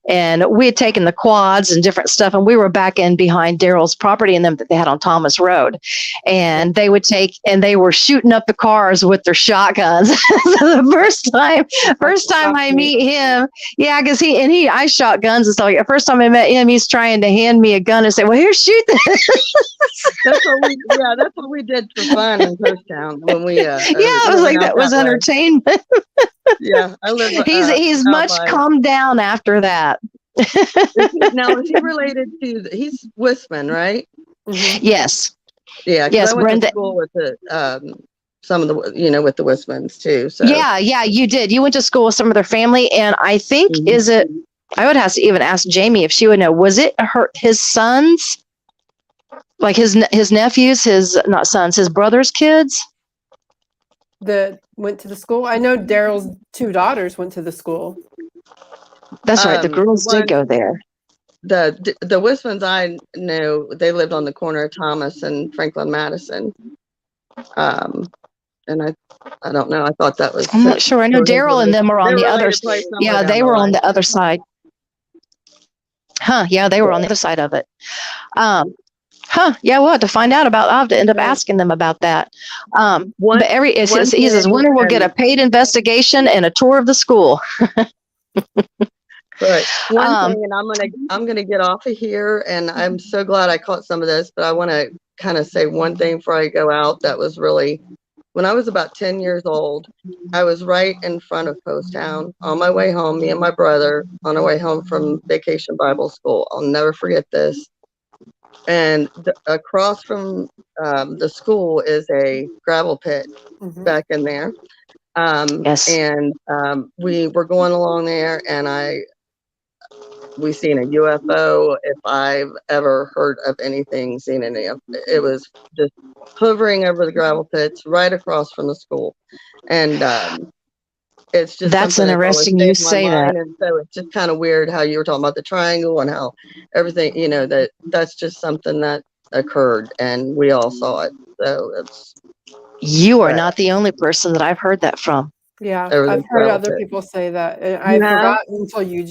And we had taken the quads and different stuff, and we were back in behind Daryl's property and them that they had on Thomas Road. And they were shooting up the cars with their shotguns. So the first time I meet him, yeah, because I shot guns and stuff. Like, the first time I met him, he's trying to hand me a gun and say, "Well, here, shoot this." That's what we did for fun in Post Town when we. It was like that was entertainment. Yeah, I live. He's much calmed down after that. Now, is he related to? He's Wisman, right? Mm-hmm. Yes. Yeah. Yes, I went Brenda. to school with the some of the with the Wismans too. So yeah, you did. You went to school with some of their family, and I think is it? I would have to even ask Jamie if she would know. Was it his sons, like his nephews, his not sons, his brother's kids? That went to the school. I know Daryl's 2 daughters went to the school. That's right. The girls did go there. The Wismans I know, they lived on the corner of Thomas and Franklin Madison. And I don't know. I thought that was. I'm not sure. I know Daryl and them are on the other. Yeah, they were on the other side. Huh? Yeah, they were on the other side of it. Yeah, we'll have to find out about. I'll have to end up asking them about that. But he says winner will get a paid investigation and a tour of the school. Right. One thing, and I'm gonna get off of here, and I'm so glad I caught some of this, but I want to kind of say one thing before I go out. That was really, when I was about 10 years old, I was right in front of Post Town on my way home, me and my brother on our way home from Vacation Bible School. I'll never forget this. And across from the school is a gravel pit back in there. Yes. And we were going along there, and we seen a UFO. If I've ever heard of anything, seen any of it, was just hovering over the gravel pits right across from the school. And It's just That's something that's always interesting stayed you in my say that. mind. And so it's just kind of weird how you were talking about the triangle and how everything, that's just something that occurred and we all saw it. So You are but not the only person that I've heard that from. Yeah, over I've the heard gravel other pit. people say that. And I You have? forgot until you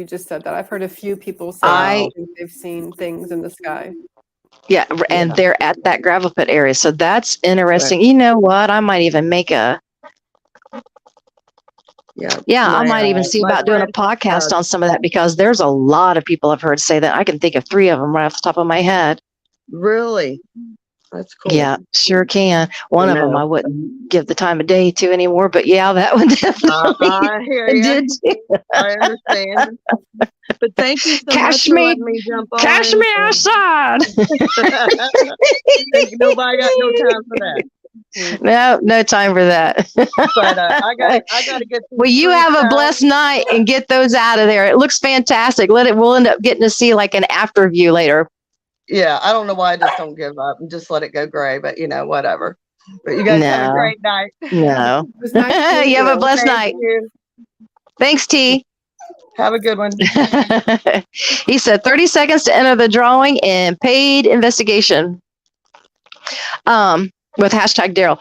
just said that. I've heard a few people say I that they've seen things in the sky. Yeah, Yeah. and they're at that gravel pit area. So that's Right. interesting. You know what? I might even make Yeah. I might even see My about doing a friend, podcast on some of that because there's a lot of people I've heard say that. I can think of 3 of them right off the top of my head. really? That's cool. Yeah, sure can. One of them I No. wouldn't give the time of day to anymore, but yeah, that one definitely I hear you. did. I understand. But thank you so much Cash for me, letting me jump on. cash me outside. Think nobody got no time for that. No time for that. But I gotta get these Well, you fruits have a out. blessed night and get those out of there. It looks fantastic. We'll end up getting to see like an after view later. Yeah, I don't know why I just don't give up and just let it go gray, but whatever. But you guys have a great night. No. It was nice to meet You have a you. blessed Thank night. you. Thanks, T. Have a good one. He said 30 seconds to enter the drawing and paid investigation. With hashtag Daryl.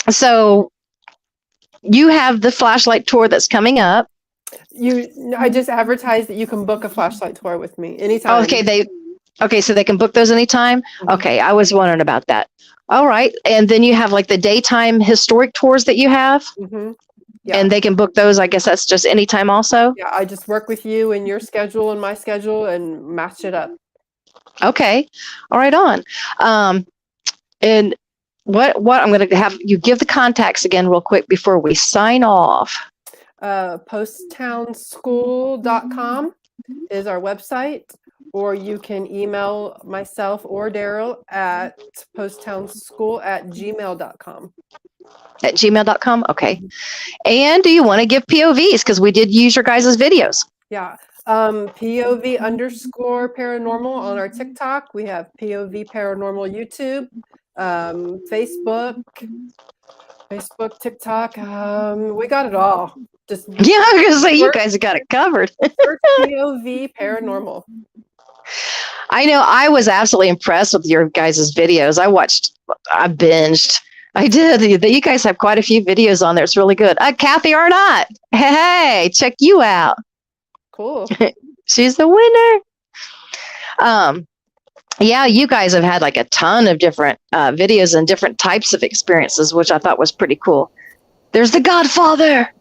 So you have the flashlight tour that's coming up. I just advertised that you can book a flashlight tour with me anytime. Okay, so they can book those anytime? Okay, I was wondering about that. All right. And then you have like the daytime historic tours that you have? Mm-hmm. Yeah. And they can book those, I guess that's just anytime also? Yeah, I just work with you and your schedule and my schedule and match it up. Okay. All right on. And what I'm going to have you give the contacts again real quick before we sign off. Posttownschool.com is our website, or you can email myself or Daryl at posttownschool@gmail.com. At gmail.com? Okay. And do you want to give POVs? Because we did use your guys' videos. Yeah. POV_paranormal on our TikTok. We have POV Paranormal YouTube, Facebook, TikTok. We got it all. Just I was going to say, you guys have got it covered. search POV Paranormal. I know I was absolutely impressed with your guys' videos. I binged. I did. You guys have quite a few videos on there. It's really good. Kathy Arnott. Hey, check you out. Cool. She's the winner. Yeah, you guys have had like a ton of different videos and different types of experiences, which I thought was pretty cool. There's the Godfather.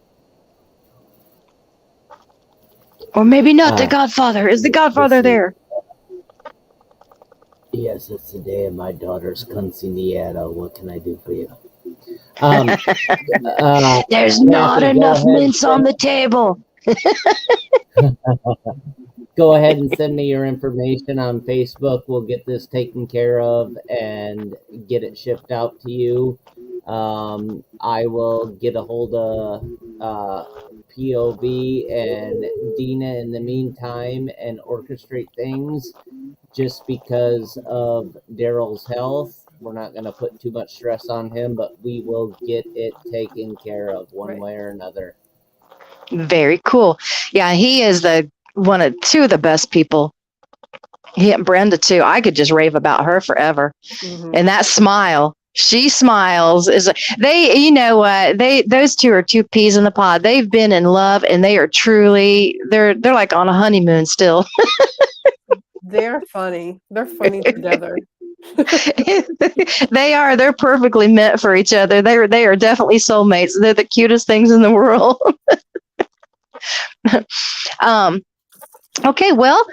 Or maybe not the Godfather. Is the Godfather there? Yes, it's the day of my daughter's quinceañera. What can I do for you? There's not enough mints on the table. Go ahead and send me your information on Facebook. We'll get this taken care of and get it shipped out to you. I will get a hold of POV and Deana in the meantime and orchestrate things. Just because of Daryl's health, we're not going to put too much stress on him, but we will get it taken care of one way or another. Very cool. Yeah, he is two of the best people. He and Brenda too. I could just rave about her forever. Mm-hmm. And that smile, she smiles. Those two are 2 peas in the pod. They've been in love, and they are truly they're like on a honeymoon still. They're funny. They're funny together. They're perfectly meant for each other. They are definitely soulmates. They're the cutest things in the world. Okay, well,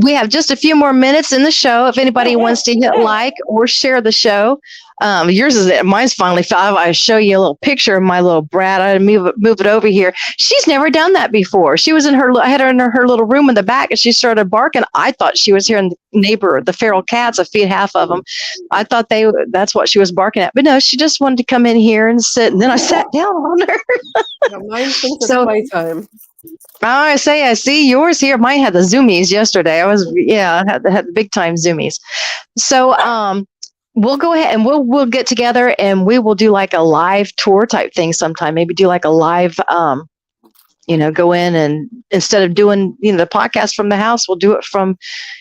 we have just a few more minutes in the show. If anybody wants to hit like or share the show, mine's finally 5. I show you a little picture of my little brat. I move it over here. She's never done that before. She was I had her in her little room in the back, and she started barking. I thought she was hearing the feral cats. I feed half of them. I thought that's what she was barking at, but no, she just wanted to come in here and sit. And then I sat down on her. Mine thinks it's playtime. I see yours here. Mine had the zoomies yesterday. I had the big time zoomies. So, we'll go ahead and we'll get together and we will do like a live tour type thing sometime. Maybe do like a live, go in and instead of doing, the podcast from the house, we'll do it from,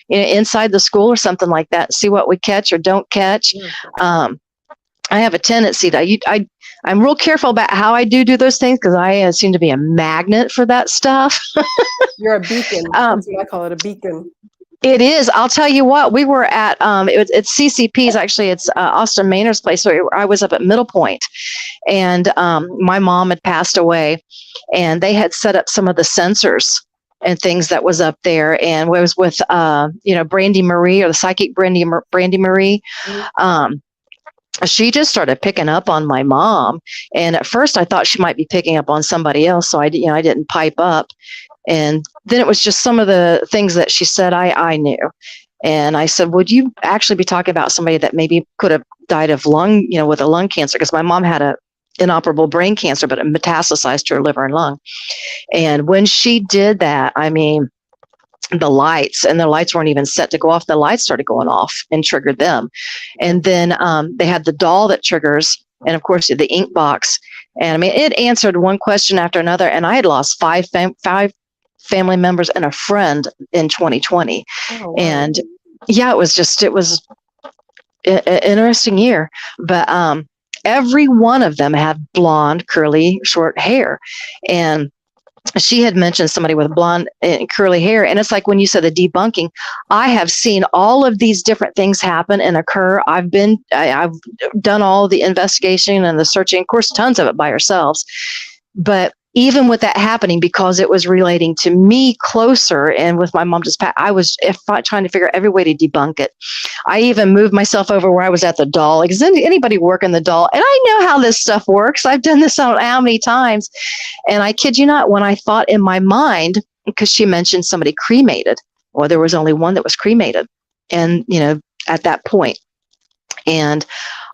inside the school or something like that. See what we catch or don't catch. I have a tendency that I'm real careful about how I do those things because I seem to be a magnet for that stuff. You're a beacon. That's what I call it, a beacon. It is. I'll tell you what. We were at it's CCP's actually. It's Austin Maynard's place. So I was up at Middle Point, and my mom had passed away, and they had set up some of the sensors and things that was up there. And I was with Brandy Marie, or the psychic Brandy Marie. She just started picking up on my mom, and at first I thought she might be picking up on somebody else, so I didn't pipe up. And then it was just some of the things that she said I knew. And I said, would you actually be talking about somebody that maybe could have died of with a lung cancer? Because my mom had a inoperable brain cancer, but it metastasized to her liver and lung. And when she did that, I mean, the lights weren't even set to go off. The lights started going off and triggered them. And then they had the doll that triggers, and of course the ink box. And I mean, it answered one question after another. And I had lost five family members and a friend in 2020. Oh, wow. And yeah, it was an interesting year, but every one of them had blonde, curly, short hair. And she had mentioned somebody with blonde and curly hair. And it's like when you said the debunking, I have seen all of these different things happen and occur. I've done all the investigation and the searching, of course, tons of it by ourselves. But even with that happening, because it was relating to me closer, and with my mom I was trying to figure out every way to debunk it. I even moved myself over where I was at the doll. Because anybody working the doll, and I know how this stuff works. I've done this how many times. And I kid you not, when I thought in my mind, because she mentioned somebody cremated, well, there was only one that was cremated. And, at that point. And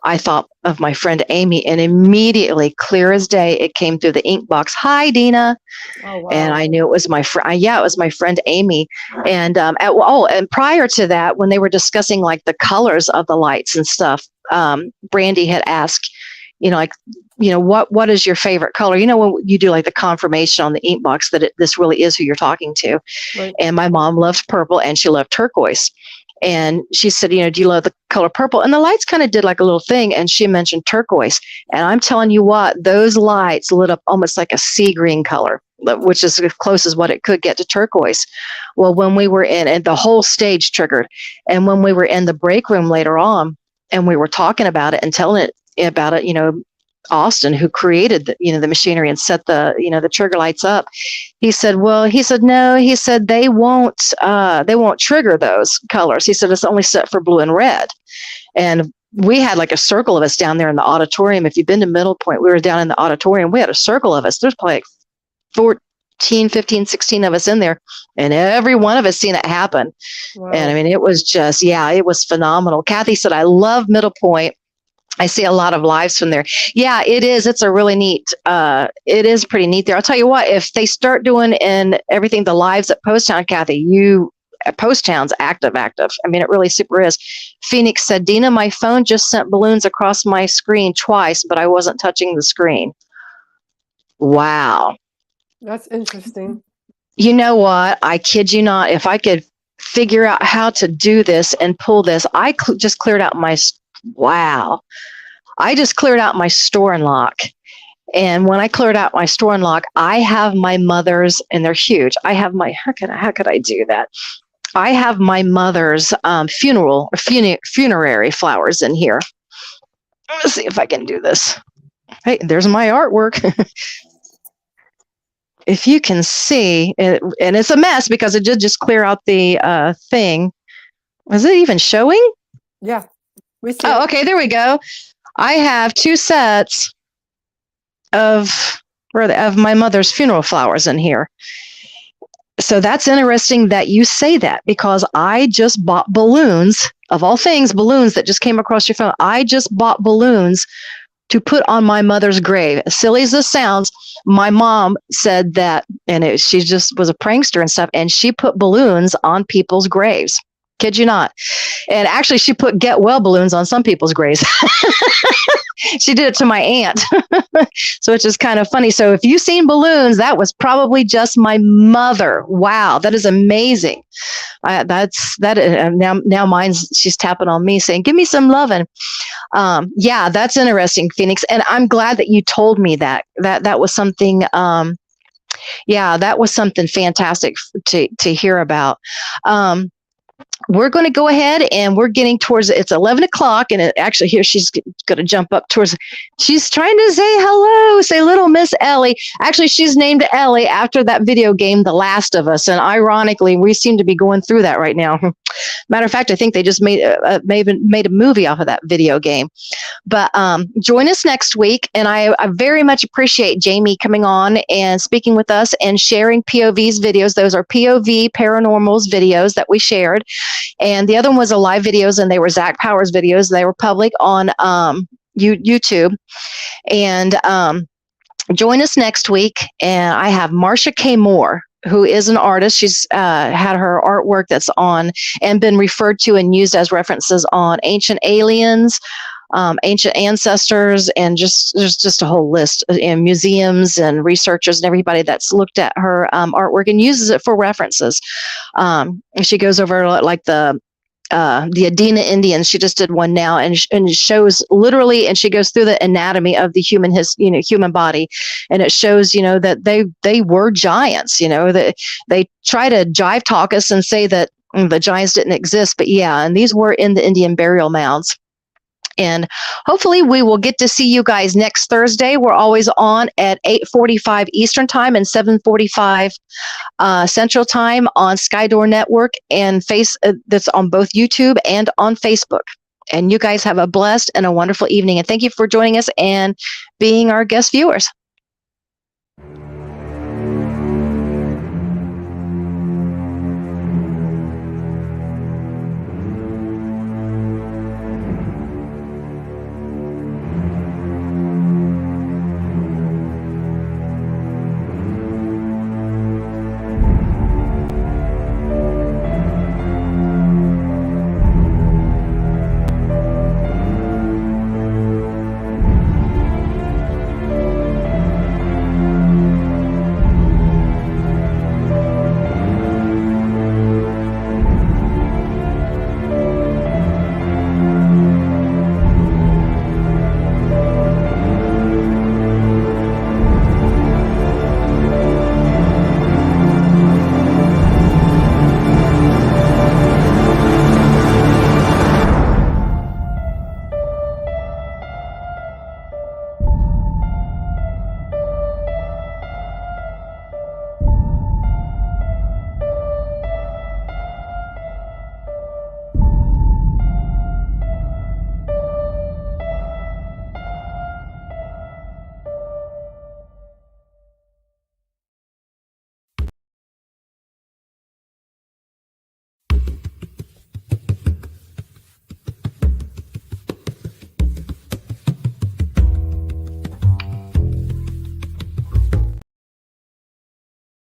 I thought of my friend Amy, and immediately, clear as day, it came through the ink box. Hi, Deana. Oh, wow. And I knew it was my friend. Yeah, it was my friend Amy. And and prior to that, when they were discussing like the colors of the lights and stuff, Brandy had asked, what is your favorite color? When you do like the confirmation on the ink box that this really is who you're talking to. Right. And my mom loved purple and she loved turquoise. And she said, do you love the color purple? And the lights kind of did like a little thing. And she mentioned turquoise. And I'm telling you what, those lights lit up almost like a sea green color, which is as close as what it could get to turquoise. Well, when we were and the whole stage triggered. And when we were in the break room later on, and we were talking about it and telling it about it, Austin, who created the machinery and set the trigger lights up, he said no, he said they won't trigger those colors. He said it's only set for blue and red. And we had like a circle of us down there in the auditorium. If you've been to Middle Point, we were down in the auditorium. We had a circle of us. There's probably like 14, 15, 16 of us in there, and every one of us seen it happen. Wow. And I mean, it was just, it was phenomenal. Kathy said, I love Middle Point. I see a lot of lives from there. Yeah, it is. It's a really neat, it is pretty neat there. I'll tell you what, if they start doing and everything, the lives at Post Town, Kathy, Post Town's active. I mean, it really super is. Phoenix said, Deana, my phone just sent balloons across my screen twice, but I wasn't touching the screen. Wow. That's interesting. You know what? I kid you not. If I could figure out how to do this and pull this, I just cleared out my I just cleared out my store and lock. And when I cleared out my store and lock, I have my mother's, and they're huge. I have my, how could I do that? I have my mother's funerary flowers in here. Let's see if I can do this. Hey, there's my artwork. If you can see, and it's a mess because it did just clear out the thing. Was it even showing? Yeah. Oh, okay, there we go. I have 2 sets of my mother's funeral flowers in here. So that's interesting that you say that, because I just bought balloons, of all things, balloons that just came across your phone. I just bought balloons to put on my mother's grave. As silly as this sounds, my mom said that, and she just was a prankster and stuff, and she put balloons on people's graves. Kid you not. And actually, she put get well balloons on some people's graves. She did it to my aunt. So it's just kind of funny. So if you've seen balloons, that was probably just my mother. Wow, that is amazing. Now mine's, she's tapping on me saying, give me some loving. Yeah, that's interesting, Phoenix. And I'm glad that you told me that was something, yeah, that was something fantastic to hear about. We're going to go ahead and we're getting towards, it's 11 o'clock and actually here she's going to jump up towards, she's trying to say hello, say little Miss Ellie. Actually, she's named Ellie after that video game, The Last of Us. And ironically, we seem to be going through that right now. Matter of fact, I think they just made a movie off of that video game. But join us next week. And I very much appreciate Jamie coming on and speaking with us and sharing POV's videos. Those are POV Paranormal's videos that we shared. And the other one was a live videos, and they were Zach Powers videos. They were public on YouTube. And join us next week. And I have Marsha K. Moore, who is an artist. She's had her artwork that's on and been referred to and used as references on Ancient Aliens, Ancient Ancestors, and there's just a whole list in museums and researchers and everybody that's looked at her artwork and uses it for references. And she goes over like the Deana Indians. She just did one now, and shows literally, and she goes through the anatomy of the human body, and it shows, that they were giants. That they try to jive talk us and say that the giants didn't exist, but yeah, and these were in the Indian burial mounds. And hopefully we will get to see you guys next Thursday. We're always on at 8:45 Eastern Time and 7:45 Central Time on Skydoor Network and that's on both YouTube and on Facebook. And you guys have a blessed and a wonderful evening. And thank you for joining us and being our guest viewers.